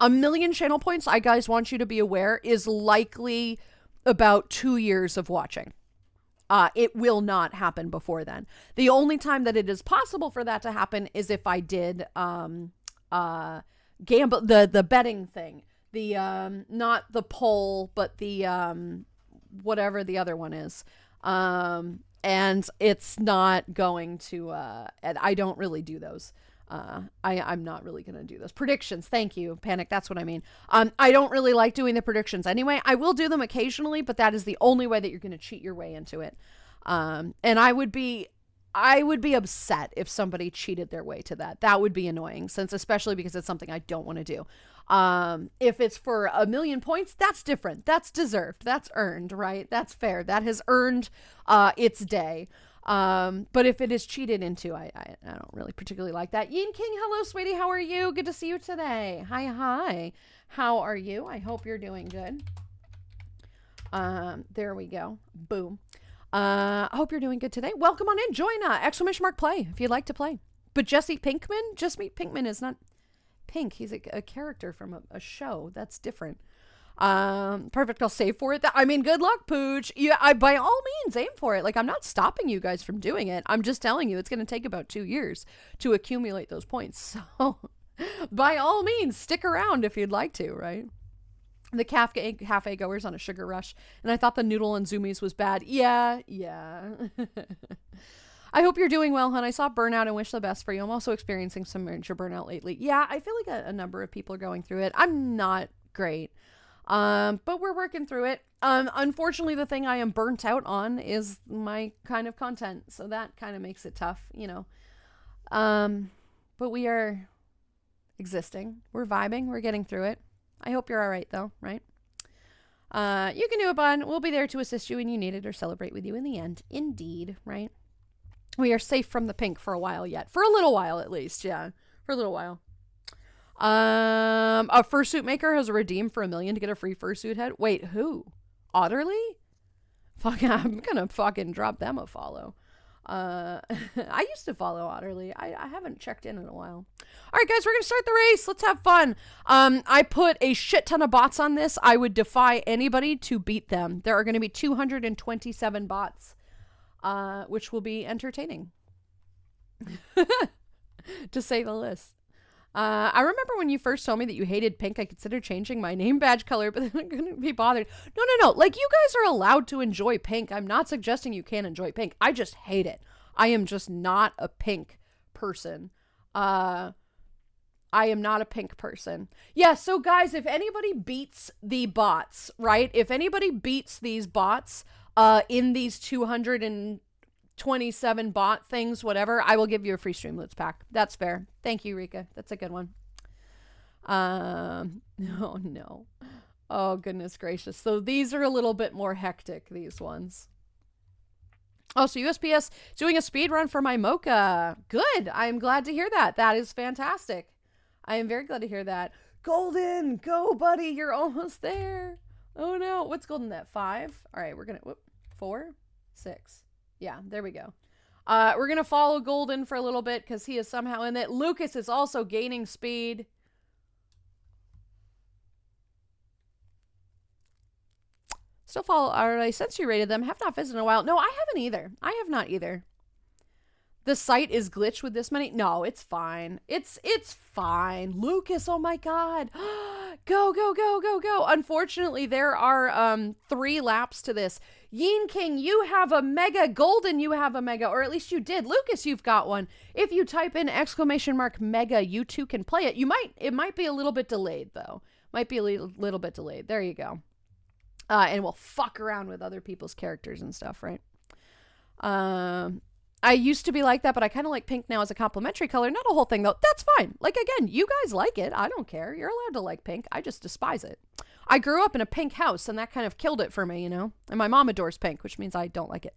million channel points, I guys want you to be aware, is likely about 2 years of watching. It will not happen before then. The only time that it is possible for that to happen is if I did gamble, the betting thing. The not the poll, but the whatever the other one is. And it's not going to and I don't really do those. I'm not really going to do those predictions. Thank you, Panic. That's what I mean. I don't really like doing the predictions anyway. I will do them occasionally, but that is the only way that you're going to cheat your way into it. And I would be upset if somebody cheated their way to that. That would be annoying, especially because it's something I don't want to do. If it's for 1 million points, that's different. That's deserved. That's earned, right? That's fair. That has earned, its day. But if it is cheated into, I don't really particularly like that. Yin King, hello, sweetie. How are you? Good to see you today. Hi. How are you? I hope you're doing good. There we go. Boom. I hope you're doing good today. Welcome on in. Join !play if you'd like to play. But Jesse Pinkman, Pinkman is not pink. He's a character from a show. That's different. Perfect. I'll save for it. I mean, good luck, Pooch. Yeah, by all means, aim for it. Like, I'm not stopping you guys from doing it. I'm just telling you it's going to take about 2 years to accumulate those points. So, by all means, stick around if you'd like to, right? The cafe goers on a sugar rush. And I thought the noodle and zoomies was bad. Yeah. I hope you're doing well, hon. I saw burnout and wish the best for you. I'm also experiencing some major burnout lately. Yeah, I feel like a number of people are going through it. I'm not great. But we're working through it. Unfortunately, the thing I am burnt out on is my kind of content. So that kind of makes it tough, you know. But we are existing. We're vibing. We're getting through it. I hope you're all right, though, right? You can do it, bud. We'll be there to assist you when you need it or celebrate with you in the end. Indeed, right? We are safe from the pink for a while yet. For a little while, at least. Yeah, for a little while. A fursuit maker has a redeem for 1 million to get a free fursuit head. Wait, who? Otterly? Fuck, I'm gonna fucking drop them a follow. I used to follow Otterly. I haven't checked in a while. All right, guys, we're gonna start the race. Let's have fun. I put a shit ton of bots on this. I would defy anybody to beat them. There are gonna be 227 bots, which will be entertaining, to say the least. I remember when you first told me that you hated pink, I considered changing my name badge color, but then I couldn't be bothered. No. Like, you guys are allowed to enjoy pink. I'm not suggesting you can't enjoy pink. I just hate it. I am just not a pink person. I am not a pink person. Yeah, so guys, if anybody beats the bots, right? If anybody beats these bots, in these 227 bot things, whatever, I will give you a free Streamloots pack. That's fair. Thank you, Rika. That's a good one. Oh no. Oh goodness gracious. So these are a little bit more hectic, these ones. Oh, so USPS doing a speed run for my mocha. Good. I'm glad to hear that. That is fantastic. I am very glad to hear that. Golden, go buddy. You're almost there. Oh no. What's golden at 5? All right, we're going to 4, 6. Yeah, there we go. We're going to follow Golden for a little bit because he is somehow in it. Lucas is also gaining speed. Still follow, I since you rated them. Have not visited in a while. No, I haven't either. I have not either. The site is glitched with this many. No, it's fine. It's fine. Lucas, oh my God. Go, go, go, go, go. Unfortunately, there are 3 laps to this. Yin King, you have a mega. Golden, you have a mega. Or at least you did. Lucas, you've got one. If you type in !mega, you too can play it. It might be a little bit delayed, though. Might be a little bit delayed. There you go. And we'll fuck around with other people's characters and stuff, right? I used to be like that, but I kind of like pink now as a complimentary color. Not a whole thing, though. That's fine. Like, again, you guys like it. I don't care. You're allowed to like pink. I just despise it. I grew up in a pink house, and that kind of killed it for me, you know? And my mom adores pink, which means I don't like it.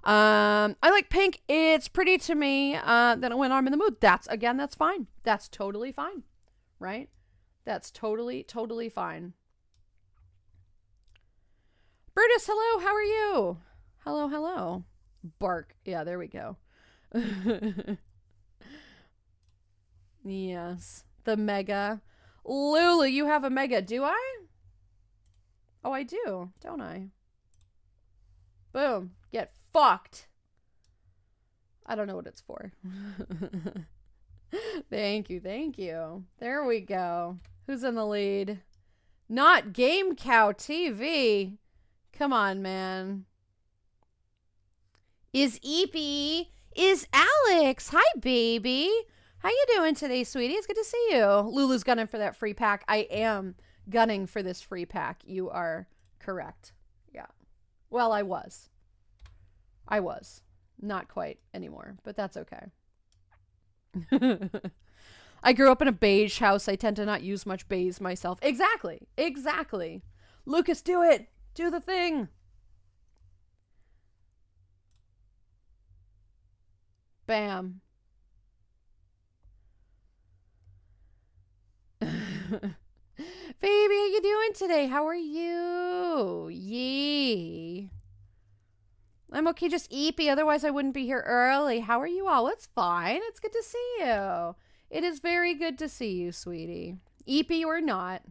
I like pink. It's pretty to me. Then when I'm in the mood, that's fine. That's totally fine, right? That's totally, totally fine. Brutus, hello, how are you? Hello, hello. Bark. Yeah, there we go. Yes. The mega. Lulu, you have a mega. Do I? Oh, I do, don't I? Boom. Get fucked. I don't know what it's for. Thank you, thank you. There we go. Who's in the lead? Not Game Cow TV. Come on, man. Is Eepy? Is Alex? Hi, baby. How you doing today, sweetie? It's good to see you. Lulu's gunning for that free pack. I am gunning for this free pack. You are correct. Yeah. Well, I was. Not quite anymore, but that's okay. I grew up in a beige house. I tend to not use much beige myself. Exactly. Exactly. Lucas, do it. Do the thing. Bam. Baby, how you doing today? How are you? Yee. I'm okay, just eepy. Otherwise, I wouldn't be here early. How are you all? It's fine. It's good to see you. It is very good to see you, sweetie. Eepy or not.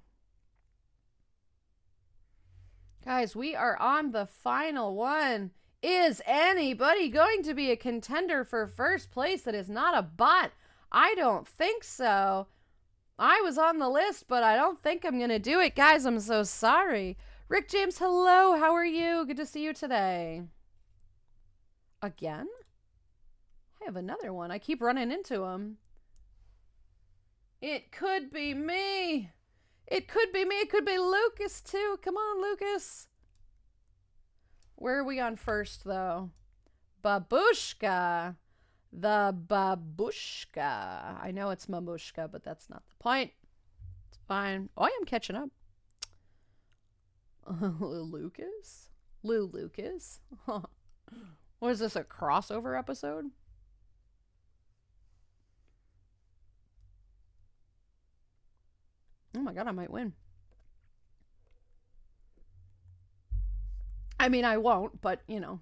Guys, we are on the final one. Is anybody going to be a contender for first place that is not a bot? I don't think so. I was on the list, but I don't think I'm going to do it. Guys, I'm so sorry. Rick James, hello. How are you? Good to see you today. Again? I have another one. I keep running into him. It could be me. It could be me. It could be Lucas, too. Come on, Lucas. Where are we on first, though? Babushka. The babushka. I know it's mamushka, but that's not the point. It's fine. Oh, I am catching up. Lucas? Lucas? What is this, a crossover episode? Oh my god, I might win. I mean, I won't, but, you know,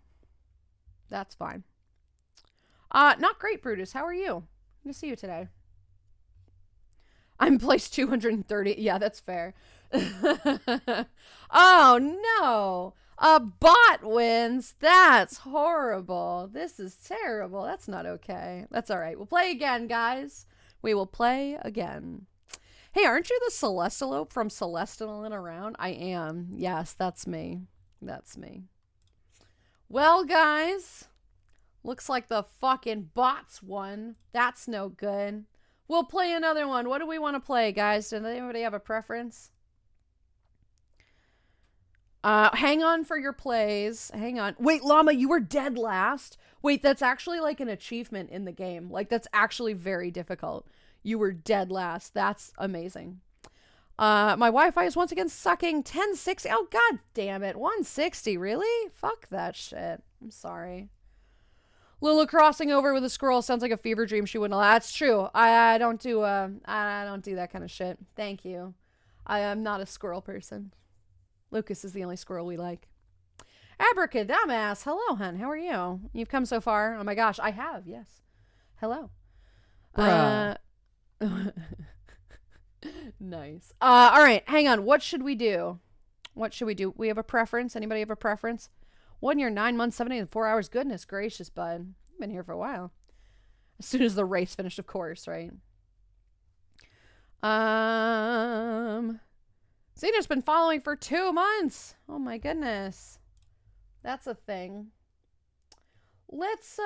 that's fine. Not great, Brutus. How are you? Good to see you today. I'm placed 230. Yeah, that's fair. Oh, no. A bot wins. That's horrible. This is terrible. That's not okay. That's all right. We'll play again, guys. We will play again. Hey, aren't you the Celestialope from Celestial and Around? I am. Yes, that's me. That's me. Well, guys, looks like the fucking bots won. That's no good. We'll play another one. What do we want to play, guys? Does anybody have a preference? Hang on for your plays. Hang on. Wait, Llama, you were dead last. Wait, that's actually like an achievement in the game. Like, that's actually very difficult. You were dead last. That's amazing. My Wi-Fi is once again sucking. 1060. Oh, god damn it. 160, really? Fuck that shit. I'm sorry. Lulu crossing over with a squirrel sounds like a fever dream she wouldn't allow. That's true. I don't do that kind of shit. Thank you. I am not a squirrel person. Lucas is the only squirrel we like. Abracadamass. Hello, hun. How are you? You've come so far. Oh my gosh, I have. Yes. Hello. Nice. All right. Hang on. What should we do? We have a preference. Anybody have a preference? 1 year, 9 months, 7 days, and 4 hours. Goodness gracious, bud. You've been here for a while. As soon as the race finished, of course, right? Zena's been following for 2 months. Oh my goodness. That's a thing. Let's do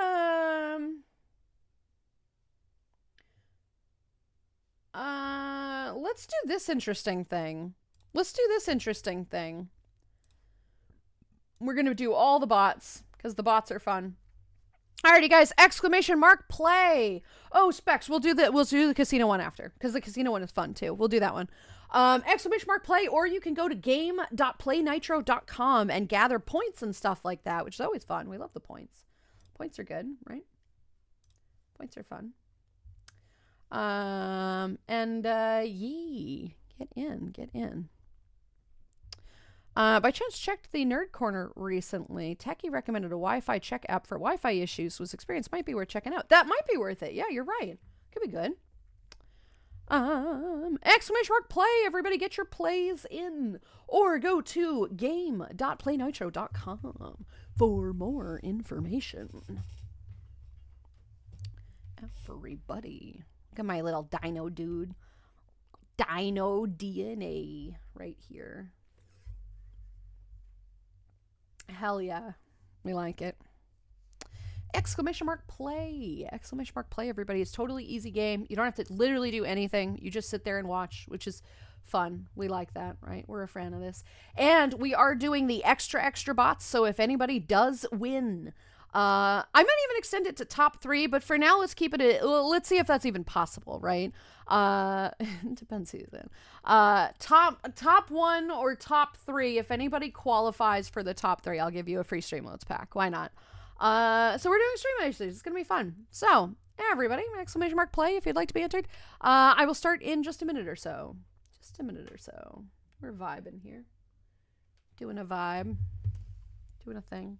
this interesting thing. We're going to do all the bots because the bots are fun. Alrighty, guys. ! Play. Oh, Specs. We'll do the casino one after because the casino one is fun too. We'll do that one. ! Play, or you can go to game.playnitro.com and gather points and stuff like that, which is always fun. We love the points. Points are good, right? Points are fun. Yee. Get in. By chance checked the Nerd Corner recently. Techie recommended a Wi-Fi check app for Wi-Fi issues. Was experience might be worth checking out. That might be worth it. Yeah, you're right. Could be good. ! Play. Everybody get your plays in. Or go to game.playnitro.com for more information. Everybody. Look at my little dino dude. Dino DNA right here. Hell yeah. We like it. ! Play. ! Play, everybody. It's totally easy game. You don't have to literally do anything. You just sit there and watch, which is fun. We like that, right? We're a fan of this. And we are doing the extra bots, so if anybody does win, I might even extend it to top 3, but for now, let's keep it at, let's see if that's even possible, right? Depends who's in. Top 1 or top 3, if anybody qualifies for the top 3, I'll give you a free Streamloads pack. Why not? So we're doing Streamloads. It's going to be fun. So, everybody, ! Play if you'd like to be entered. I will start in just a minute or so. We're vibing here. Doing a vibe. Doing a thing.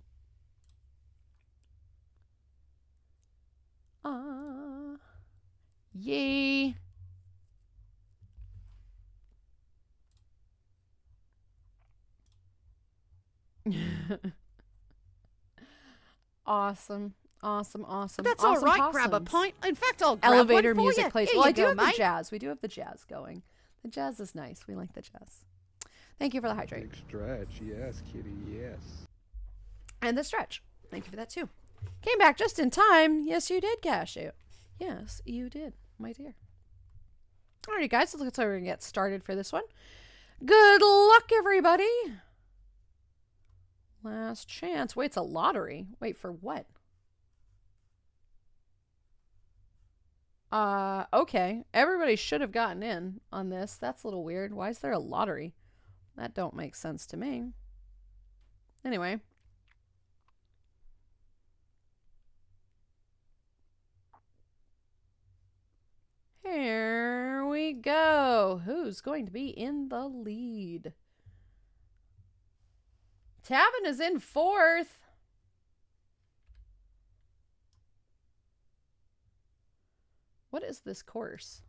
Yay. Awesome. That's awesome all right. possums. Grab a pint. In fact, I'll grab Elevator one for music you. plays. Here Well, you I do go, have the mate. jazz. We do have the jazz going. The jazz is nice. We like the jazz. Thank you for the hydrate. Big stretch, yes, kitty, yes. And the stretch. Thank you for that too. Came back just in time. Yes, you did, Cashew. Yes, you did, my dear. Alrighty, guys. Let's go and get started for this one. Good luck, everybody. Last chance. Wait, it's a lottery. Wait, for what? Okay. Everybody should have gotten in on this. That's a little weird. Why is there a lottery? That don't make sense to me. Anyway. Here we go. Who's going to be in the lead? Tavin is in 4th. What is this course?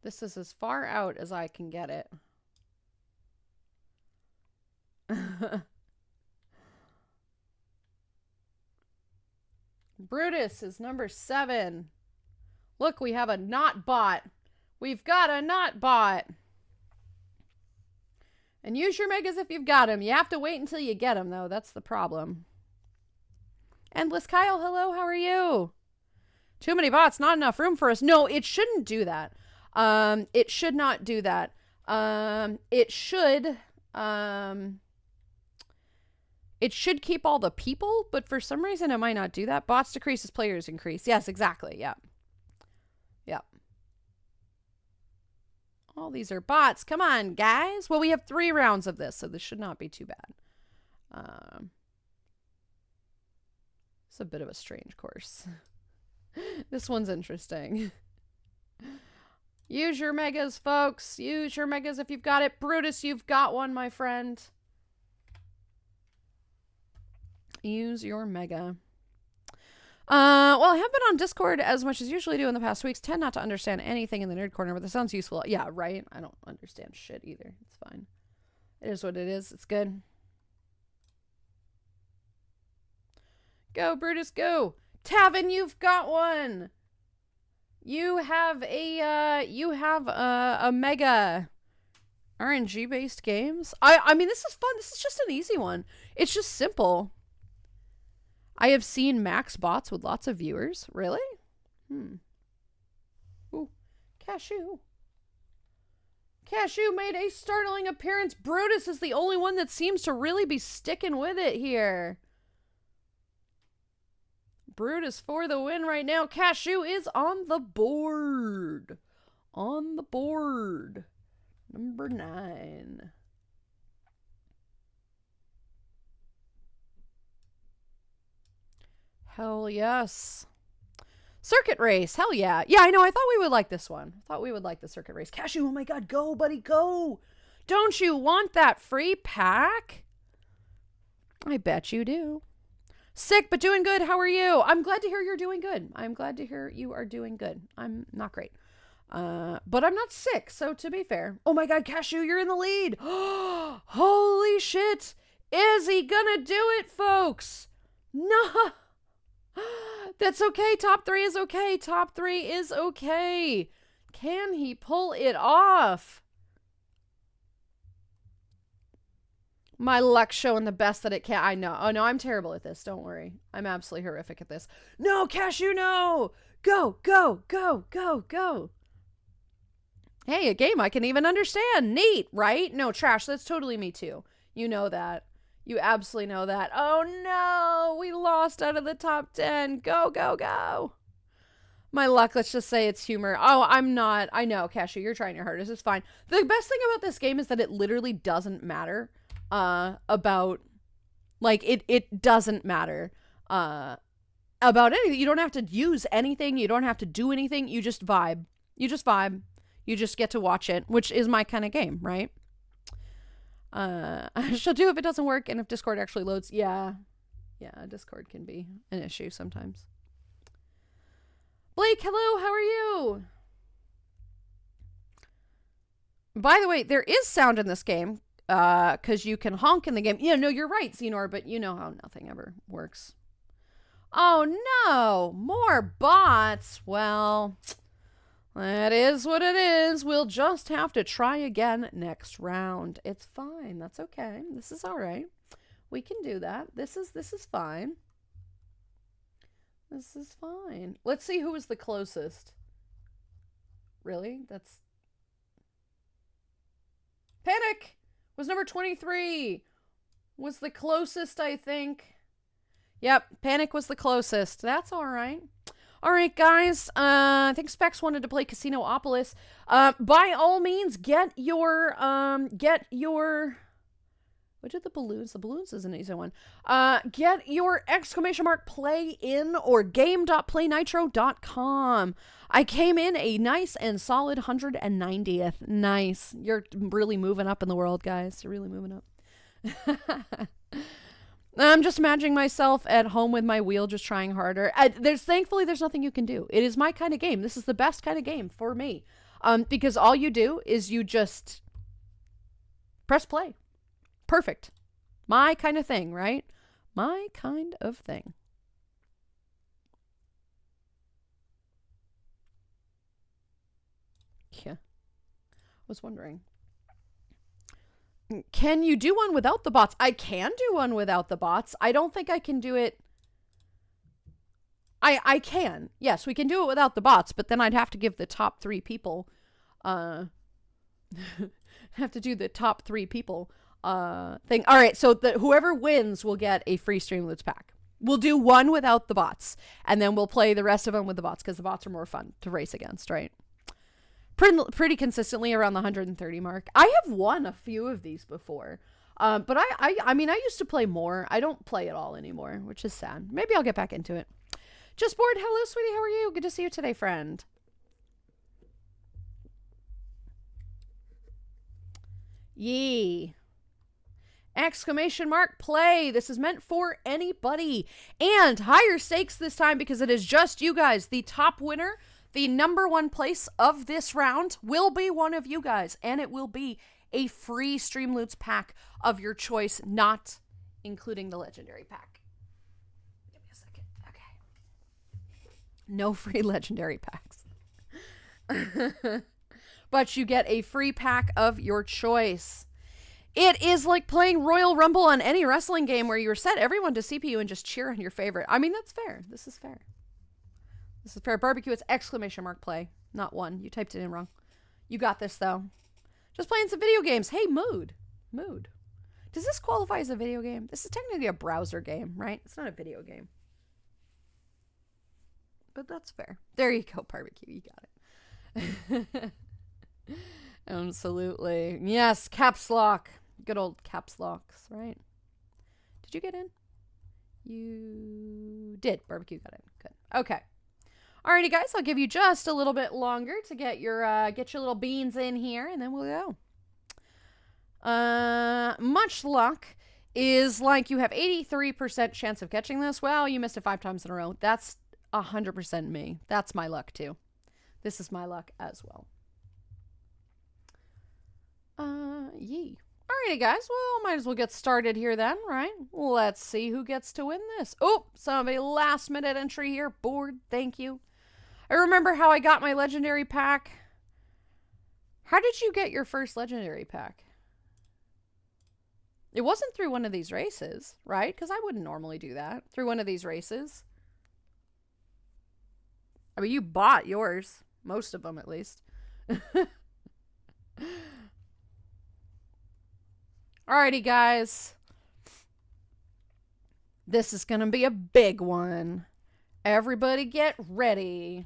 This is as far out as I can get it. Brutus is number 7. Look, we have a not bot. We've got a not bot. And use your meg as if you've got him. You have to wait until you get him, though. That's the problem. Endless Kyle, hello, how are you? Too many bots, not enough room for us. No, it shouldn't do that. It should not do that. It should keep all the people, but for some reason it might not do that. Bots decrease as players increase. Yes, exactly. Yeah. Yep. All these are bots. Come on, guys. Well, we have 3 rounds of this, so this should not be too bad. It's a bit of a strange course. This one's interesting. Use your megas, folks. Use your megas if you've got it. Brutus, you've got one, my friend. Use your mega. Well, I haven't been on Discord as much as usually do in the past weeks. Tend not to understand anything in the nerd corner, but that sounds useful. Yeah, right? I don't understand shit either. It's fine. It is what it is. It's good. Go, Brutus, go. Tavin, you've got one. You have a mega RNG-based games. I mean, this is fun. This is just an easy one. It's just simple. I have seen max bots with lots of viewers. Really? Ooh, Cashew. Cashew made a startling appearance. Brutus is the only one that seems to really be sticking with it here. Brutus for the win right now. Cashew is on the board. On the board. Number 9. Hell yes. Circuit race. Hell yeah. Yeah, I know. I thought we would like this one. I thought we would like the circuit race. Cashew, oh my god. Go, buddy. Go. Don't you want that free pack? I bet you do. Sick, but doing good. How are you? I'm glad to hear you're doing good. I'm glad to hear you are doing good. I'm not great. But I'm not sick, so to be fair. Oh my god, Cashew, you're in the lead. Holy shit. Is he gonna do it, folks? No. That's okay. Top 3 is okay. Top 3 is okay. Can he pull it off? My luck showing the best that it can. I know. Oh, no, I'm terrible at this. Don't worry. I'm absolutely horrific at this. No, Cashew, no. Go, go, go, go, go. Hey, a game I can even understand. Neat, right? No, Trash, that's totally me too. You know that. You absolutely know that. Oh, no. We lost out of the top 10. Go, go, go. My luck, let's just say it's humor. Oh, I'm not. I know, Cashew, you're trying your hardest. It's fine. The best thing about this game is that it literally doesn't matter. About like it doesn't matter about anything. You don't have to use anything, you don't have to do anything, you just vibe. You just get to watch it, which is my kind of game, right? I shall do if it doesn't work and if Discord actually loads. Yeah, Discord can be an issue sometimes. Blake, hello, how are you? By the way, there is sound in this game. Because you can honk in the game. Yeah, no, you're right, Xenor, but you know how nothing ever works. Oh, no. More bots. Well, that is what it is. We'll just have to try again next round. It's fine. That's okay. This is all right. We can do that. This is fine. This is fine. Let's see who was the closest. Really? That's... Panic! Was number 23. Was the closest, I think. Yep, Panic was the closest. That's all right. All right, guys. I think Specs wanted to play Casinopolis. By all means, get your... What did the balloons? The balloons is an easy one. Get your ! play in or game.playnitro.com. I came in a nice and solid 190th. Nice. You're really moving up in the world, guys. You're really moving up. I'm just imagining myself at home with my wheel just trying harder. Thankfully, there's nothing you can do. It is my kind of game. This is the best kind of game for me. Because all you do is you just press play. Perfect. My kind of thing, right? My kind of thing. Yeah. I was wondering. Can you do one without the bots? I can do one without the bots. I don't think I can do it. I can. Yes, we can do it without the bots, but then I'd have to give the top 3 people have to do the top 3 people thing. All right, so whoever wins will get a free Streamloots pack. We'll do one without the bots, and then we'll play the rest of them with the bots because the bots are more fun to race against, right? pretty consistently around the 130 mark. I have won a few of these before. But I mean, I used to play more. I don't play at all anymore, which is sad. Maybe I'll get back into it. Just bored. Hello, sweetie. How are you? Good to see you today, friend. Yee. Exclamation mark play. This is meant for anybody. And higher stakes this time because it is just you guys. The top winner, the #1 place of this round will be one of you guys. And it will be a free Streamloots pack of your choice, not including the legendary pack. Give me a second. Okay. No free legendary packs. But you get a free pack of your choice. It is like playing Royal Rumble on any wrestling game where you set everyone to CPU and just cheer on your favorite. I mean, that's fair. This is fair. This is fair. Barbecue, it's exclamation mark play, not 1. You typed it in wrong. You got this, though. Just playing some video games. Hey, Mood. Mood. Does this qualify as a video game? This is technically a browser game, right? It's not a video game. But that's fair. There you go, Barbecue. You got it. Absolutely. Yes, caps lock. Good old caps locks, right? Did you get in? You did. Barbecue got in. Good. Okay. Alrighty, guys. I'll give you just a little bit longer to get your little beans in here, and then we'll go. Much luck is like you have 83% chance of catching this. Well, you missed it 5 times in a row. That's 100% me. That's my luck, too. This is my luck as well. Yee. Alrighty, guys. Well, might as well get started here then, right? Let's see who gets to win this. Oh, somebody last minute entry here. Bored. Thank you. I remember how I got my legendary pack. How did you get your first legendary pack? It wasn't through one of these races, right? Because I wouldn't normally do that. Through one of these races. I mean, you bought yours. Most of them, at least. Alrighty, guys. This is going to be a big one. Everybody get ready.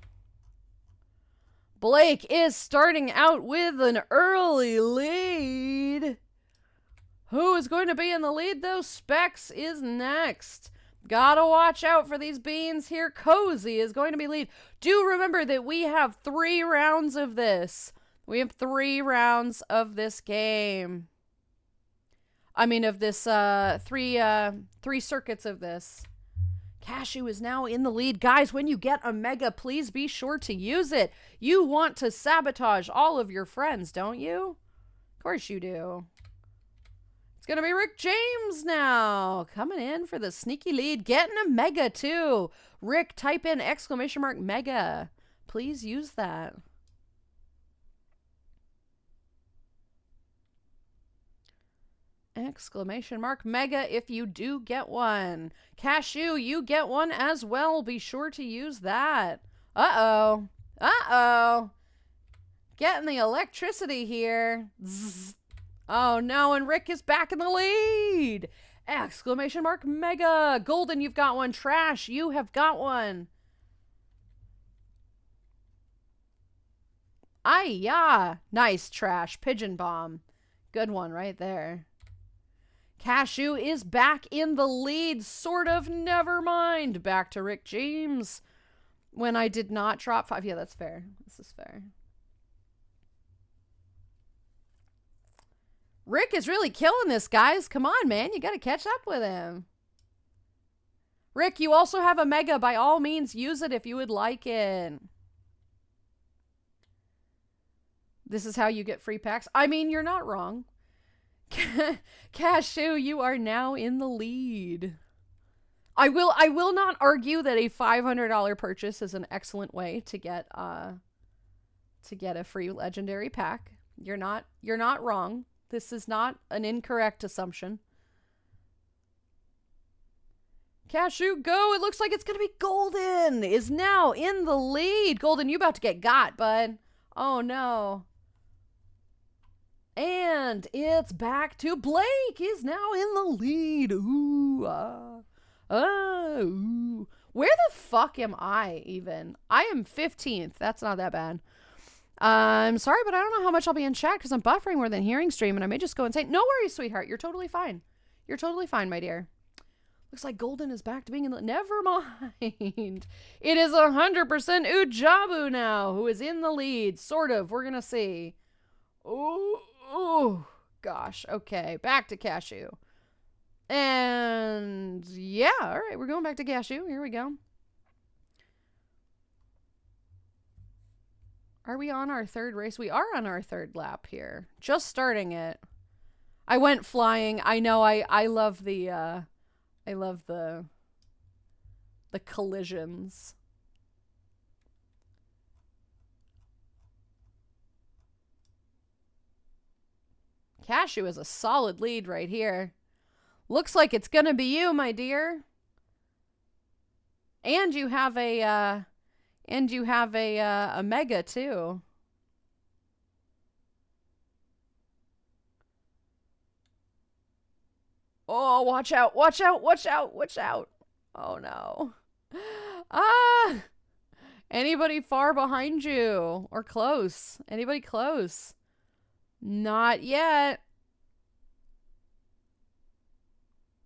Blake is starting out with an early lead. Who is going to be in the lead, though? Specs is next. Gotta watch out for these beans here. Cozy is going to be lead. Do remember that we have 3 rounds of this. We have 3 rounds of this game. I mean, of this, 3 circuits of this. Cashew is now in the lead. Guys, when you get a mega, please be sure to use it. You want to sabotage all of your friends, don't you? Of course you do. It's going to be Rick James now. Coming in for the sneaky lead. Getting a mega, too. Rick, type in exclamation mark mega. Please use that. Exclamation mark mega if you do get one. Cashew, you get one as well. Be sure to use that. Uh-oh. Uh-oh. Getting the electricity here. Zzz. Oh no, and Rick is back in the lead. Exclamation mark mega. Golden, you've got one. Trash, you have got one. Ay-ya. Nice, Trash. Pigeon bomb. Good one right there. Cashew is back in the lead, sort of. Never mind. Back to Rick James. When I did not drop 5. Yeah, that's fair. This is fair. Rick is really killing this, guys. Come on, man. You got to catch up with him. Rick, you also have a mega. By all means, use it if you would like it. This is how you get free packs. I mean, you're not wrong. Cashew, you are now in the lead. I will not argue that a $500 purchase is an excellent way to get a free legendary pack. You're not wrong. This is not an incorrect assumption. Cashew, go. It looks like it's going to be Golden is now in the lead. Golden, you about to get got, bud. Oh, no. And it's back to Blake. He's now in the lead. Ooh, ooh. Where the fuck am I even? I am 15th. That's not that bad. I'm sorry, but I don't know how much I'll be in chat because I'm buffering more than hearing stream, and I may just go insane. No worries, sweetheart. You're totally fine. You're totally fine, my dear. Looks like Golden is back to being in the... Never mind. It is 100% Ujabu now, who is in the lead. Sort of. We're going to see. Oh, gosh. Okay, back to Cashew. And yeah, all right, we're going back to Cashew. Here we go. Are we on our third race? We are on our third lap here. Just starting it. I went flying. I know I love the collisions. Cashew is a solid lead right here. Looks like it's gonna be you, my dear. And you have a mega too. Oh, watch out, watch out, watch out, watch out. Oh no. Ah! Anybody far behind you or close? Anybody close? Not yet.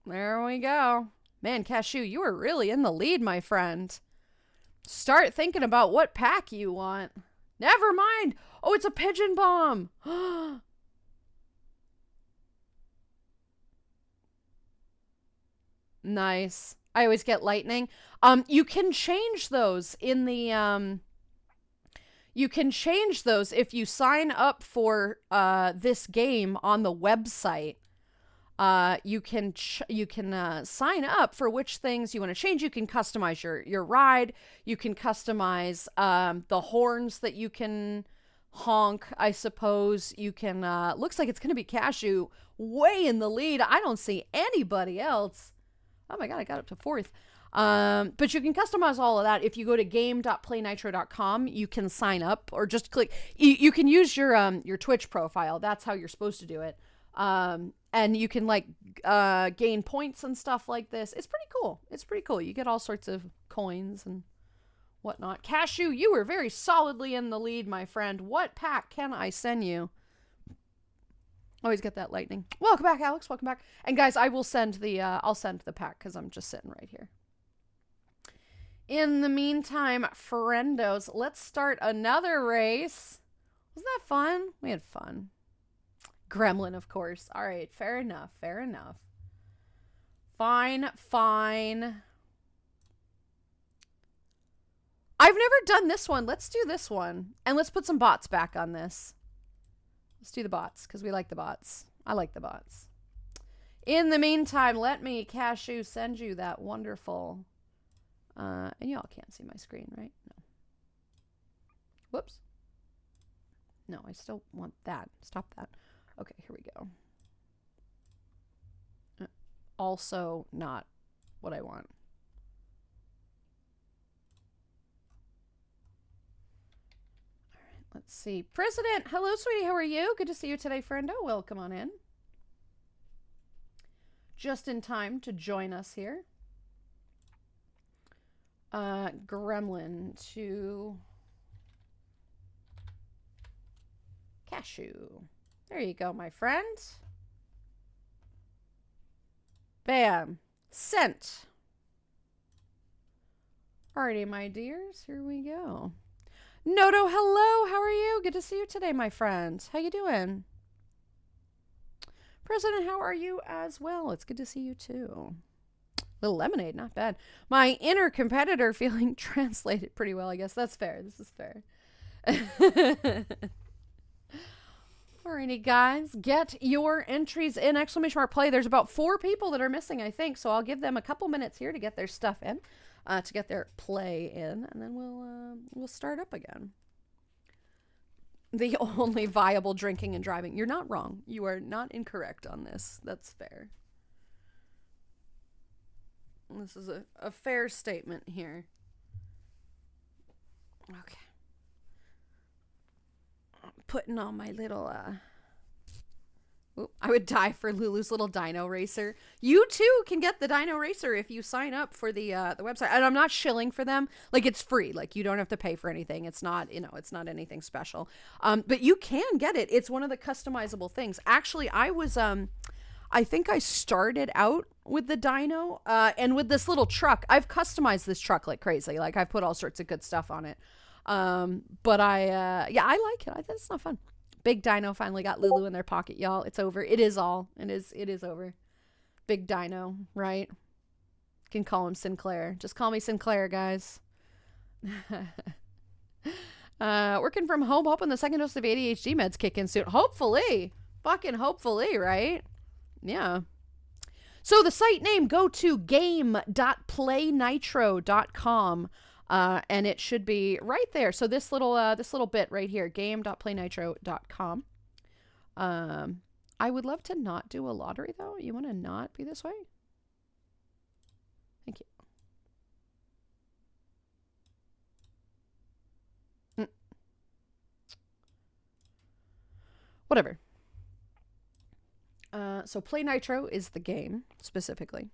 There we go. Man, Cashew, you are really in the lead, my friend. Start thinking about what pack you want. Never mind. Oh, it's a pigeon bomb. Nice. I always get lightning. You can change those in the you can change those if you sign up for this game on the website. You can sign up for which things you want to change. You can customize your ride. You can customize the horns that you can honk, I suppose. You can looks like it's gonna be Cashew way in the lead. I don't see anybody else. Oh my god, I got up to 4th. But you can customize all of that. If you go to game.playnitro.com, you can sign up or just click. You can use your Twitch profile. That's how you're supposed to do it. And you can like gain points and stuff like this. It's pretty cool. It's pretty cool. You get all sorts of coins and whatnot. Cashew, you were very solidly in the lead, my friend. What pack can I send you? Always get that lightning. Welcome back, Alex. Welcome back. And guys, I will send the I'll send the pack because I'm just sitting right here. In the meantime, friendos, let's start another race. Wasn't that fun? We had fun. Gremlin, of course. All right, fair enough. Fair enough. Fine, fine. I've never done this one. Let's do this one. And let's put some bots back on this. Let's do the bots, because we like the bots. I like the bots. In the meantime, let me, Cashew, send you that wonderful... and y'all can't see my screen, right? No. Whoops. No, I still want that. Stop that. Okay, here we go. Also not what I want. Let's see. President, hello, sweetie. How are you? Good to see you today, friendo. Welcome on in. Just in time to join us here. Gremlin to Cashew. There you go, my friend. Bam. Sent. Alrighty, my dears. Here we go. Noto, hello. How are you? Good to see you today, my friend. How you doing? President, how are you as well? It's good to see you too. Little lemonade, not bad. My inner competitor feeling translated pretty well, I guess. That's fair. This is fair. Alrighty, guys. Get your entries in. Exclamation mark play. There's about 4 people that are missing, I think. So I'll give them a couple minutes here to get their stuff in. To get their play in, and then we'll start up again. The only viable drinking and driving. You're not wrong. You are not incorrect on this. That's fair. This is a fair statement here. Okay. I'm putting on my little I would die for Lulu's little dino racer. You too can get the dino racer if you sign up for the website. And I'm not shilling for them. Like, it's free. Like, you don't have to pay for anything. It's not, it's not anything special. But you can get it. It's one of the customizable things. Actually, I think I started out with the dino and with this little truck. I've customized this truck like crazy. Like, I've put all sorts of good stuff on it. But I like it. It's not fun. Big Dino finally got Lulu in their pocket, y'all. It's over. It is over. Big Dino, right? Can call him Sinclair. Just call me Sinclair, guys. Working from home, hoping the second dose of ADHD meds kick in soon. Hopefully. Fucking hopefully, right? Yeah. So the site name, go to game.playnitro.com. And it should be right there. So this little bit right here, game.playnitro.com. I would love to not do a lottery though. You want to not be this way? Thank you. Whatever. So Play Nitro is the game specifically.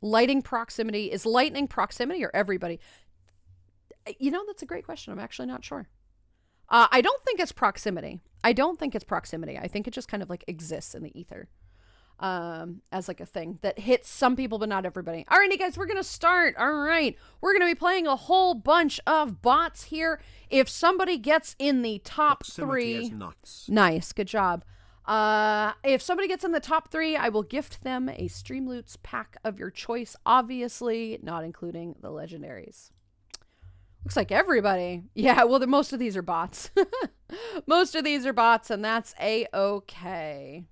Lightning proximity. Is lightning proximity or everybody? That's a great question. I'm actually not sure. I don't think it's proximity. I think it just kind of like exists in the ether as like a thing that hits some people, but not everybody. Alrighty, guys, we're going to start. All right. We're going to be playing a whole bunch of bots here. If somebody gets in the top three. Nice. Good job. If somebody gets in the top 3, I will gift them a Streamloots pack of your choice, obviously not including the legendaries. Looks like everybody. Yeah, well, most of these are bots. Most of these are bots, and that's a-okay.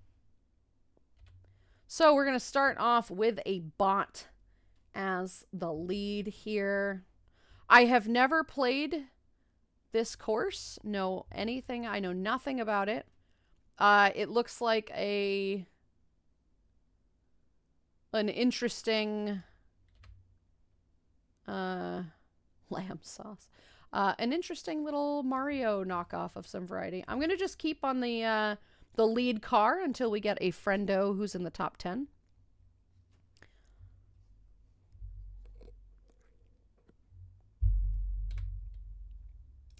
So we're going to start off with a bot as the lead here. I have never played this course. I know nothing about it. It looks like an interesting lamb sauce. An interesting little Mario knockoff of some variety. I'm gonna just keep on the lead car until we get a friendo who's in the top 10.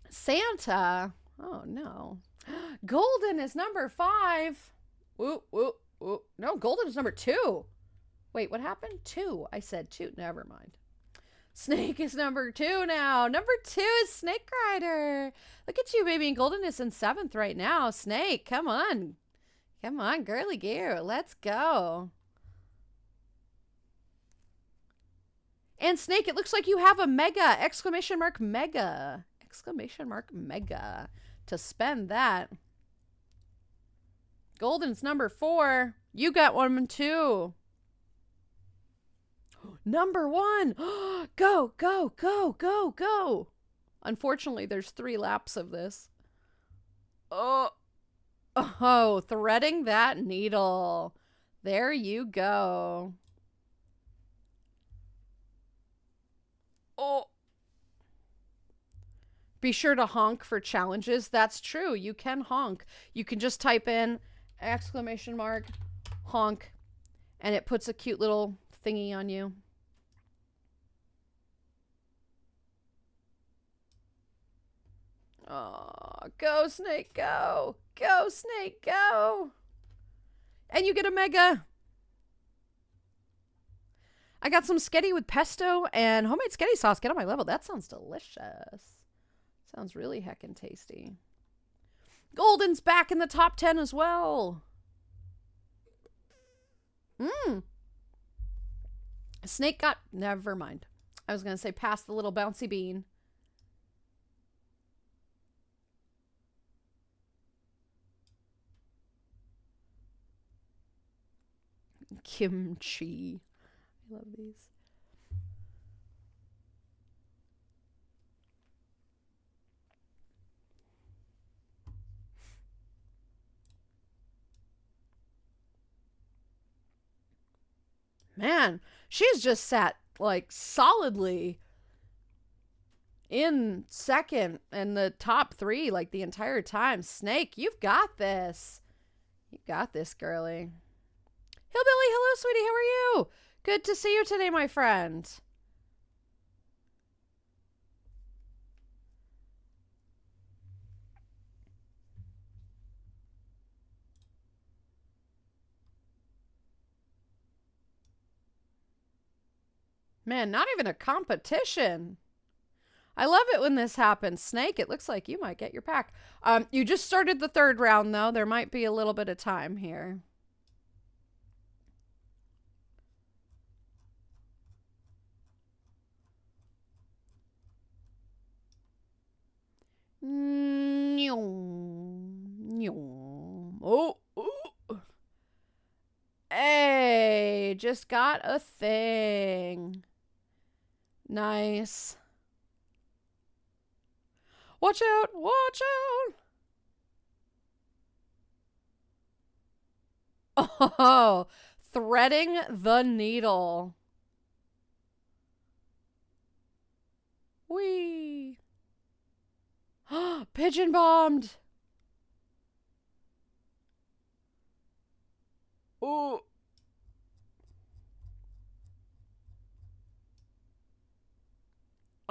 Santa. Oh no. Golden is number 5. Whoop, whoop, whoop. No, Golden is number 2. Wait, what happened? 2. I said 2. Never mind. Snake is number 2 now. Number 2 is Snake Rider. Look at you, baby. And Golden is in 7th right now. Snake, come on. Come on, girly gear. Let's go. And Snake, it looks like you have a mega! Exclamation mark mega! Exclamation mark mega! To spend that. Golden's number 4. You got one too. Number 1. Go, go, go, go, go. Unfortunately, there's 3 laps of this. Oh, threading that needle. There you go. Oh. Be sure to honk for challenges. That's true. You can honk. You can just type in exclamation mark honk and it puts a cute little thingy on you. Oh, go Snake, go. Go Snake, go. And you get a mega. I got some sketty with pesto and homemade sketty sauce. Get on my level. That sounds delicious. Sounds really heckin' tasty. Golden's back in the top 10 as well. Snake got... Never mind. I was going to say pass the little bouncy bean. Kimchi. I love these. Man, she's just sat like solidly in second and the top 3 like the entire time. Snake, you've got this. You got this, girly. Hillbilly, hello, sweetie. How are you? Good to see you today, my friend. Man, not even a competition. I love it when this happens. Snake, it looks like you might get your pack. You just started the third round, though. There might be a little bit of time here. Oh, ooh. Hey, just got a thing. Nice. Watch out, watch out. Oh, threading the needle. Whee. Pigeon bombed. Ooh.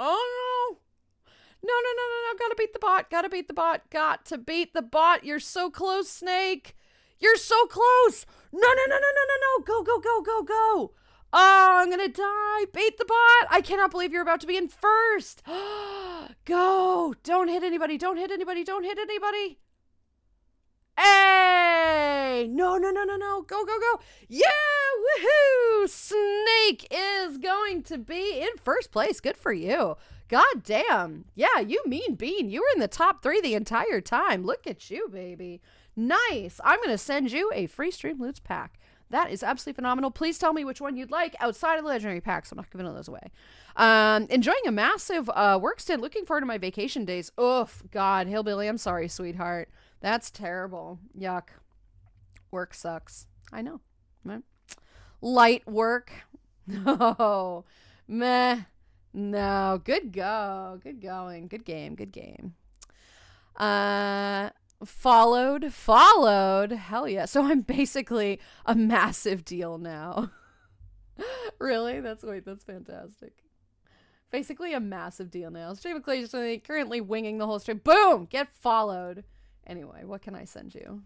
Oh no. No. Gotta beat the bot. Gotta beat the bot. Got to beat the bot. You're so close, Snake. You're so close. No. Go. Oh, I'm gonna die. Beat the bot. I cannot believe you're about to be in first. Go. Don't hit anybody. Don't hit anybody. Don't hit anybody. Hey! No. Go. Yeah! Woohoo! Snake is going to be in first place. Good for you. God damn. Yeah, you mean bean. You were in the top 3 the entire time. Look at you, baby. Nice. I'm going to send you a free Stream Loots pack. That is absolutely phenomenal. Please tell me which one you'd like outside of the legendary packs. I'm not giving those away. Enjoying a massive work stint. Looking forward to my vacation days. Oof. God, Hillbilly, I'm sorry, sweetheart. That's terrible. Yuck. Work sucks. I know. Right? Light work. No. Meh. No. Good go. Good going. Good game. Followed. Hell yeah. So I'm basically a massive deal now. Really? That's fantastic. Basically a massive deal now. Stream of Clay currently winging the whole stream. Boom! Get followed. Anyway, what can I send you?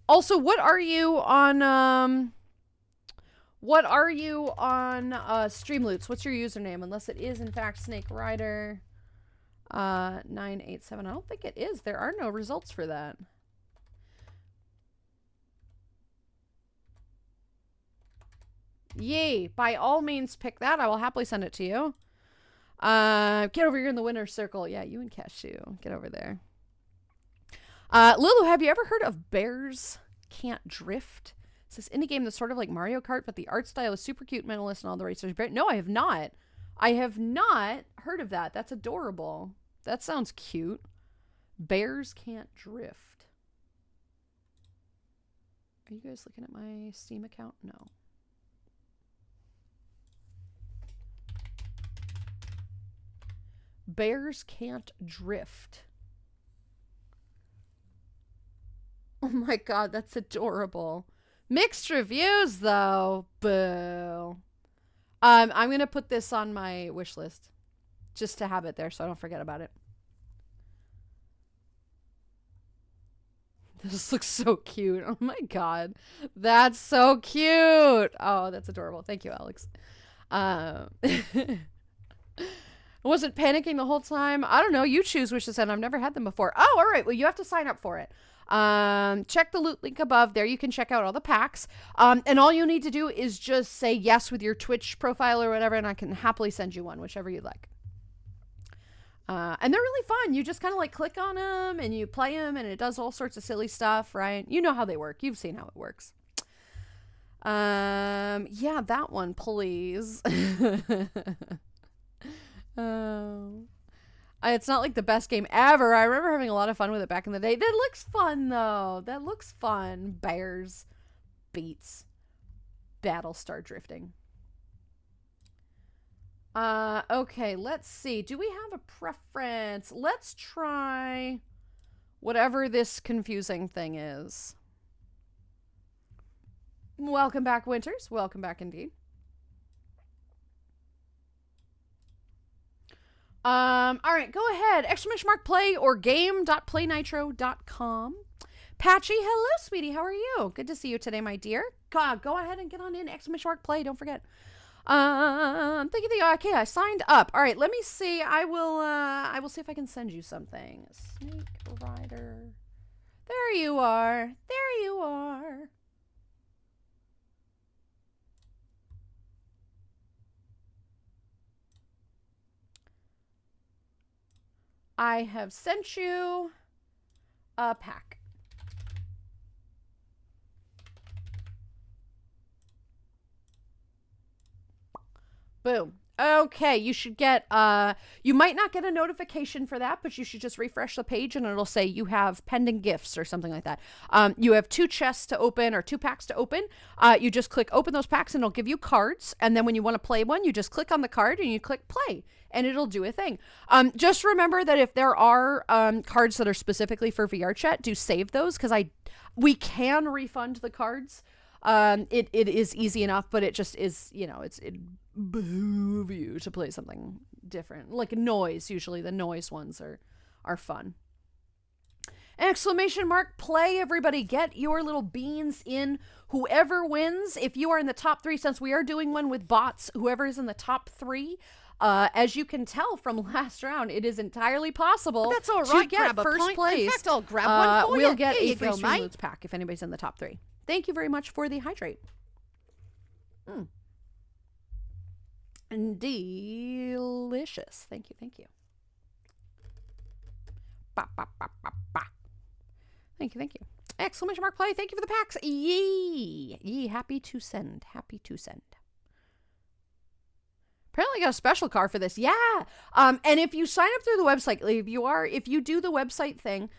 Also, what are you on Streamloots? What's your username? Unless it is in fact Snake Rider 987. I don't think it is. There are no results for that. Yay. By all means pick that. I will happily send it to you. Get over here in the winner's circle. Yeah, you and Cashew. Get over there. Lulu, have you ever heard of Bears Can't Drift? It's this indie game that's sort of like Mario Kart, but the art style is super cute, minimalist, and all the racers. No, I have not. I have not heard of that. That's adorable. That sounds cute. Bears Can't Drift. Are you guys looking at my Steam account? No. Bears Can't Drift. Oh my god, that's adorable. Mixed reviews, though. Boo. I'm going to put this on my wish list. Just to have it there so I don't forget about it. This looks so cute. Oh my god. That's so cute. Oh, that's adorable. Thank you, Alex. I wasn't panicking the whole time. I don't know. You choose which to send. I've never had them before. Oh, all right. Well, you have to sign up for it. Check the loot link above. There you can check out all the packs. And all you need to do is just say yes with your Twitch profile or whatever, and I can happily send you one, whichever you like. And they're really fun. You just kind of like click on them and you play them, and it does all sorts of silly stuff, right? You know how they work. You've seen how it works. Yeah, that one, please. Oh. It's not like the best game ever. I remember having a lot of fun with it back in the day. That looks fun, though. That looks fun. Bears. Beats. Battlestar drifting. Okay, let's see. Do we have a preference? Let's try... Whatever this confusing thing is. Welcome back, Winters. Welcome back indeed. All right, go ahead. !play or game.playnitro.com. Patchy, hello, sweetie. How are you? Good to see you today, my dear. God, go ahead and get on in. !play. Don't forget. Thank you. Okay, I signed up. All right, let me see. I will see if I can send you something. Snake Rider. There you are. There you are. I have sent you a pack. Boom. Okay, you should get, you might not get a notification for that, but you should just refresh the page and it'll say you have pending gifts or something like that. You have 2 chests to open or 2 packs to open. You just click open those packs and it'll give you cards. And then when you want to play one, you just click on the card and you click play and it'll do a thing. Just remember that if there are cards that are specifically for VR chat, do save those because we can refund the cards. It is easy enough, but it just is, you know, it behoove you to play something different. Like noise, usually the noise ones are fun. ! Play, everybody. Get your little beans in. Whoever wins, if you are in the top 3, since we are doing one with bots, whoever is in the top 3, as you can tell from last round, it is entirely possible That's all right, to get grab a first pint. place. In fact, I'll grab one for we'll you. get Here a you free go, mate. Streamloots pack if anybody's in the top 3. Thank you very much for the hydrate. Delicious. Thank you. Ba, ba, ba, ba, ba. Thank you. ! Play. Thank you for the packs. Yee. Happy to send. Apparently got a special car for this. Yeah. And if you sign up through the website, if you do the website thing,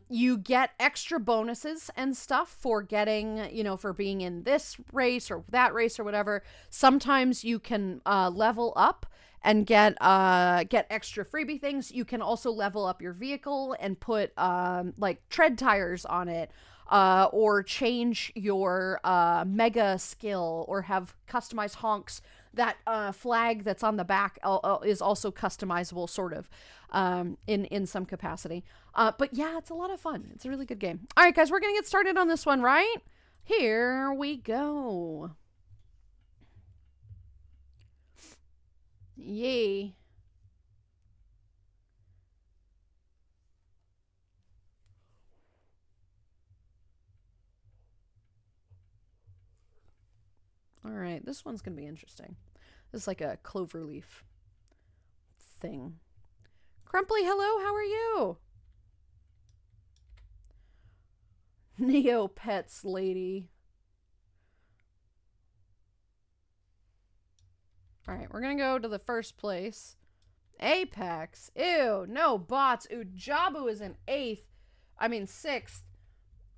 you get extra bonuses and stuff for getting, for being in this race or that race or whatever. Sometimes you can level up and get extra freebie things. You can also level up your vehicle and put like tread tires on it, or change your mega skill, or have customized honks. That flag that's on the back is also customizable, sort of, in some capacity. But yeah, it's a lot of fun. It's a really good game. All right, guys, we're going to get started on this one, right? Here we go. Yay. All right, this one's going to be interesting. This is like a cloverleaf thing. Crumply, hello, how are you? Neopets lady. All right, we're going to go to the first place. Apex. Ew, no bots. Ujabu is in 6th.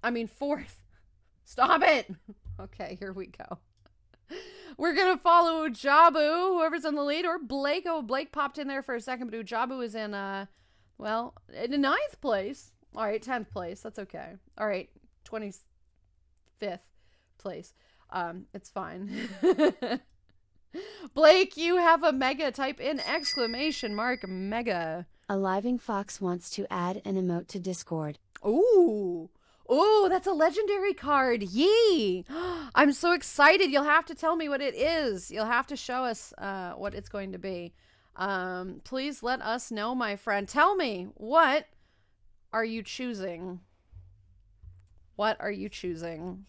4th. Stop it. Okay, here we go. We're going to follow Ujabu, whoever's in the lead, or Blake. Oh, Blake popped in there for a second, but Ujabu is in, in 9th place. All right, 10th place. That's okay. All right, 25th place. It's fine. Blake, you have a mega. Type in ! Mega. A living fox wants to add an emote to Discord. Ooh. Oh, that's a legendary card. Yee! I'm so excited. You'll have to tell me what it is. You'll have to show us what it's going to be. Please let us know, my friend. Tell me, what are you choosing? What are you choosing?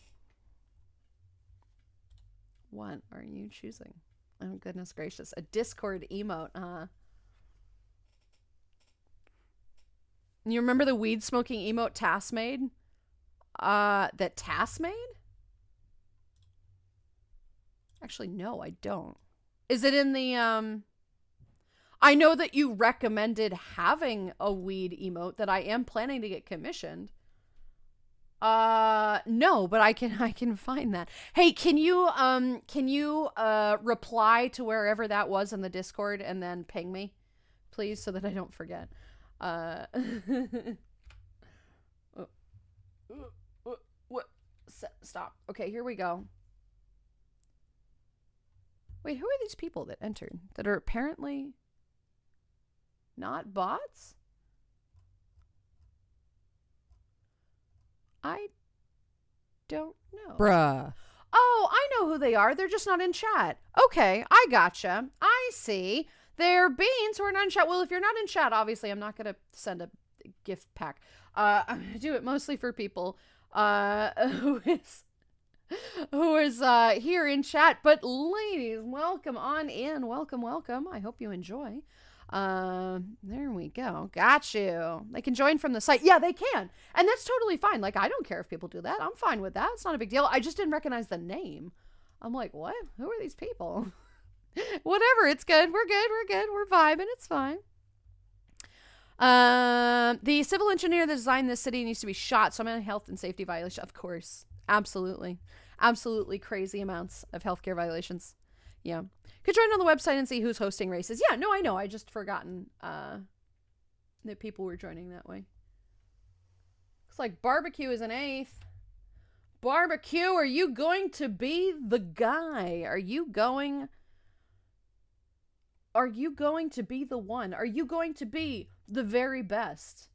What are you choosing? Oh, goodness gracious. A Discord emote, You remember the weed smoking emote Tass made? That Tass made? Actually, no, I don't. Is it in the, I know that you recommended having a weed emote that I am planning to get commissioned. No, but I can find that. Hey, can you reply to wherever that was in the Discord and then ping me, please, so that I don't forget. What? Stop. Okay, here we go. Wait, who are these people that entered that are apparently not bots? I don't know. Bruh. Oh, I know who they are. They're just not in chat. Okay, I gotcha. I see. They're beans who are not in chat. Well, if you're not in chat, obviously, I'm not going to send a gift pack. I'm going to do it mostly for people who is here in chat. But ladies, welcome on in. Welcome, welcome. I hope you enjoy. There we go. Got you. They can join from the site. Yeah, they can. And that's totally fine. Like, I don't care if people do that. I'm fine with that. It's not a big deal. I just didn't recognize the name. I'm like, what? Who are these people? Whatever. It's good. We're good. We're good. We're vibing. It's fine. The civil engineer that designed this city needs to be shot. So I'm in a health and safety violation. Of course. Absolutely. Absolutely crazy amounts of healthcare violations. Yeah. Could join on the website and see who's hosting races. Yeah, no, I know. I just forgotten that people were joining that way. Looks like barbecue is an 8th. Barbecue, are you going to be the guy? Are you going to be the one? Are you going to be the very best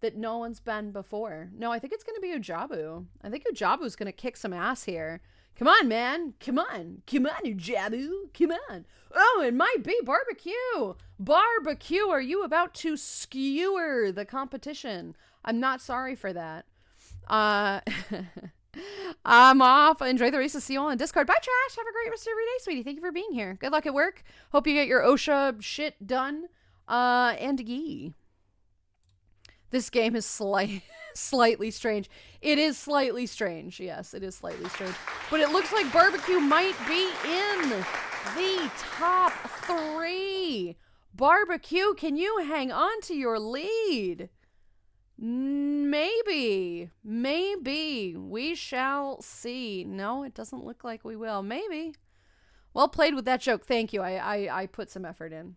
that no one's been before? No, I think it's going to be Ujabu. I think Ujabu's going to kick some ass here. Come on, man. Come on. Come on, Ujabu. Come on. Oh, it might be barbecue. Barbecue, are you about to skewer the competition? I'm not sorry for that. I'm off. Enjoy the races. See you all on Discord. Bye, Trash. Have a great rest of your day, sweetie. Thank you for being here. Good luck at work. Hope you get your OSHA shit done. And yee. This game is slightly strange. It is slightly strange. Yes, it is slightly strange. But it looks like barbecue might be in the top 3. Barbecue, can you hang on to your lead? Maybe. Maybe. We shall see. No, it doesn't look like we will. Maybe. Well played with that joke. Thank you. I put some effort in.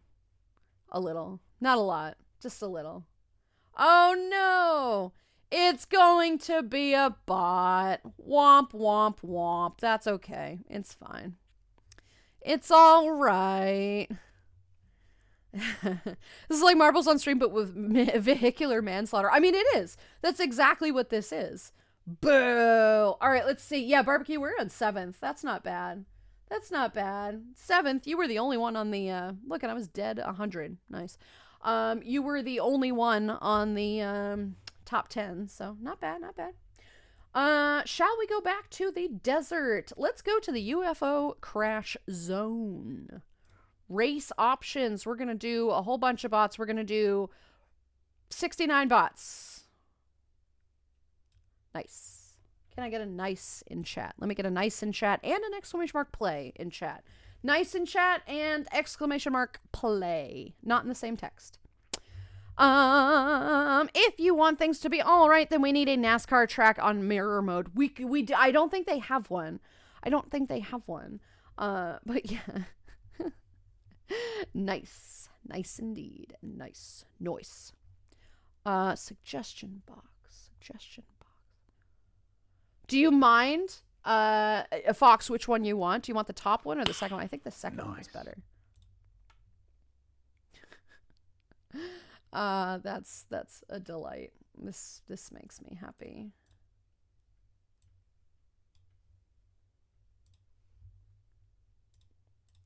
A little. Not a lot. Just a little. Oh no! It's going to be a bot. Womp, womp, womp. That's okay. It's fine. It's all right. This is like marbles on stream, but with vehicular manslaughter. I mean, it is. That's exactly what this is. Boo! All right, let's see. Yeah, barbecue, we're on 7th. That's not bad. That's not bad. 7th, you were the only one on the, look, and I was dead 100. Nice. You were the only one on the top 10, so not bad, not bad. Shall we go back to the desert? Let's go to the UFO crash zone. Race options. We're going to do a whole bunch of bots. We're going to do 69 bots. Nice. Can I get a nice in chat? Let me get a nice in chat and an exclamation mark play in chat. Nice in chat and exclamation mark play. Not in the same text. If you want things to be all right, then we need a NASCAR track on mirror mode. I don't think they have one. But yeah. Nice. Nice indeed. Nice. Noise. Suggestion box. Do you mind, Fox, which one you want? Do you want the top one or the second one? I think the second one is better. That's a delight. This makes me happy.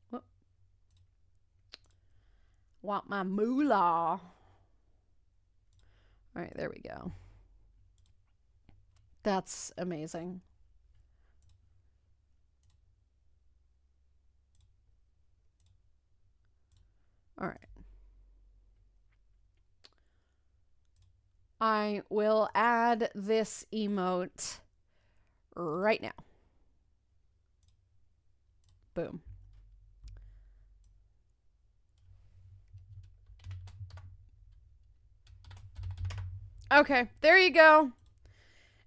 Whoop. Want my moolah. All right, there we go. That's amazing. All right. I will add this emote right now. Boom. Okay, there you go.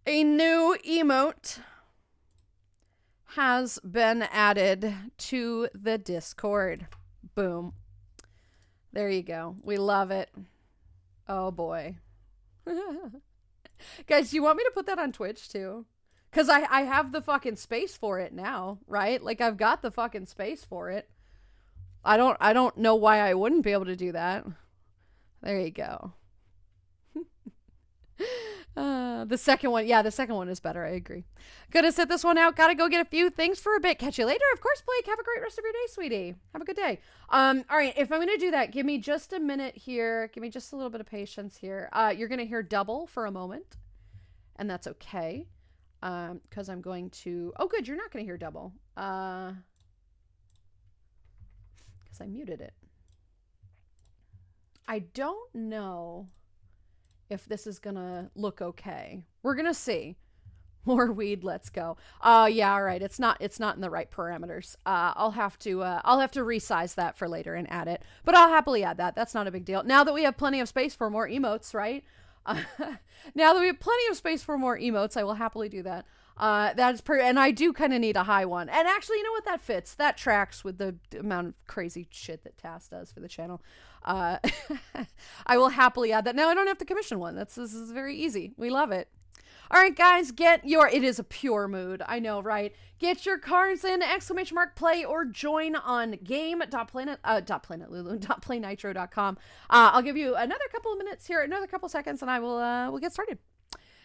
A new emote has been added to the Discord. Boom. There you go. We love it. Oh boy. Guys, do you want me to put that on Twitch too? Because I have the fucking space for it now, right? Like, I've got the fucking space for it. I don't know why I wouldn't be able to do that. There you go. The second one is better. I agree. Gonna sit this one out. Gotta go get a few things for a bit. Catch you later. Of course, Blake. Have a great rest of your day, sweetie. Have a good day. All right. If I'm gonna do that, give me just a minute here. Give me just a little bit of patience here. You're gonna hear double for a moment, and that's okay. Because I'm going to. Oh, good. You're not gonna hear double. Because I muted it. I don't know if this is gonna look okay. We're gonna see. More weed, let's go. Yeah, all right. It's not in the right parameters. I'll have to resize that for later and add it. But I'll happily add that. That's not a big deal. Now that we have plenty of space for more emotes, right? Now that we have plenty of space for more emotes, I will happily do that. And I do kind of need a high one. And actually, you know what? That fits. That tracks with the amount of crazy shit that Tass does for the channel. I will happily add that. Now I don't have to commission one. This is very easy. We love it. All right, guys, it is a pure mood. I know, right? Get your cards in, ! Play or join on game.playnitro.com. I'll give you another couple of minutes here, another couple seconds, and we'll get started.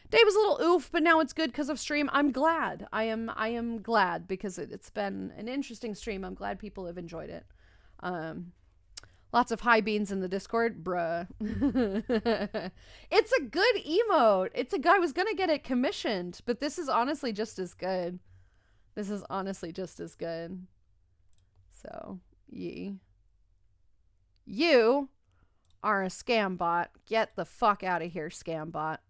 Day was a little oof, but now it's good because of stream. I'm glad. I am glad because it's been an interesting stream. I'm glad people have enjoyed it. Lots of high beans in the Discord, bruh. It's a good emote. I was gonna get it commissioned, but this is honestly just as good. So, you are a scam bot. Get the fuck out of here, scam bot.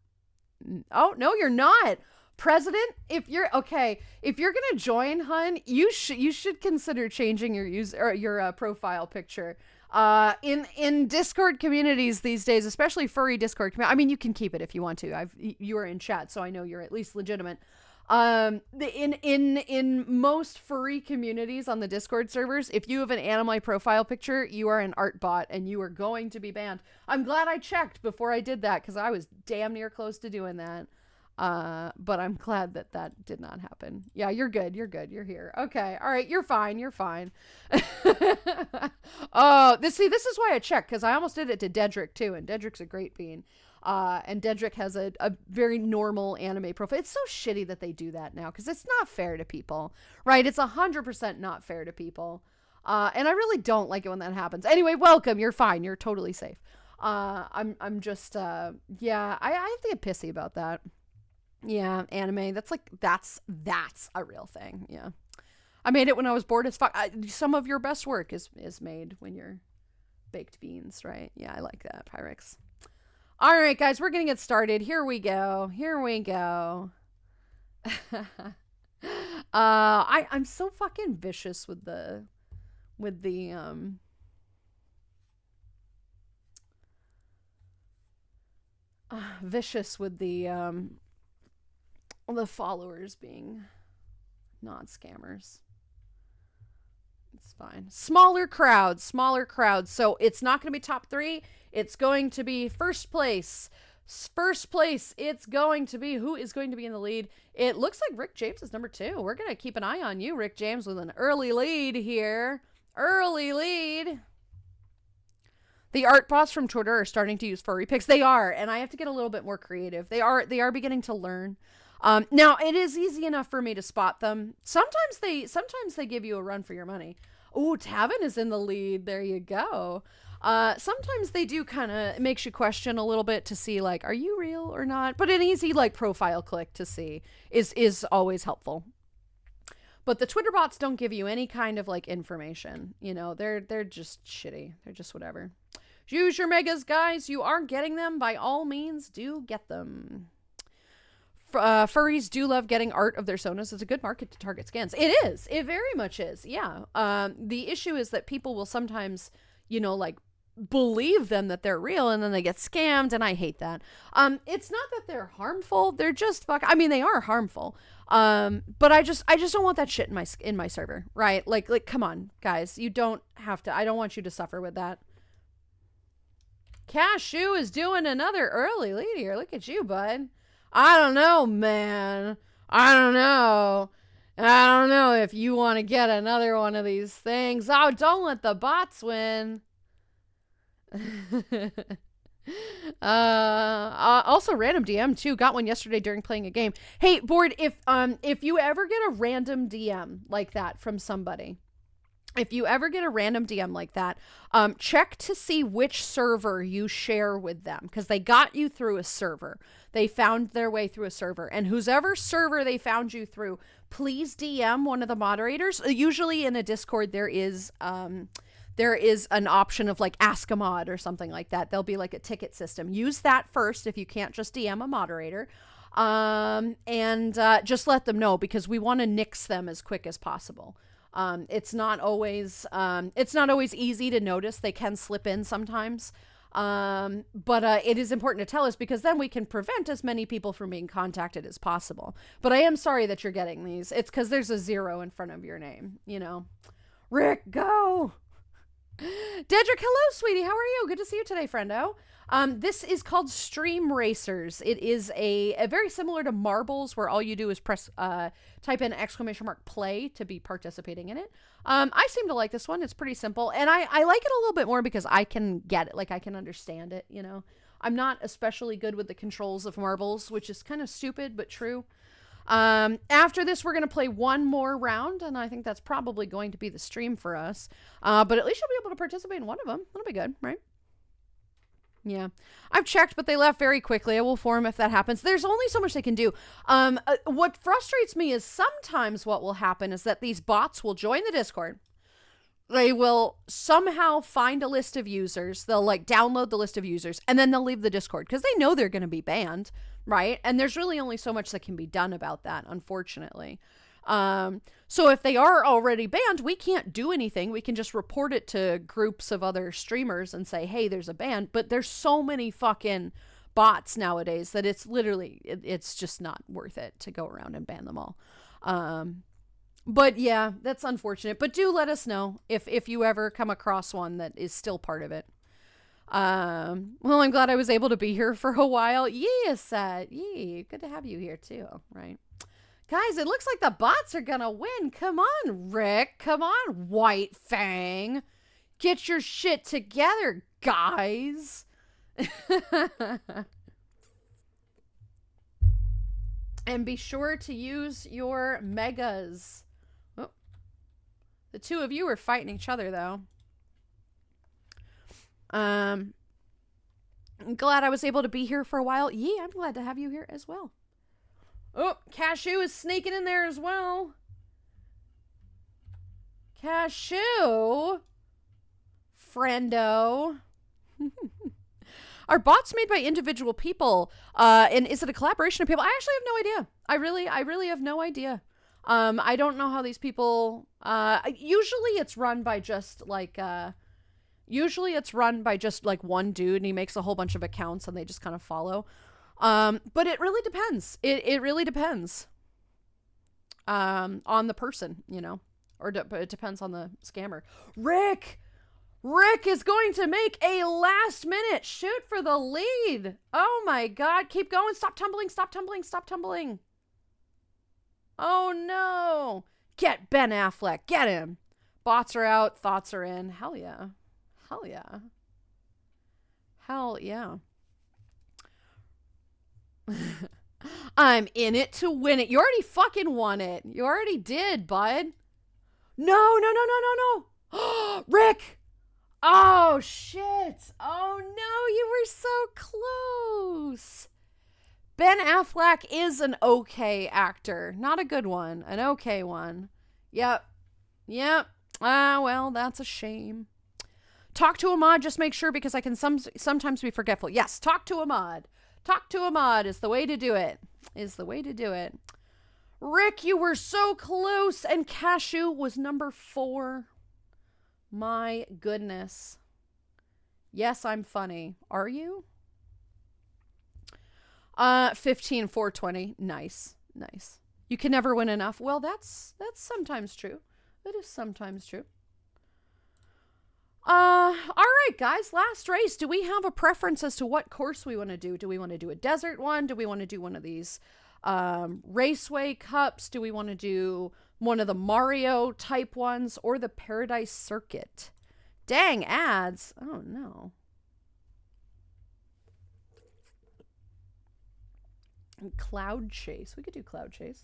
Oh, no, you're not. President, if you're gonna join, hun, you should consider changing your profile picture. In Discord communities these days, especially furry Discord community. I mean, you can keep it if you want to. You are in chat, so I know you're at least legitimate. In most furry communities on the Discord servers, if you have an anime profile picture, you are an art bot and you are going to be banned. I'm glad I checked before I did that because I was damn near close to doing that. But I'm glad that did not happen. Yeah, you're good. You're here. Okay. All right. You're fine. Oh, this is why I checked, because I almost did it to Dedrick too. And Dedrick's a great bean. And Dedrick has a very normal anime profile. It's so shitty that they do that now, because it's not fair to people, right? It's 100% not fair to people. And I really don't like it when that happens. Anyway, welcome. You're fine. You're totally safe. I'm just, yeah, I have to get pissy about that. Yeah, anime. That's a real thing. Yeah. I made it when I was bored as fuck. Some of your best work is made when you're baked beans, right? Yeah, I like that, Pyrex. All right, guys, we're going to get started. Here we go. I'm so fucking vicious with the followers being non-scammers. It's fine. Smaller crowds. So it's not going to be top 3. It's going to be first place. It's going to be, who is going to be in the lead? It looks like Rick James is number 2. We're going to keep an eye on you, Rick James, with an early lead here. The art bots from Twitter are starting to use furry pics. They are, and I have to get a little bit more creative. They are beginning to learn. Now it is easy enough for me to spot them. Sometimes they give you a run for your money. Ooh, Tavin is in the lead. There you go. Sometimes they do kind of makes you question a little bit to see, like, are you real or not? But an easy, like, profile click to see is always helpful. But the Twitter bots don't give you any kind of, like, information. You know, they're just shitty. They're just whatever. Use your megas, guys. You are getting them. By all means, do get them. Furries do love getting art of their sonas. It's a good market to target scans. It is. It very much is. Yeah. The issue is that people will sometimes, you know, like, believe them that they're real, and then they get scammed, and I hate that. It's not that they're harmful. They're just they are harmful. But I just don't want that shit in my server, right? Like come on, guys. You don't have to. I don't want you to suffer with that. Cashew is doing another early lead here. Look at you, bud. I don't know, man. I don't know. I don't know if you want to get another one of these things. Oh, don't let the bots win. Also random DM too. Got one yesterday during playing a game. Hey, Board, if you ever get a random DM like that from somebody, if you ever get a random DM like that, check to see which server you share with them, because they got you through a server. They found their way through a server, and whoever server they found you through, please DM one of the moderators. Usually in a Discord there is an option of like ask a mod or something like that. There'll be like a ticket system. Use that first if you can't just DM a moderator. And just let them know, because we want to nix them as quick as possible. It's not always easy to notice. They can slip in sometimes. But it is important to tell us, because then we can prevent as many people from being contacted as possible. But I am sorry that you're getting these. It's because there's a 0 in front of your name, you know. Rick, go! Dedrick, hello, sweetie. How are you? Good to see you today, friendo. This is called Stream Racers. It is a very similar to Marbles, where all you do is type in !play to be participating in it. I seem to like this one. It's pretty simple, and I like it a little bit more because I can get it. Like, I can understand it, you know. I'm not especially good with the controls of Marbles, which is kind of stupid, but true. After this, we're going to play one more round, and I think that's probably going to be the stream for us. But at least you'll be able to participate in one of them. That'll be good, right? Yeah. I've checked, but they left very quickly. I will form if that happens. There's only so much they can do. What frustrates me is sometimes what will happen is that these bots will join the Discord. They will somehow find a list of users. They'll like download the list of users, and then they'll leave the Discord because they know they're going to be banned, right? And there's really only so much that can be done about that, unfortunately. So if they are already banned, we can't do anything. We can just report it to groups of other streamers and say, hey, there's a ban. But there's so many fucking bots nowadays that it's literally, it's just not worth it to go around and ban them all. But yeah, that's unfortunate. But do let us know if you ever come across one that is still part of it. Well, I'm glad I was able to be here for a while. Yes, good to have you here too, right? Guys, it looks like the bots are gonna win. Come on, Rick. Come on, White Fang. Get your shit together, guys. And be sure to use your megas. Oh. The two of you are fighting each other, though. I'm glad I was able to be here for a while. Yeah, I'm glad to have you here as well. Oh, Cashew is sneaking in there as well. Cashew? Friendo. Are bots made by individual people? And is it a collaboration of people? I actually have no idea. I really have no idea. I don't know how these people, usually it's run by just like, one dude, and he makes a whole bunch of accounts and they just kind of follow. But it really depends. It really depends, on the person, you know, it depends on the scammer. Rick is going to make a last minute shoot for the lead. Oh my God. Keep going. Stop tumbling. Stop tumbling. Stop tumbling. Oh no. Get Ben Affleck. Get him. Bots are out. Thoughts are in. Hell yeah. Hell yeah. Hell yeah. I'm in it to win it. You already fucking won it. You already did, bud. No. Rick. Oh, shit. Oh, no, you were so close. Ben Affleck is an okay actor. Not a good one. An okay one. Yep. Ah, well, that's a shame. Talk to a mod. Just make sure, because I can sometimes be forgetful. Yes, talk to a mod. Talk to a mod is the way to do it. Rick, you were so close, and Cashew was number 4. My goodness. Yes, I'm funny. Are you? 15, 420. Nice. You can never win enough. Well, that's sometimes true. That is sometimes true. right, guys, last race. Do we have a preference as to what course we want to do? Do we want to do a desert one? Do we want to do one of these raceway cups? Do we want to do one of the Mario type ones or the Paradise Circuit? Dang, ads. Oh, no. And Cloud Chase. We could do Cloud Chase.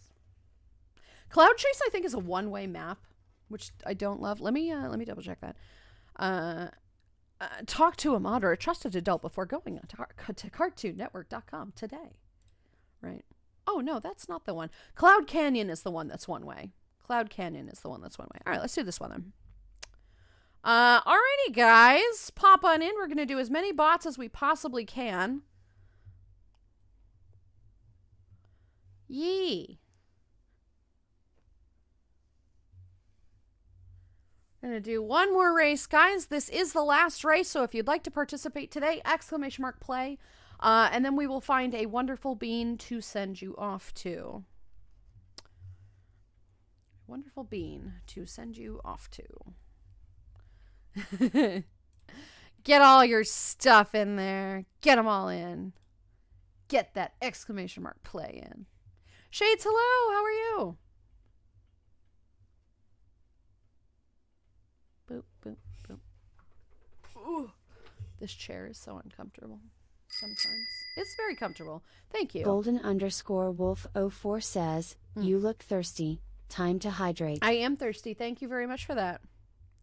Cloud Chase, I think, is a one-way map, which I don't love. Let me double check that. Talk to a mod or a trusted adult before going to cartoonnetwork.com today. Right. Oh, no, that's not the one. Cloud Canyon is the one that's one way. Cloud Canyon is the one that's one way. All right, let's do this one then. Alrighty, guys. Pop on in. We're going to do as many bots as we possibly can. Yee. I'm going to do one more race, guys. This is the last race, so if you'd like to participate today, !play. And then we will find a wonderful bean to send you off to. Wonderful bean to send you off to. Get all your stuff in there. Get them all in. Get that !play in. Shades, hello. How are you? Boop, boop, boop. Ooh, this chair is so uncomfortable sometimes. It's very comfortable. Thank you. Golden_wolf04 says, you look thirsty. Time to hydrate. I am thirsty. Thank you very much for that.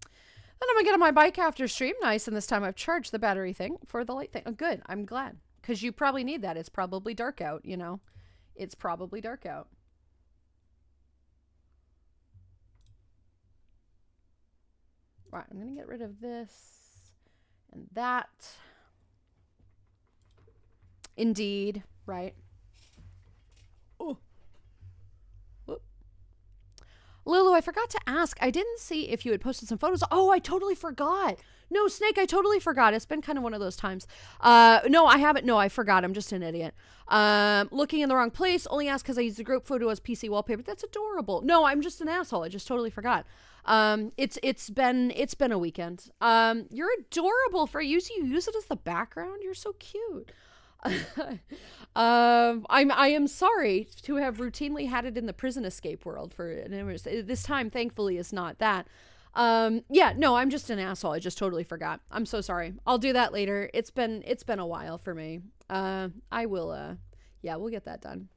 Then I'm going to get on my bike after stream. Nice. And this time I've charged the battery thing for the light thing. Oh, good. I'm glad. Because you probably need that. It's probably dark out, you know. It's probably dark out. Right, I'm going to get rid of this and that. Indeed, right. Oh. Whoop. Lulu, I forgot to ask. I didn't see if you had posted some photos. Oh, I totally forgot. No, Snake, I totally forgot. It's been kind of one of those times. No, I haven't. No, I forgot. I'm just an idiot. Looking in the wrong place. Only asked because I used the group photo as PC wallpaper. That's adorable. No, I'm just an asshole. I just totally forgot. It's been a weekend. You're adorable for you use it as the background. You're so cute. I am sorry to have routinely had it in the prison escape world this time, thankfully, is not that. Yeah, no, I'm just an asshole. I just totally forgot. I'm so sorry. I'll do that later. It's been a while for me. I will, yeah, we'll get that done.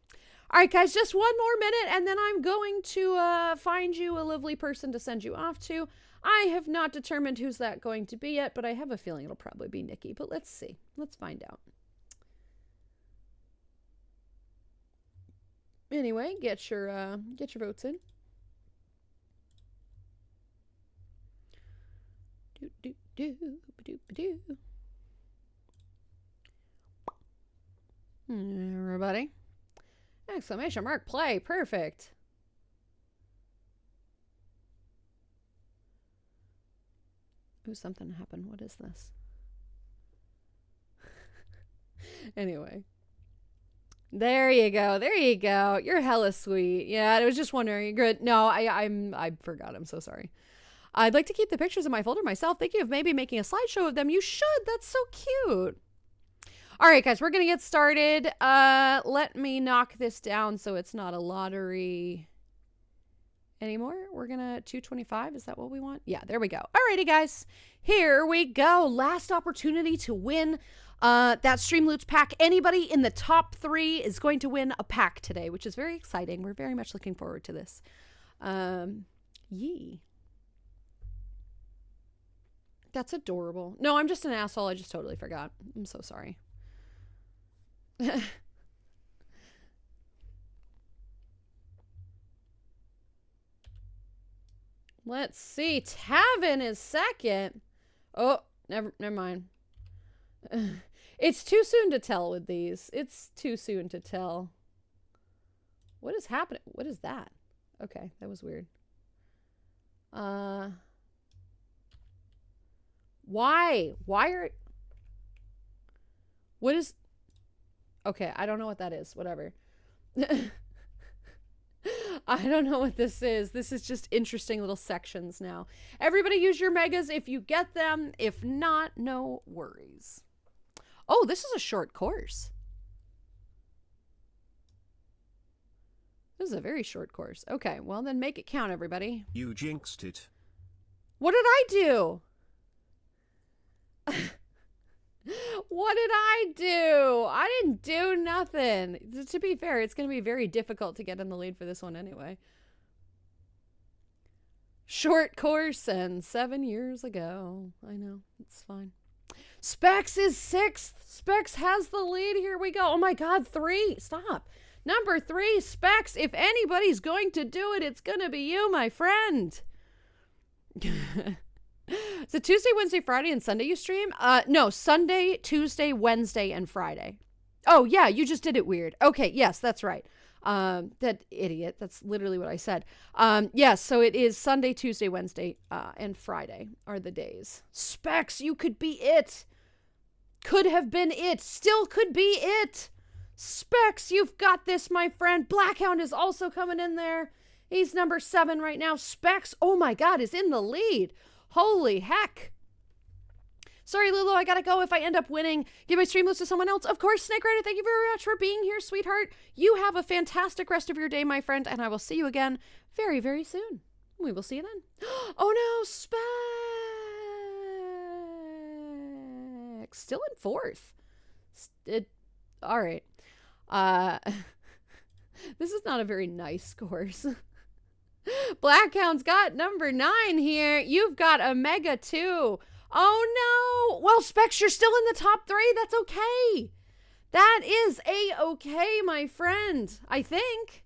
All right, guys, just one more minute, and then I'm going to find you a lovely person to send you off to. I have not determined who's that going to be yet, but I have a feeling it'll probably be Nikki. But let's see. Let's find out. Anyway, get your votes in. Everybody. !play. Perfect. Ooh, something happened. What is this? Anyway. There you go. There you go. You're hella sweet. Yeah, I was just wondering. You're good. No, I forgot. I'm so sorry. I'd like to keep the pictures in my folder myself. Thinking of maybe making a slideshow of them. You should. That's so cute. All right, guys, we're going to get started. Let me knock this down so it's not a lottery anymore. We're going to 225. Is that what we want? Yeah, there we go. All righty, guys. Here we go. Last opportunity to win that Stream Loots pack. Anybody in the top 3 is going to win a pack today, which is very exciting. We're very much looking forward to this. Yee. That's adorable. No, I'm just an asshole. I just totally forgot. I'm so sorry. Let's see. Tavin is second. Oh, never mind. It's too soon to tell with these. It's too soon to tell. What is happening? What is that? Okay, that was weird. Why? Why are... What is... Okay, I don't know what that is. Whatever. I don't know what this is. This is just interesting little sections now. Everybody use your megas if you get them. If not, no worries. Oh, this is a short course. This is a very short course. Okay, well then make it count, everybody. You jinxed it. What did I do? What did I do? I didn't do nothing. To be fair, it's going to be very difficult to get in the lead for this one anyway. Short course and 7 years ago. I know, it's fine. Specs is 6th. Specs has the lead. Here we go. Oh my God, 3. Stop. Number 3, Specs. If anybody's going to do it, it's going to be you, my friend. Is it Tuesday, Wednesday, Friday, and Sunday you stream? No, Sunday, Tuesday, Wednesday, and Friday. Oh, yeah, you just did it weird. Okay, yes, that's right. That idiot. That's literally what I said. Yes, so it is Sunday, Tuesday, Wednesday, and Friday are the days. Specs, you could be it. Could have been it. Still could be it. Specs, you've got this, my friend. Blackhound is also coming in there. He's number 7 right now. Specs, oh my God, is in the lead. Holy heck. Sorry, Lulu, I gotta go. If I end up winning, give my stream list to someone else. Of course, Snake Rider, thank you very much for being here, sweetheart. You have a fantastic rest of your day, my friend, and I will see you again very, very soon. We will see you then. Oh no, Specs. Still in 4th. All right. This is not a very nice course. Blackhound's got number 9 here. You've got a mega 2. Oh no. Well, Specs, you're still in the top 3. That's okay. That is a-okay, my friend. I think.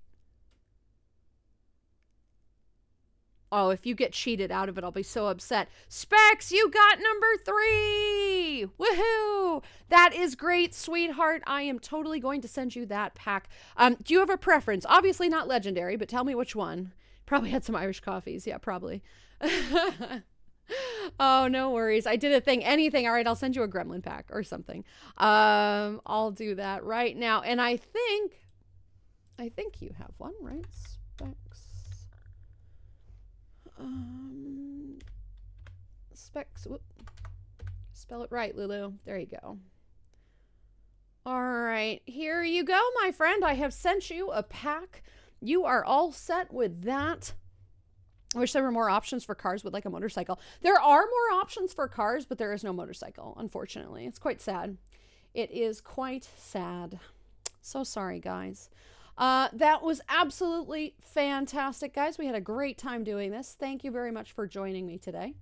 Oh, if you get cheated out of it, I'll be so upset. Specs, you got number 3. Woohoo. That is great, sweetheart. I am totally going to send you that pack. Do you have a preference? Obviously not legendary, but tell me which one. Probably had some Irish coffees. Yeah, probably. Oh, no worries. I did a thing. Anything. All right, I'll send you a gremlin pack or something. I'll do that right now. And I think you have one, right? Specs. Specs. Whoop. Spell it right, Lulu. There you go. All right. Here you go, my friend. I have sent you a pack. You are all set with that. I wish there were more options for cars with like a motorcycle. There are more options for cars, but there is no motorcycle, unfortunately. It's quite sad. It is quite sad. So sorry, guys. That was absolutely fantastic, guys. We had a great time doing this. Thank you very much for joining me today.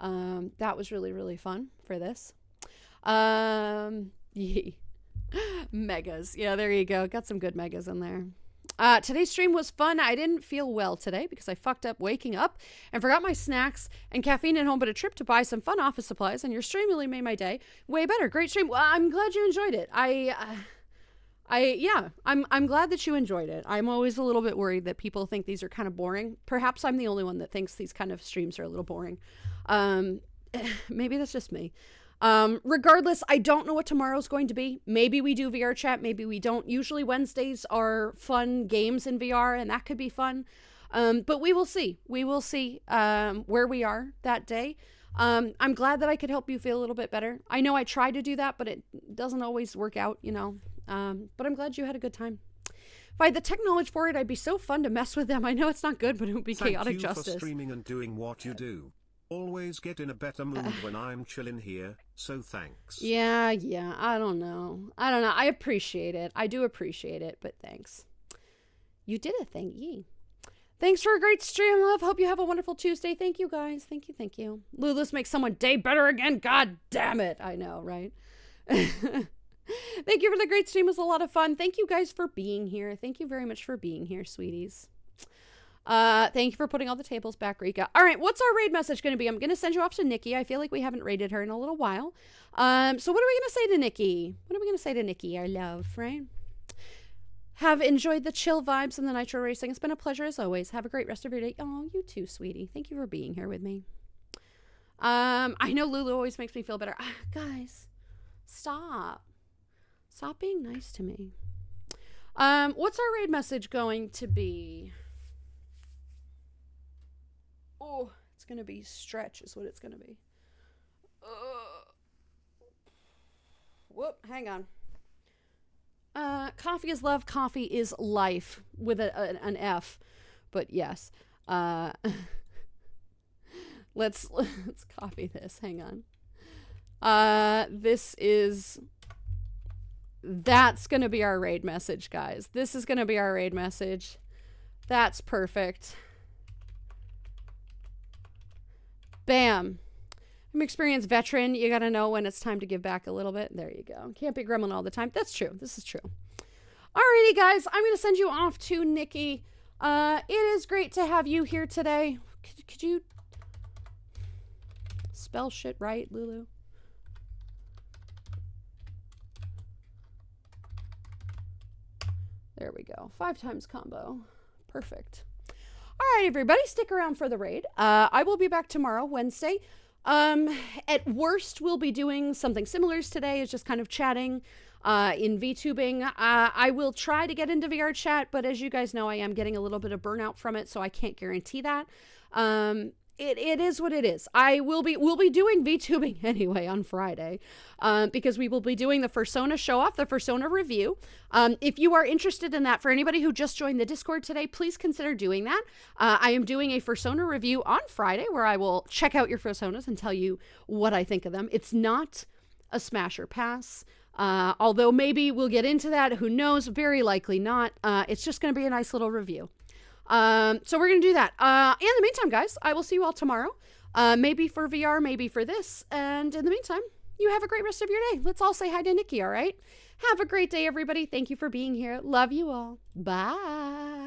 That was really, really fun for this. Megas. Yeah, there you go. Got some good megas in there. Today's stream was fun. I didn't feel well today because I fucked up waking up and forgot my snacks and caffeine at home, but a trip to buy some fun office supplies, and your stream really made my day way better. Great stream. Well, I'm glad you enjoyed it. I'm glad that you enjoyed it. I'm always a little bit worried that people think these are kind of boring. Perhaps I'm the only one that thinks these kind of streams are a little boring. Maybe that's just me. Regardless, I don't know what tomorrow's going to be. Maybe we do VR chat, maybe we don't. Usually Wednesdays are fun games in VR, and that could be fun. But we will see. We will see where we are that day. I'm glad that I could help you feel a little bit better. I know I try to do that, but it doesn't always work out, you know. But I'm glad you had a good time. If I had the tech knowledge for it, I'd be so fun to mess with them. I know it's not good, but it would be chaotic justice. Thank you for streaming and doing what you do. Always get in a better mood when I'm chilling here, so thanks. Yeah, I don't know. I appreciate it. I do appreciate it, but thanks. You did a thing, yee. Thanks for a great stream, love. Hope you have a wonderful Tuesday. Thank you, guys. Thank you. Lulu's makes someone day better again. God damn it. I know, right? Thank you for the great stream. It was a lot of fun. Thank you guys for being here. Thank you very much for being here, sweeties. Thank you for putting all the tables back, Rika. All right, what's our raid message going to be? I'm going to send you off to Nikki. I feel like we haven't raided her in a little while. So what are we going to say to Nikki? What are we going to say to Nikki, our love, right? Have enjoyed the chill vibes and the nitro racing. It's been a pleasure as always. Have a great rest of your day. Oh, you too, sweetie. Thank you for being here with me. I know Lulu always makes me feel better. Guys, stop. Stop being nice to me. What's our raid message going to be? Oh, it's going to be stretch is what it's going to be. Whoop, hang on. Coffee is love, coffee is life with an F. But yes. Let's copy this. Hang on. That's going to be our raid message, guys. This is going to be our raid message. That's perfect. Bam. I'm an experienced veteran. You got to know when it's time to give back a little bit. There you go. Can't be a gremlin all the time. That's true. This is true. Alrighty, guys. I'm going to send you off to Nikki. It is great to have you here today. Could you spell shit right, Lulu? There we go. 5 times combo. Perfect. All right, everybody, stick around for the raid. I will be back tomorrow, Wednesday. At worst, we'll be doing something similar as today. It's just kind of chatting in VTubing. I will try to get into VR chat, but as you guys know, I am getting a little bit of burnout from it, so I can't guarantee that. It is what it is. We'll be doing VTubing anyway on Friday, because we will be doing the Fursona show off, the Fursona review. If you are interested in that, for anybody who just joined the Discord today, please consider doing that. I am doing a Fursona review on Friday where I will check out your Fursonas and tell you what I think of them. It's not a smash or pass. Although maybe we'll get into that. Who knows? Very likely not. It's just going to be a nice little review. So we're going to do that. In the meantime, guys, I will see you all tomorrow. Maybe for VR, maybe for this. And in the meantime, you have a great rest of your day. Let's all say hi to Nikki, all right? Have a great day, everybody. Thank you for being here. Love you all. Bye.